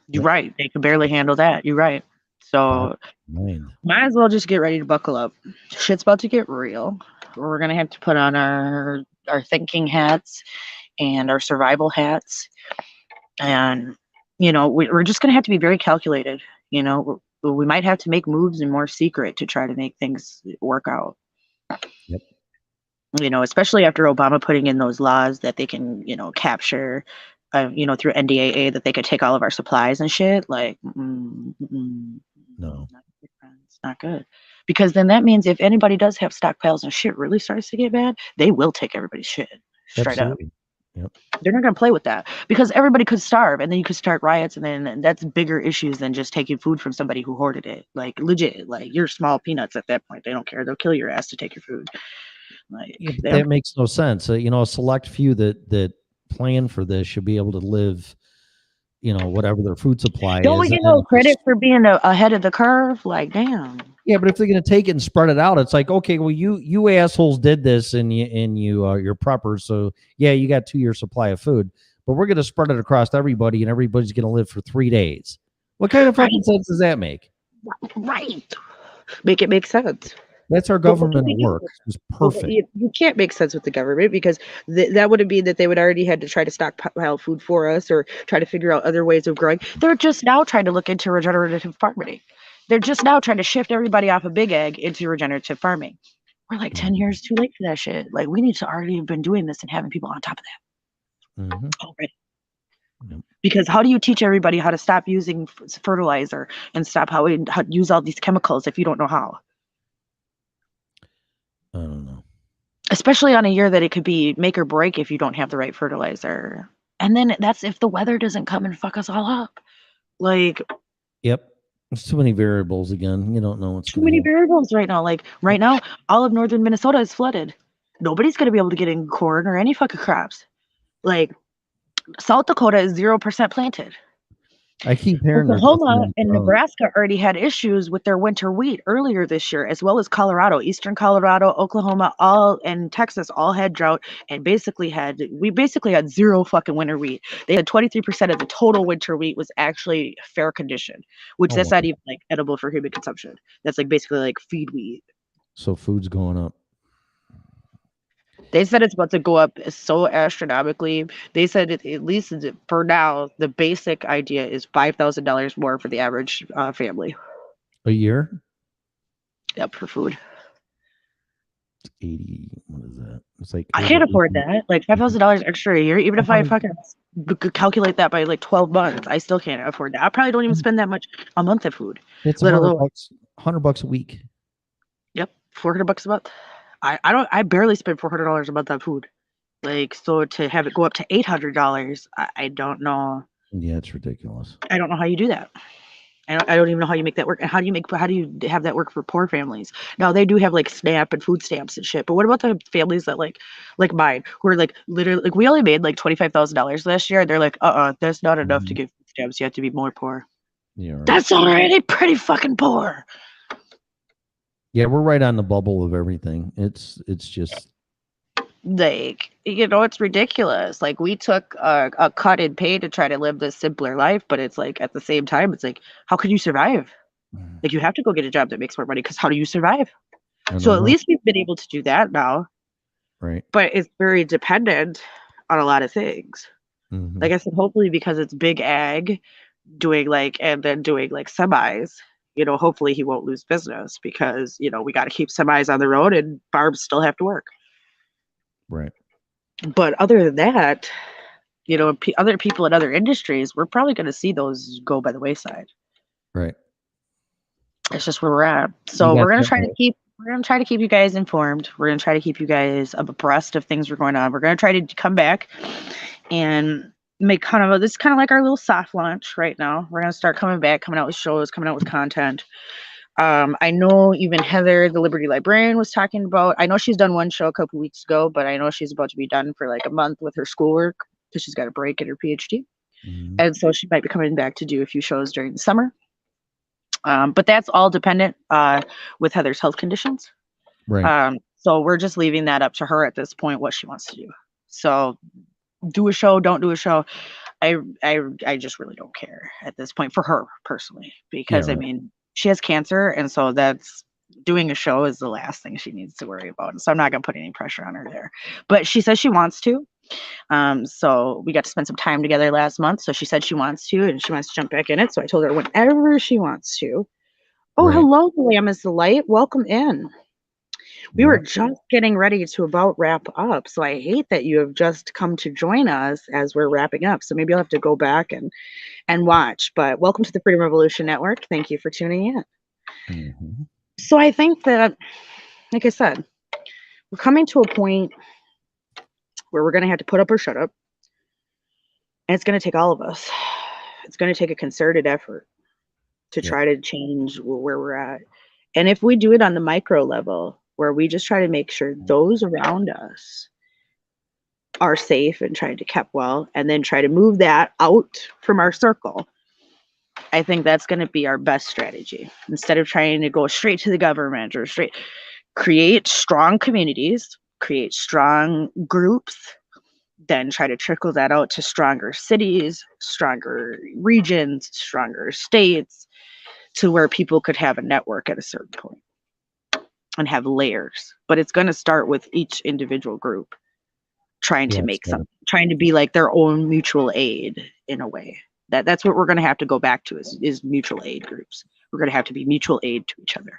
You're right. They can barely handle that. You're right. So might as well just get ready to buckle up. Shit's about to get real. We're going to have to put on our thinking hats and our survival hats. And, we're just going to have to be very calculated. We might have to make moves in more secret to try to make things work out. Yep. Especially after Obama putting in those laws that they can, capture, through NDAA, that they could take all of our supplies and shit. Like, no, it's not good. Because then that means if anybody does have stockpiles and shit really starts to get bad, they will take everybody's shit straight up. Yep. They're not going to play with that, because everybody could starve, and then you could start riots, and then that's bigger issues than just taking food from somebody who hoarded it. Like, legit, like, you're small peanuts at that point. They don't care. They'll kill your ass to take your food. Like, that makes no sense. A select few that plan for this should be able to live, whatever their food supply is. Don't we get no credit for being ahead of the curve? Like, damn. Yeah, but if they're going to take it and spread it out, it's like, okay, well, you assholes did this, and you're preppers, so yeah, you got 2 years supply of food, but we're going to spread it across everybody, and everybody's going to live for 3 days. What kind of fucking sense does that make? Right. Make it make sense. That's our government work. It's perfect. You can't make sense with the government, because that would be that they would already had to try to stockpile food for us, or try to figure out other ways of growing. They're just now trying to look into regenerative farming. They're just now trying to shift everybody off of big ag into regenerative farming. We're like 10 years too late for that shit. Like, we need to already have been doing this and having people on top of that already. Yep. Because how do you teach everybody how to stop using fertilizer and stop how to use all these chemicals if you don't know how? I don't know. Especially on a year that it could be make or break if you don't have the right fertilizer. And then that's if the weather doesn't come and fuck us all up. Like, Yep. There's too many variables again. You don't know what's too going to many happen. variables right now. Like right now, all of northern Minnesota is flooded. Nobody's gonna be able to get in corn or any fucking crops. Like South Dakota is 0% planted. I keep hearing there's Oklahoma nothing and wrong. Nebraska already had issues with their winter wheat earlier this year, as well as Colorado, Eastern Colorado, Oklahoma, all and Texas all had drought and we basically had zero fucking winter wheat. They had 23% of the total winter wheat was actually fair condition, which Oh, that's wow. not even like edible for human consumption. That's like basically like feed wheat. So food's going up. They said it's about to go up so astronomically. They said at least for now, the basic idea is $5,000 more for the average family. A year? Yep, for food. 80. What is that? It's like I over can't afford 80. that. Like $5,000 extra a year, even if I 100 fucking calculate that by like 12 months, I still can't afford that. I probably don't even spend that much a month of food, It's let alone $100. $100 a week. yep, $400 a month. I barely spend $400 a month on food. Like so to have it go up to $800, I don't know. Yeah, it's ridiculous. I don't know how you do that. I don't even know how you make that work. And how do you have that work for poor families? Now they do have like SNAP and food stamps and shit, but what about the families that like mine, who are like literally like we only made like $25,000 last year, and they're like, that's not enough to Mhm. get food stamps. You have to be more poor. Yeah, right. That's already pretty fucking poor. Yeah, we're right on the bubble of everything. It's just Like, it's ridiculous. Like we took a cut in pay to try to live this simpler life, but it's like at the same time, it's like, how can you survive? Like you have to go get a job that makes more money because how do you survive? I So don't at know. least we've been able to do that now, Right. but it's very dependent on a lot of things. Hmm. Like I said, hopefully because it's big ag doing like and then doing like semis, hopefully he won't lose business because, we got to keep semis on the road and farms still have to work. Right. But other than that, other people in other industries, we're probably going to see those go by the wayside. Right. It's just where we're at. You So got that right. we're gonna try to keep you guys informed. We're gonna try to keep you guys abreast of things that are going on. We're gonna try to come back and make this is kind of like our little soft launch right now. We're gonna start coming back, coming out with shows, coming out with content. I know even Heather, the Liberty Librarian, was talking about. I know she's done one show a couple weeks ago, but I know she's about to be done for like a month with her schoolwork because she's got a break in her PhD, Mhm. and so she might be coming back to do a few shows during the summer. But that's all dependent with Heather's health conditions. Right. So we're just leaving that up to her at this point, what she wants to do. So do a show, don't do a show. I just really don't care at this point for her personally, Yeah, because I right. mean, she has cancer, and so that's doing a show is the last thing she needs to worry about. And so I'm not gonna put any pressure on her there. But she says she wants to. So we got to spend some time together last month. So she said she wants to, and she wants to jump back in it. So I told her whenever she wants to. Oh, Right. hello, Lamb is the light. Welcome in. We were Yep. just getting ready to about wrap up, so I hate that you have just come to join us as we're wrapping up. So maybe I'll have to go back and watch. But welcome to the Freedom Revolution Network. Thank you for tuning in. Mhm. So I think that, like I said, we're coming to a point where we're going to have to put up or shut up, and it's going to take all of us. It's going to take a concerted effort to Yep. try to change where we're at. And if we do it on the micro level, where we just try to make sure those around us are safe and trying to keep well, and then try to move that out from our circle, I think that's going to be our best strategy. Instead of trying to go straight to the government or create strong communities, create strong groups, then try to trickle that out to stronger cities, stronger regions, stronger states, to where people could have a network at a certain point and have layers. But it's going to start with each individual group trying to Yeah. make something, trying to be like their own mutual aid in a way. That's what we're going to have to go back to is mutual aid groups. We're going to have to be mutual aid to each other.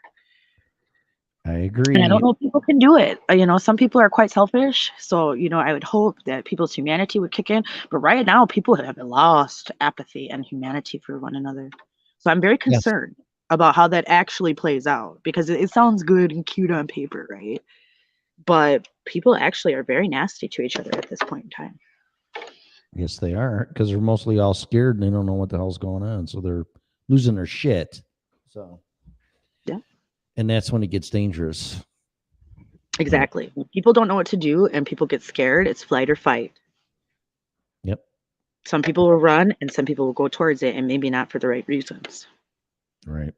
I And I agree. don't know if people can do it. Some people are quite selfish. So, I would hope that people's humanity would kick in. But right now, people have lost apathy and humanity for one another. So I'm very Yes. concerned about how that actually plays out, because it sounds good and cute on paper, right? But people actually are very nasty to each other at this point in time. Yes, they are, because they're mostly all scared and they don't know what the hell's going on. So they're losing their shit. So, Yeah. and that's when it gets dangerous. Exactly. When people don't know what to do and people get scared, it's flight or fight. Yep. Some people will run and some people will go towards it, and maybe not for the right reasons. Right.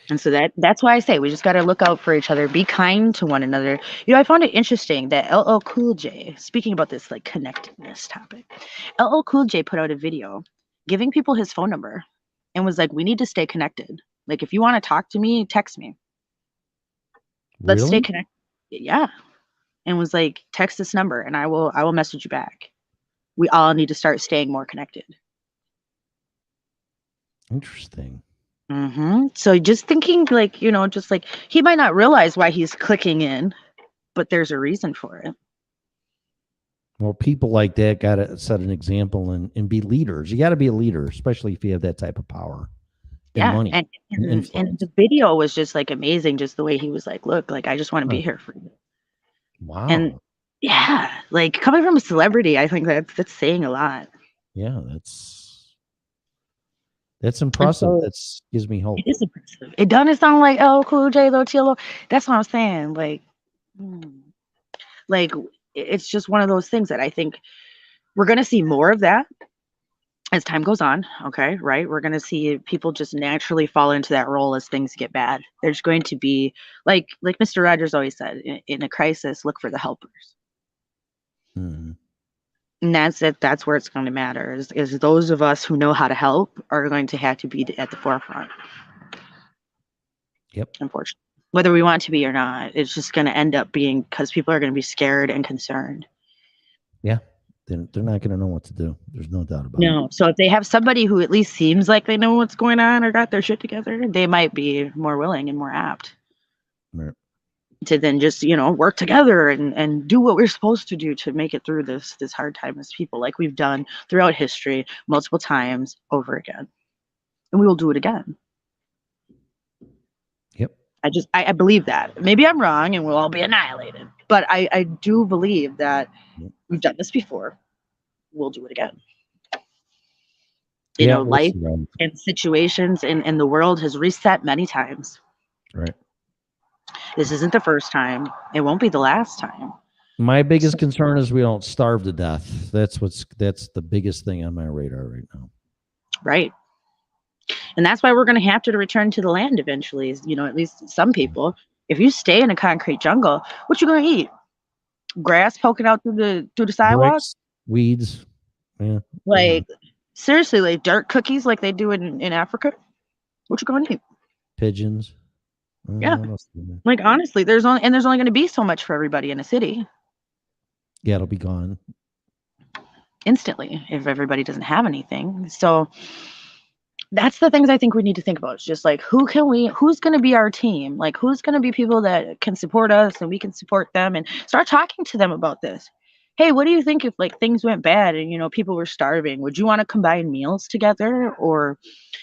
And so that's why I say we just got to look out for each other, be kind to one another. You know, I found it interesting that LL Cool J, speaking about this like connectedness topic, LL Cool J put out a video giving people his phone number and was like, we need to stay connected. Like, if you want to talk to me, text me. Let's stay Really? connected. Yeah. And was like, text this number and I will message you back. We all need to start staying more connected. Interesting. So just thinking like, you know, just like he might not realize why he's clicking in, but there's a reason for it. Well, people like that got to set an example and be leaders. You got to be a leader, especially if you have that type of power and Yeah. money. And influence. the video was just like amazing, just the way he was like, look, like I just want to be here for you. Wow. And yeah, like coming from a celebrity, I think that's saying a lot. Yeah, that's impressive. so- That gives me hope. It is impressive. It doesn't sound like Cool J, though, TLO. That's what I'm saying. Like it's just one of those things that I think we're going to see more of that as time goes on. Okay, right? We're going to see people just naturally fall into that role as things get bad. There's going to be like Mr. Rogers always said, in a crisis, look for the helpers. Mhm. And that's it. That's where it's going to matter. Is those of us who know how to help are going to have to be at the forefront. Yep. Unfortunately, whether we want to be or not, it's just going to end up being because people are going to be scared and concerned. Yeah. They're not going to know what to do. There's no doubt about it. No. So if they have somebody who at least seems like they know what's going on or got their shit together, they might be more willing and more apt Right. to then just, you know, work together and do what we're supposed to do to make it through this hard time as people, like we've done throughout history multiple times over again. And we will do it again. Yep. I believe that. Maybe I'm wrong and we'll all be annihilated. But I do believe that we've done this before. We'll do it again. You know, we'll life see, right? and situations and the world has reset many times. Right. This isn't the first time. It won't be the last time. My biggest concern is we don't starve to death. That's the biggest thing on my radar right now. Right. And that's why we're going to have to return to the land eventually. You know, at least some people. If you stay in a concrete jungle, what you going to eat? Grass poking out through the sidewalk? Bricks, weeds. Yeah. Like, seriously, like dirt cookies like they do in Africa? What you going to eat? Pigeons. Yeah. Like, honestly, there's only going to be so much for everybody in a city. Yeah, it'll be gone Instantly if everybody doesn't have anything. So that's the things I think we need to think about. It's just like, who's going to be our team? Like, who's going to be people that can support us and we can support them, and start talking to them about this. Hey, what do you think if like things went bad and, you know, people were starving? Would you want to combine meals together, or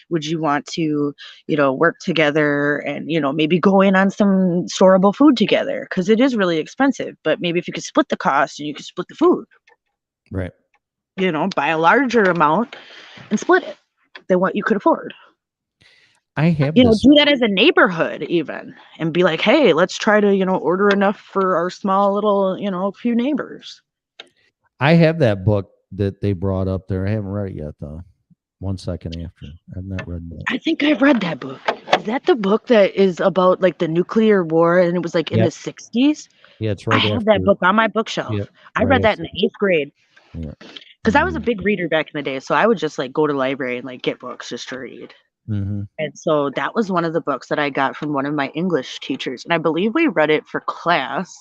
would you want to, you know, work together and, you know, maybe go in on some storable food together? Because it is really expensive, but maybe if you could split the cost and you could split the food. right. You know, buy a larger amount and split it than what you could afford. I have You know, this. do that as a neighborhood even, and be like, hey, let's try to, you know, order enough for our small little, you know, few neighbors. I have that book that they brought up there. I haven't read it yet, though. 1 second after. I've not read that. I think I've read that book. Is that the book that is about like the nuclear war and it was like in the 60s? Yeah, it's right I have after. that book on my bookshelf. Yep, I read that in the 8th grade. Yeah. Because I was a big reader back in the day. So I would just like go to the library and like get books just to read. Mm-hmm. And so that was one of the books that I got from one of my English teachers. And I believe we read it for class,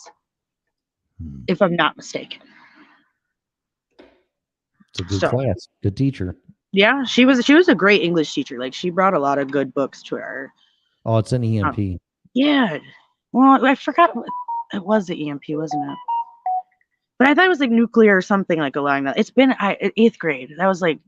if I'm not mistaken. It's a good class, good teacher. Yeah, she was a great English teacher. Like, she brought a lot of good books to her. Oh, it's an EMP. Yeah. Well, I forgot it was the EMP, wasn't it? But I thought it was like nuclear or something like along that. It's been 8th grade. That was like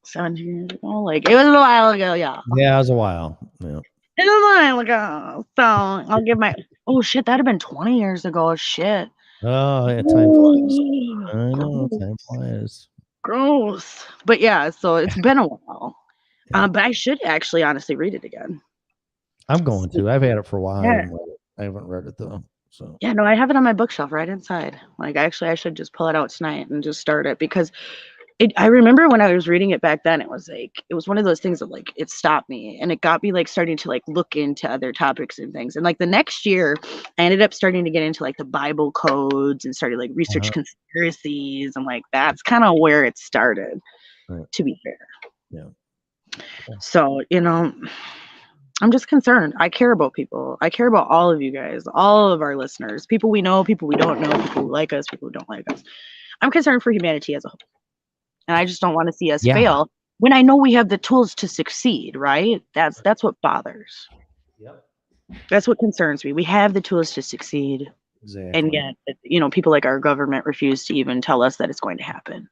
17 years ago. Like, it was a while ago, yeah. Yeah, it was a while. Yeah. It was a while ago. So I'll give my shit, that'd have been 20 years ago. Shit. Oh, yeah, time flies. I know, time flies. gross. But yeah, so it's been a while. But I should actually honestly read it again. I'm going to. I've had it for a while. Yeah. I haven't read it though. So Yeah, no, I have it on my bookshelf right inside. Like, actually, I should just pull it out tonight and just start it because I remember when I was reading it back then, it was one of those things that like it stopped me and it got me like starting to like look into other topics and things. And like the next year, I ended up starting to get into like the Bible codes and started like research conspiracies. And like that's kind of where it started, to be fair. yeah. So, I'm just concerned. I care about people. I care about all of you guys, all of our listeners, people we know, people we don't know, people who like us, people who don't like us. I'm concerned for humanity as a whole. And I just don't want to see us fail when I know we have the tools to succeed, right? That's what bothers. Yep. That's what concerns me. We have the tools to succeed. Exactly. And yet, people like our government refuse to even tell us that it's going to happen.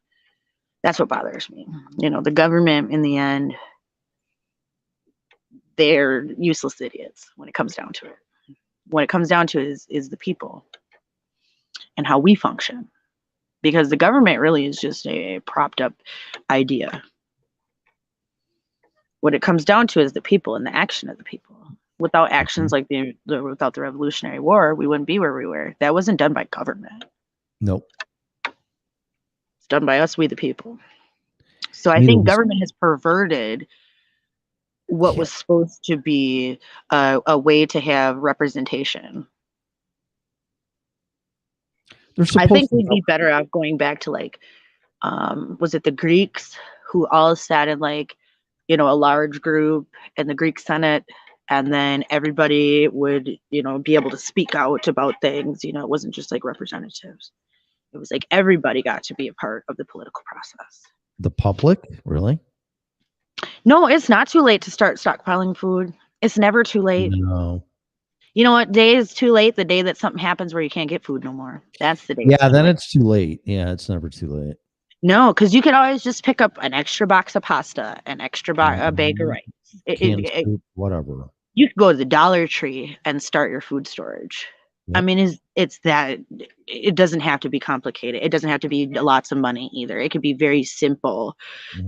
That's what bothers me. The government in the end, they're useless idiots when it comes down to it. What it comes down to is the people and how we function. Because the government really is just a propped up idea. What it comes down to is the people and the action of the people. Without actions like without the Revolutionary War, we wouldn't be where we were. That wasn't done by government. Nope. It's done by us, we the people. So I think government has perverted what was supposed to be a way to have representation. I think we'd be better off going back to like, was it the Greeks who all sat in like, a large group in the Greek Senate, and then everybody would, be able to speak out about things. It wasn't just like representatives. It was like everybody got to be a part of the political process. The public, really? No, it's not too late to start stockpiling food. It's never too late. No. You know what day is too late? The day that something happens where you can't get food no more. That's the day. Yeah, then it's too late. Yeah, it's never too late. No, because you can always just pick up an extra box of pasta, an extra a bag of rice. Whatever. You could go to the Dollar Tree and start your food storage. Yep. I mean, it's that it doesn't have to be complicated. It doesn't have to be lots of money either. It could be very simple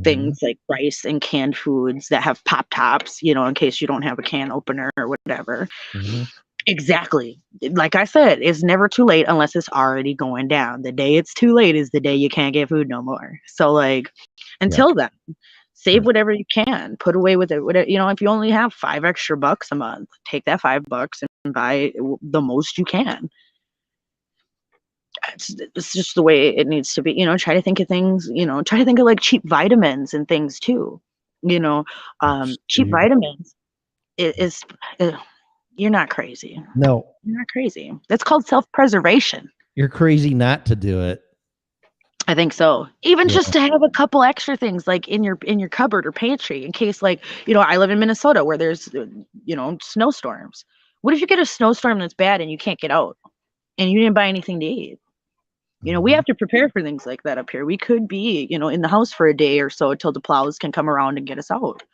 things like rice and canned foods that have pop tops, in case you don't have a can opener or whatever. Exactly. Like I said, it's never too late unless it's already going down. The day it's too late is the day you can't get food no more. So like until then, save whatever you can, put away with it. Whatever, if you only have $5 extra a month, take that $5 and buy the most you can. It's just the way it needs to be. Try to think of things, try to think of like cheap vitamins and things too. Cheap vitamins is you're not crazy. No. You're not crazy. That's called self-preservation. You're crazy not to do it. I think so. Even just to have a couple extra things like in your cupboard or pantry in case like, I live in Minnesota where there's, snowstorms. What if you get a snowstorm that's bad and you can't get out and you didn't buy anything to eat? We have to prepare for things like that up here. We could be, in the house for a day or so until the plows can come around and get us out.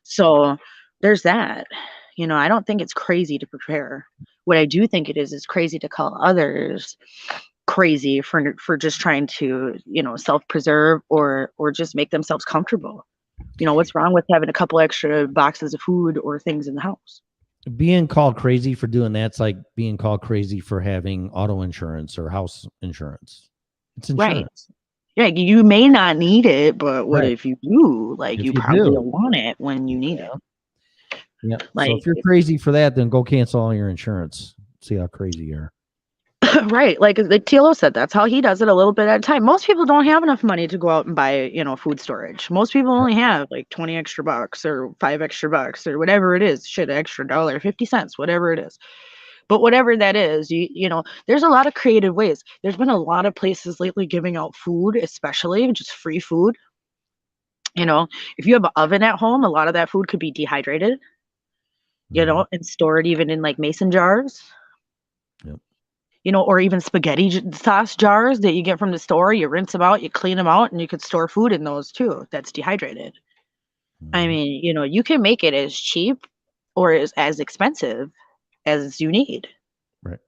So there's that. I don't think it's crazy to prepare. What I do think it is crazy to call others crazy for just trying to, self-preserve or just make themselves comfortable. What's wrong with having a couple extra boxes of food or things in the house? Being called crazy for doing that's like being called crazy for having auto insurance or house insurance. It's insurance. Right. Yeah, you may not need it, but what if you do? Like, you probably don't want it when you need it. Yeah. Like, so if you're crazy for that, then go cancel all your insurance. See how crazy you are. Right. Like TLO said, that's how he does it a little bit at a time. Most people don't have enough money to go out and buy, food storage. Most people only have like $20 extra or $5 extra or whatever it is. Shit, extra $1.50, whatever it is. But whatever that is, there's a lot of creative ways. There's been a lot of places lately giving out food, especially just free food. If you have an oven at home, a lot of that food could be dehydrated. And stored even in like mason jars, or even spaghetti sauce jars that you get from the store. You rinse them out, you clean them out, and you could store food in those too. That's dehydrated. I mean, you can make it as cheap or as expensive as you need. Right.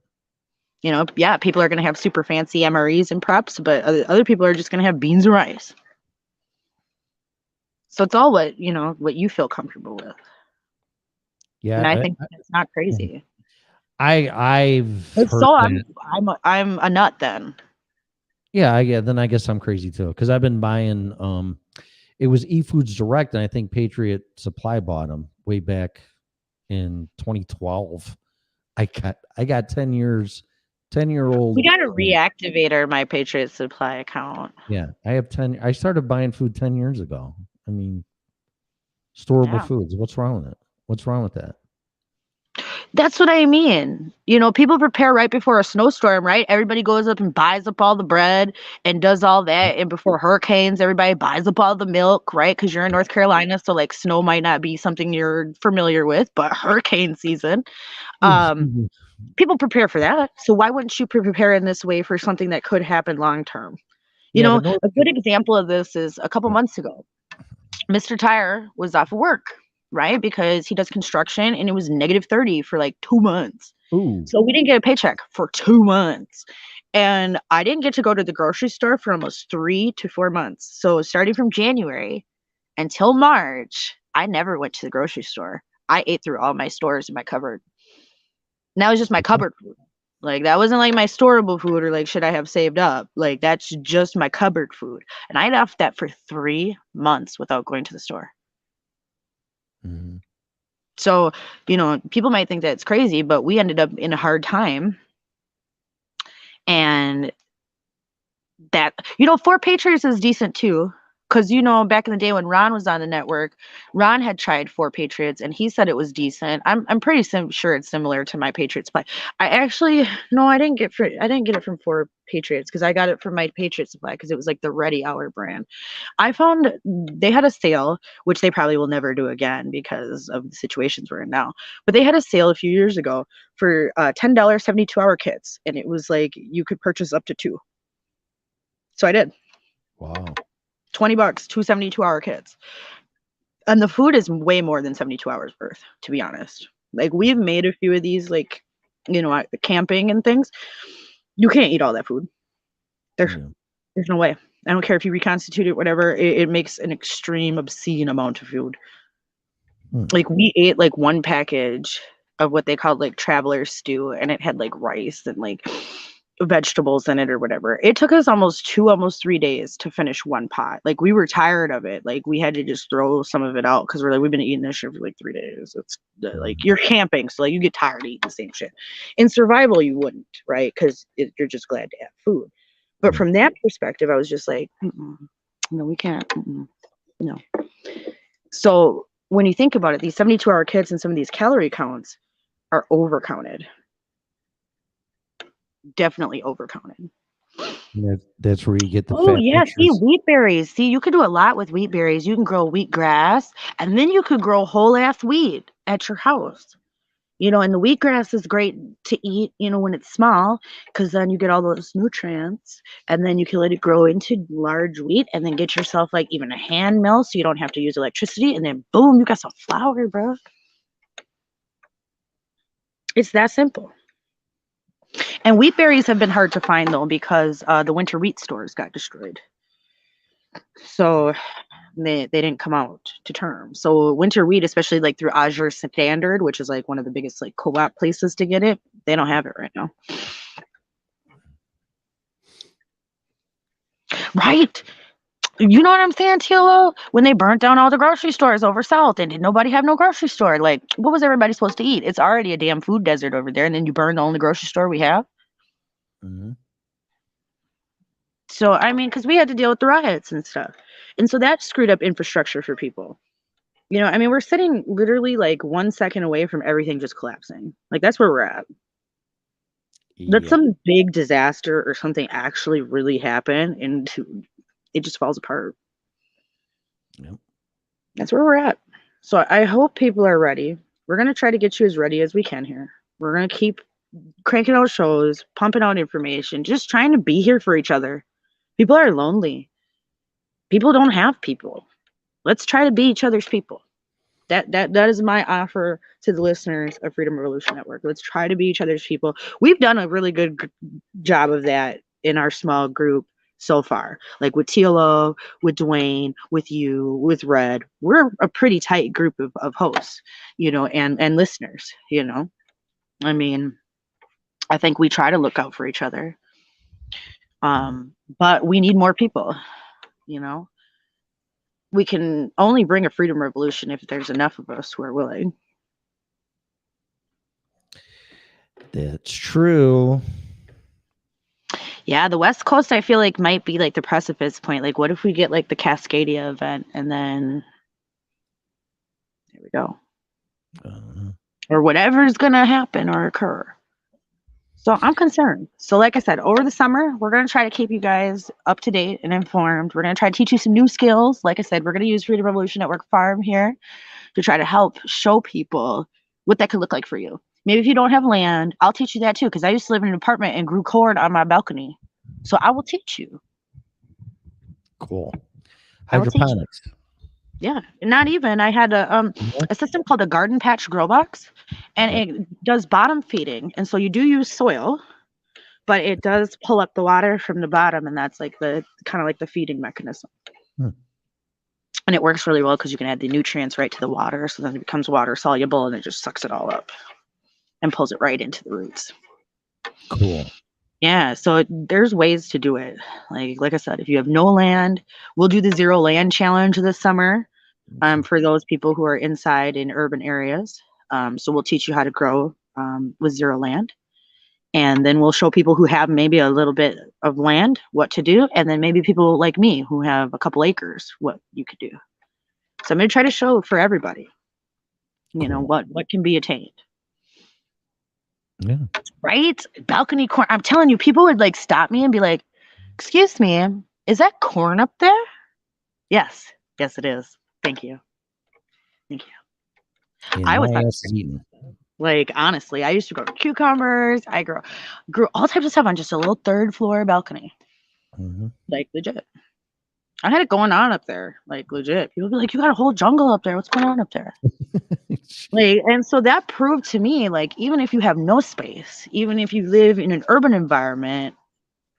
People are going to have super fancy MREs and preps, but other people are just going to have beans and rice. So it's all what you feel comfortable with. And I Yeah, think it's not crazy. I've If heard so, that. I'm a nut then. Yeah, then I guess I'm crazy too because I've been buying. It was eFoods Direct, and I think Patriot Supply bought them way back in 2012. I got 10-year-old. We got to reactivate our My Patriot Supply account. Yeah, I have 10. I started buying food 10 years ago. I mean, storable foods. What's wrong with it? What's wrong with that? That's what I mean. People prepare right before a snowstorm, right? Everybody goes up and buys up all the bread and does all that. And before hurricanes, everybody buys up all the milk, right? Because you're in North Carolina, so like snow might not be something you're familiar with, but hurricane season. People prepare for that. So why wouldn't you prepare in this way for something that could happen long term? A good example of this is a couple months ago. Mr. Tire was off of work, right? Because he does construction and it was -30 for like 2 months. Ooh. So we didn't get a paycheck for 2 months. And I didn't get to go to the grocery store for almost 3 to 4 months. So starting from January until March, I never went to the grocery store. I ate through all my stores in my cupboard. And that was just my cupboard food. Like, that wasn't like my storable food or like shit I have saved up. Like, that's just my cupboard food. And I left that for 3 months without going to the store. Mm-hmm. So, people might think that it's crazy, but we ended up in a hard time. And that, 4 Patriots is decent too. Because, back in the day when Ron was on the network, Ron had tried 4 Patriots and he said it was decent. I'm pretty sure it's similar to My Patriot Supply. I didn't get it from 4 Patriots because I got it from My Patriot Supply because it was like the Ready Hour brand. I found they had a sale, which they probably will never do again because of the situations we're in now. But they had a sale a few years ago for $10 72-hour kits. And it was like you could purchase up to 2. So I did. Wow. $20, 2 72-hour kits. And the food is way more than 72 hours worth, to be honest. Like, we've made a few of these, like, camping and things. You can't eat all that food. There's no way. I don't care if you reconstitute it, whatever. It makes an extreme, obscene amount of food. Like, we ate, like, one package of what they called, like, traveler stew, and it had, like, rice and, like, vegetables in it or whatever. It took us almost 3 days to finish one pot. Like, we were tired of it. Like, we had to just throw some of it out because we're like, we've been eating this shit for like 3 days. It's like, you're camping, so like you get tired of eating the same shit. In survival, you wouldn't, right? Because you're just glad to have food. But from that perspective, I was just like, no, we can't. No. So when you think about it, these 72-hour kits and some of these calorie counts are overcounted. Definitely overcounted. That's where you get the fat pictures. See, wheat berries. See, you could do a lot with wheat berries. You can grow wheat grass, and then you could grow whole ass wheat at your house. And the wheatgrass is great to eat, when it's small, because then you get all those nutrients, and then you can let it grow into large wheat, and then get yourself like even a hand mill, so you don't have to use electricity, and then boom, you got some flour, bro. It's that simple. And wheat berries have been hard to find though because the winter wheat stores got destroyed. So they didn't come out to term. So winter wheat, especially like through Azure Standard, which is like one of the biggest like co-op places to get it, they don't have it right now. Right. You know what I'm saying, Tilo? When they burnt down all the grocery stores over south and did nobody have no grocery store, like what was everybody supposed to eat? It's already a damn food desert over there, and then you burn the only grocery store we have. Mm-hmm. So, I mean, because we had to deal with the riots and stuff. And so that screwed up infrastructure for people. I mean, we're sitting literally like 1 second away from everything just collapsing. Like, that's where we're at. Let some big disaster or something actually really happen and it just falls apart. Yep. That's where we're at. So I hope people are ready. We're going to try to get you as ready as we can here. We're going to keep cranking out shows, pumping out information, just trying to be here for each other. People are lonely. People don't have people. Let's try to be each other's people. That is my offer to the listeners of Freedom Revolution Network. Let's try to be each other's people. We've done a really good job of that in our small group so far. Like with TLO, with Dwayne, with you, with Red, we're a pretty tight group of hosts, and listeners, I mean, I think we try to look out for each other. But we need more people, we can only bring a freedom revolution if there's enough of us who are willing. That's true. Yeah, the West Coast, I feel like might be like the precipice point. Like, what if we get like the Cascadia event and then there we go. Or whatever's going to happen or occur. So I'm concerned. So like I said, over the summer, we're going to try to keep you guys up to date and informed. We're going to try to teach you some new skills. Like I said, we're going to use Freedom Revolution Network Farm here to try to help show people what that could look like for you. Maybe if you don't have land, I'll teach you that too, because I used to live in an apartment and grew corn on my balcony. So I will teach you. Cool. Hydroponics. Yeah, not even. I had a system called a Garden Patch Grow Box, and it does bottom feeding. And so you do use soil, but it does pull up the water from the bottom, and that's like the kind of like the feeding mechanism. And it works really well because you can add the nutrients right to the water, so then it becomes water soluble, and it just sucks it all up and pulls it right into the roots. Cool. Yeah, so there's ways to do it. Like I said, if you have no land, we'll do the Zero Land Challenge this summer for those people who are inside in urban areas. So we'll teach you how to grow with zero land. And then we'll show people who have maybe a little bit of land what to do. And then maybe people like me who have a couple acres, what you could do. So I'm going to try to show for everybody, what can be attained. Yeah. Right? Balcony corn. I'm telling you, people would like stop me and be like, "Excuse me, is that corn up there?" Yes. Yes, it is. Thank you. Thank you. I was like, honestly, I used to grow cucumbers. I grew all types of stuff on just a little third floor balcony. Like legit. I had it going on up there, like legit. People be like, "You got a whole jungle up there. What's going on up there?" And so that proved to me, like, even if you have no space, even if you live in an urban environment,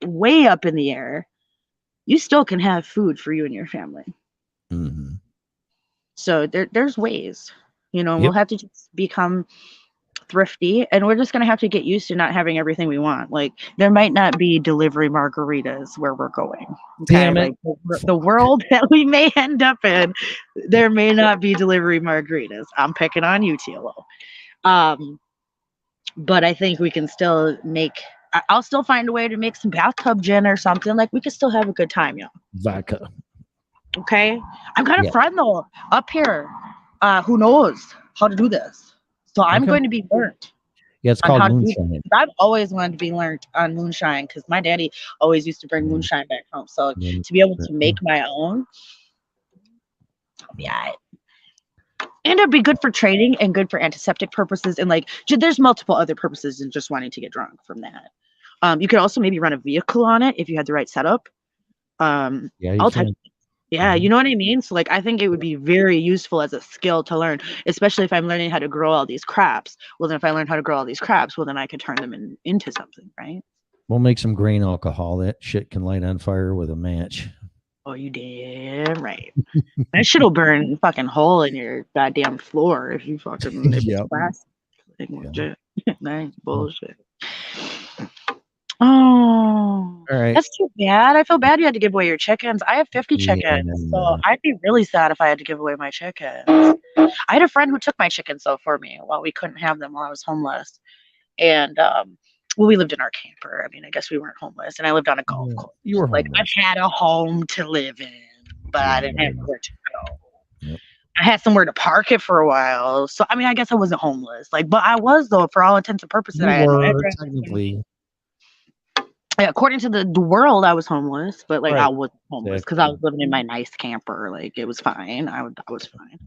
way up in the air, you still can have food for you and your family. So there's ways, we'll have to just become thrifty, and we're just going to have to get used to not having everything we want. Like, there might not be delivery margaritas where we're going. Okay? Damn it. Like, the world that we may end up in, there may not be delivery margaritas. I'm picking on you, TLO. But I think we can still I'll still find a way to make some bathtub gin or something. Like, we could still have a good time, y'all. Vodka. Okay? I've got a friend, though, up here who knows how to do this. So I'm going to be learned. Yeah, it's called moonshine. I've always wanted to be learned on moonshine because my daddy always used to bring moonshine back home. So to be able to make my own, yeah. And it'd be good for trading and good for antiseptic purposes. And like, there's multiple other purposes than just wanting to get drunk from that. You could also maybe run a vehicle on it if you had the right setup. Yeah, you know what I mean? So like, I think it would be very useful as a skill to learn, especially if I'm learning how to grow all these crops. Well, then if I learn how to grow all these crops, well, then I could turn them into something, right? We'll make some grain alcohol. That shit can light on fire with a match. Oh, you damn right. That shit will burn fucking hole in your goddamn floor if you fucking legit. Nice bullshit. Oh, all right. That's too bad. I feel bad you had to give away your chickens. I have 50 chickens, so I'd be really sad if I had to give away my chickens. I had a friend who took my chickens, though, for me while we couldn't have them while I was homeless. And, we lived in our camper. I mean, I guess we weren't homeless. And I lived on a golf course. You were like, I had a home to live in, but I didn't have where to go. Yep. I had somewhere to park it for a while. So, I mean, I guess I wasn't homeless. Like, but I was, though, for all intents and purposes. I had technically. According to the world, I was homeless, but like I wasn't homeless because I was living in my nice camper. Like, it was fine. I was fine.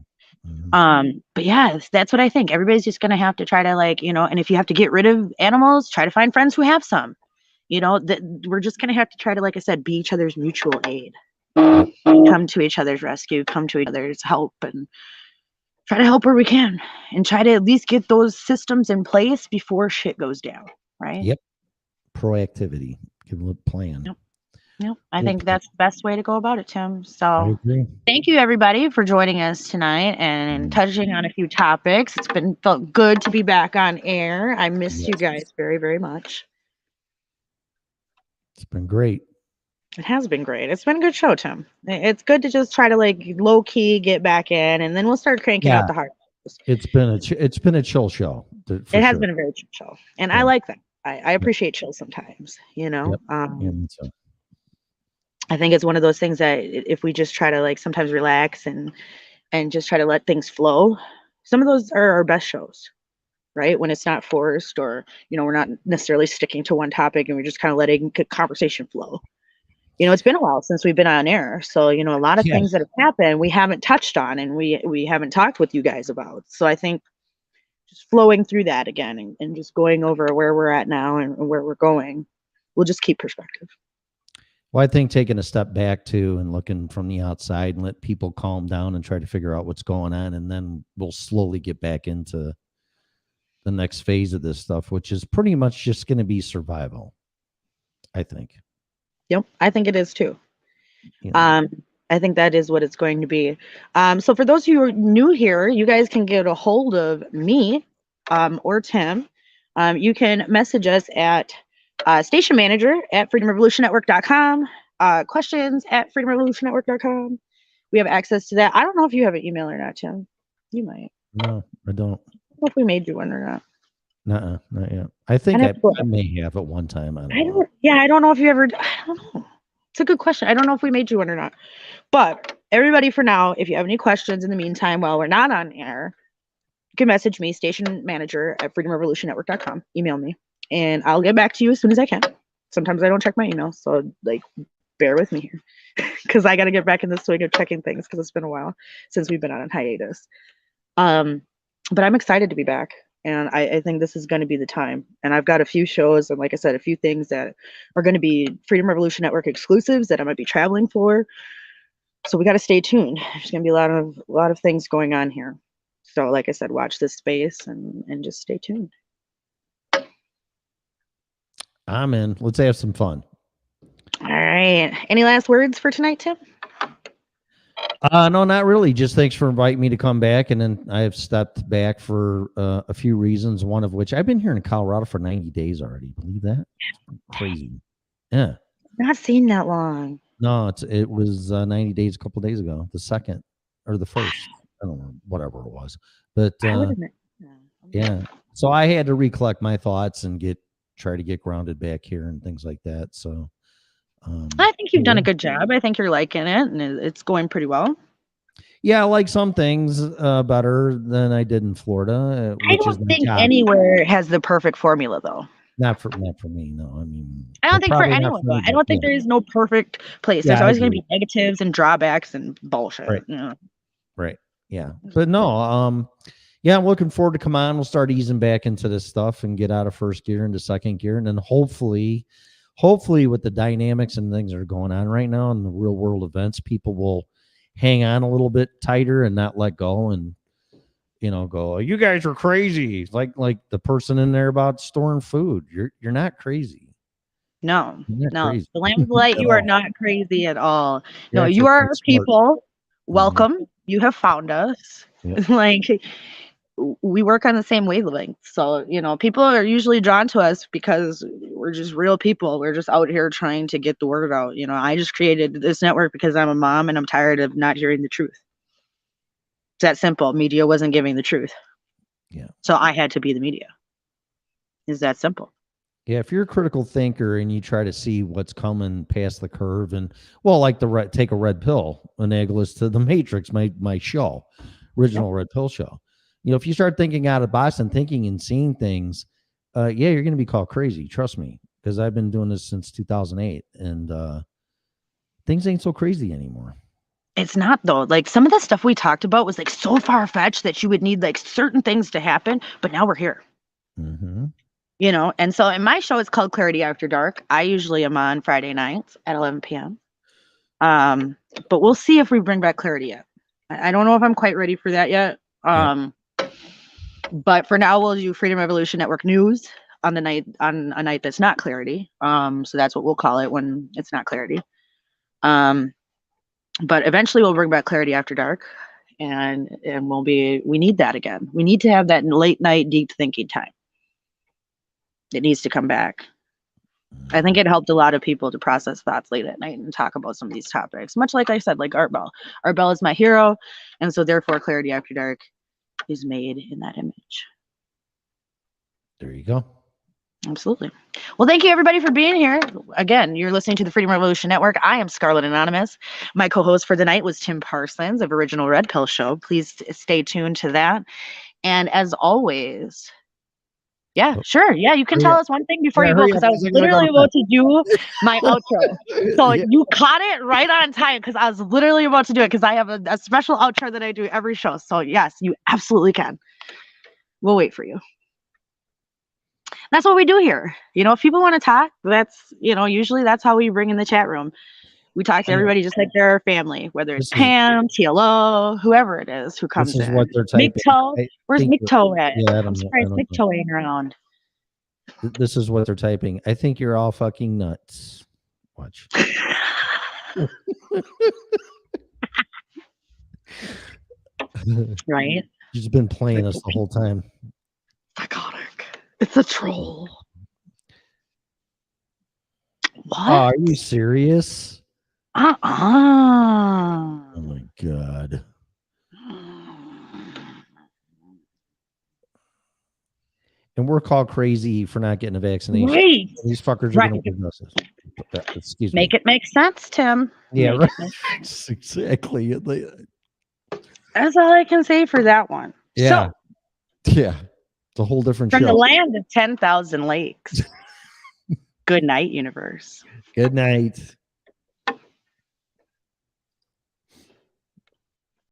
But yeah, that's what I think. Everybody's just gonna have to try to, like, and if you have to get rid of animals, try to find friends who have some. We're just gonna have to try to, like I said, be each other's mutual aid, come to each other's rescue, come to each other's help, and try to help where we can, and try to at least get those systems in place before shit goes down. Right? Yep. Proactivity. Give a plan. Yep. Yep. I It's- think that's the best way to go about it, Tim. I So agree. thank you everybody for joining us tonight and touching on a few topics. It's been felt good to be back on air. I missed you Yes. guys very, very much. It's been great. It has been great. It's been a good show, Tim. It's good to just try to like low key get back in, and then we'll start cranking Yeah. out the hard. It's been a chill show for It has sure. been a very chill show, and Yeah. I like that. I appreciate chill sometimes. You know, Yep. Yeah, me too. I think it's one of those things that if we just try to like sometimes relax and just try to let things flow, some of those are our best shows, right? When it's not forced or we're not necessarily sticking to one topic and we're just kind of letting conversation flow. It's been a while since we've been on air, so a lot of Yeah. things that have happened we haven't touched on and we haven't talked with you guys about. So I think just flowing through that again and just going over where we're at now and where we're going will just keep perspective. Well, I think taking a step back too and looking from the outside and let people calm down and try to figure out what's going on, and then we'll slowly get back into the next phase of this stuff, which is pretty much just going to be survival, I think. Yep, I think it is too. You know, I think that is what it's going to be. So for those who are new here, you guys can get a hold of me or Tim. You can message us at station manager at freedomrevolutionnetwork.com, questions at freedomrevolutionnetwork.com. We have access to that. I don't know if you have an email or not, Tim. You might. no, I don't. I don't know if we made you one or not. Nuh-uh, not yet. I think I'd have to go- I may have at one time. I don't I know. don't. Yeah, I don't know if you ever. I don't know. It's a good question. I don't know if we made you one or not. But everybody, for now, if you have any questions in the meantime while we're not on air, you can message me, station manager at freedomrevolutionnetwork.com. Email me, and I'll get back to you as soon as I can. Sometimes I don't check my email, so like bear with me here because I got to get back in the swing of checking things because it's been a while since we've been on hiatus. But I'm excited to be back. And I think this is going to be the time. And I've got a few shows and, like I said, a few things that are going to be Freedom Revolution Network exclusives that I might be traveling for. So we got to stay tuned. There's going to be a lot of things going on here. So, like I said, watch this space and just stay tuned. I'm in. Let's have some fun. All right. Any last words for tonight, Tim? No, not really. Just thanks for inviting me to come back. And then I have stepped back for a few reasons, one of which I've been here in Colorado for 90 days already. Believe that? It's crazy. Yeah. Not seen that long. No, it was 90 days a couple of days ago, the second or the first. I don't know, whatever it was. But yeah. So I had to recollect my thoughts and try to get grounded back here and things like that. So I think you've done a good job. I think you're liking it and it's going pretty well. Yeah, I like some things better than I did in Florida. I don't think anywhere has the perfect formula, though. Not for me, no. I mean, I don't think for anyone. Though. I don't think there is no perfect place. There's always going to be negatives and drawbacks and bullshit. Right. You know? Right. Yeah. But no. Yeah, I'm looking forward to come on. We'll start easing back into this stuff and get out of first gear into second gear, and then hopefully with the dynamics and things that are going on right now and the real world events, people will hang on a little bit tighter and not let go and go, you guys are crazy, like the person in there about storing food. You're not crazy. No. Crazy. The Lamb of Light, you are not crazy at all. You're you are our people. Welcome. Mm-hmm. You have found us. Yep. Like, we work on the same wavelength. So, people are usually drawn to us because we're just real people. We're just out here trying to get the word out. I just created this network because I'm a mom and I'm tired of not hearing the truth. It's that simple. Media wasn't giving the truth. Yeah. So I had to be the media. It's that simple. Yeah. If you're a critical thinker and you try to see what's coming past the curve and, well, like take a red pill, analogous to the Matrix, my show, original Red Pill show. If you start thinking out of box and thinking and seeing things, you're going to be called crazy. Trust me, because I've been doing this since 2008 and things ain't so crazy anymore. It's not, though. Like, some of the stuff we talked about was like so far fetched that you would need like certain things to happen. But now we're here. Mm-hmm. And so in my show, it's called Clarity After Dark. I usually am on Friday nights at 11 p.m. But we'll see if we bring back clarity yet. I don't know if I'm quite ready for that yet. But for now, we'll do Freedom Revolution Network news. on a night that's not clarity. So that's what we'll call it when it's not clarity. But eventually we'll bring back clarity after dark, and we need that again. We need to have that late night deep thinking time. It needs to come back. I think it helped a lot of people to process thoughts late at night and talk about some of these topics. Much like I said, like Art Bell. Art Bell is my hero, and so therefore Clarity After Dark is made in that image. There you go. Absolutely. Well, thank you everybody for being here. Again, you're listening to the Freedom Revolution Network. I am Scarlet Anonymous. My co-host for the night was Tim Parsons of Original Red Pill Show. Please stay tuned to that. And as always, yeah, sure. Yeah, you can tell us one thing before you go, because I was literally about to do my outro. So you caught it right on time, because I was literally about to do it, because I have a special outro that I do every show. So yes, you absolutely can. We'll wait for you. That's what we do here. If people want to talk, that's, usually that's how we bring in the chat room. We talk to everybody just like they're our family, whether it's Pam, TLO, whoever it is who comes in. This is what they're typing. Where's MGTOE at? Yeah, I'm surprised MGTOE ain't around. This is what they're typing. I think you're all fucking nuts. Watch. Right? She's been playing us the whole time. Psychotic. It's a troll. What? Are you serious? Oh my God. And we're called crazy for not getting a vaccination. Right. These fuckers are going to give us this. Excuse me. Make it make sense, Tim. Yeah, right. Exactly. That's all I can say for that one. Yeah. So, yeah. It's a whole different from show. the land of 10,000 lakes. Good night, universe. Good night.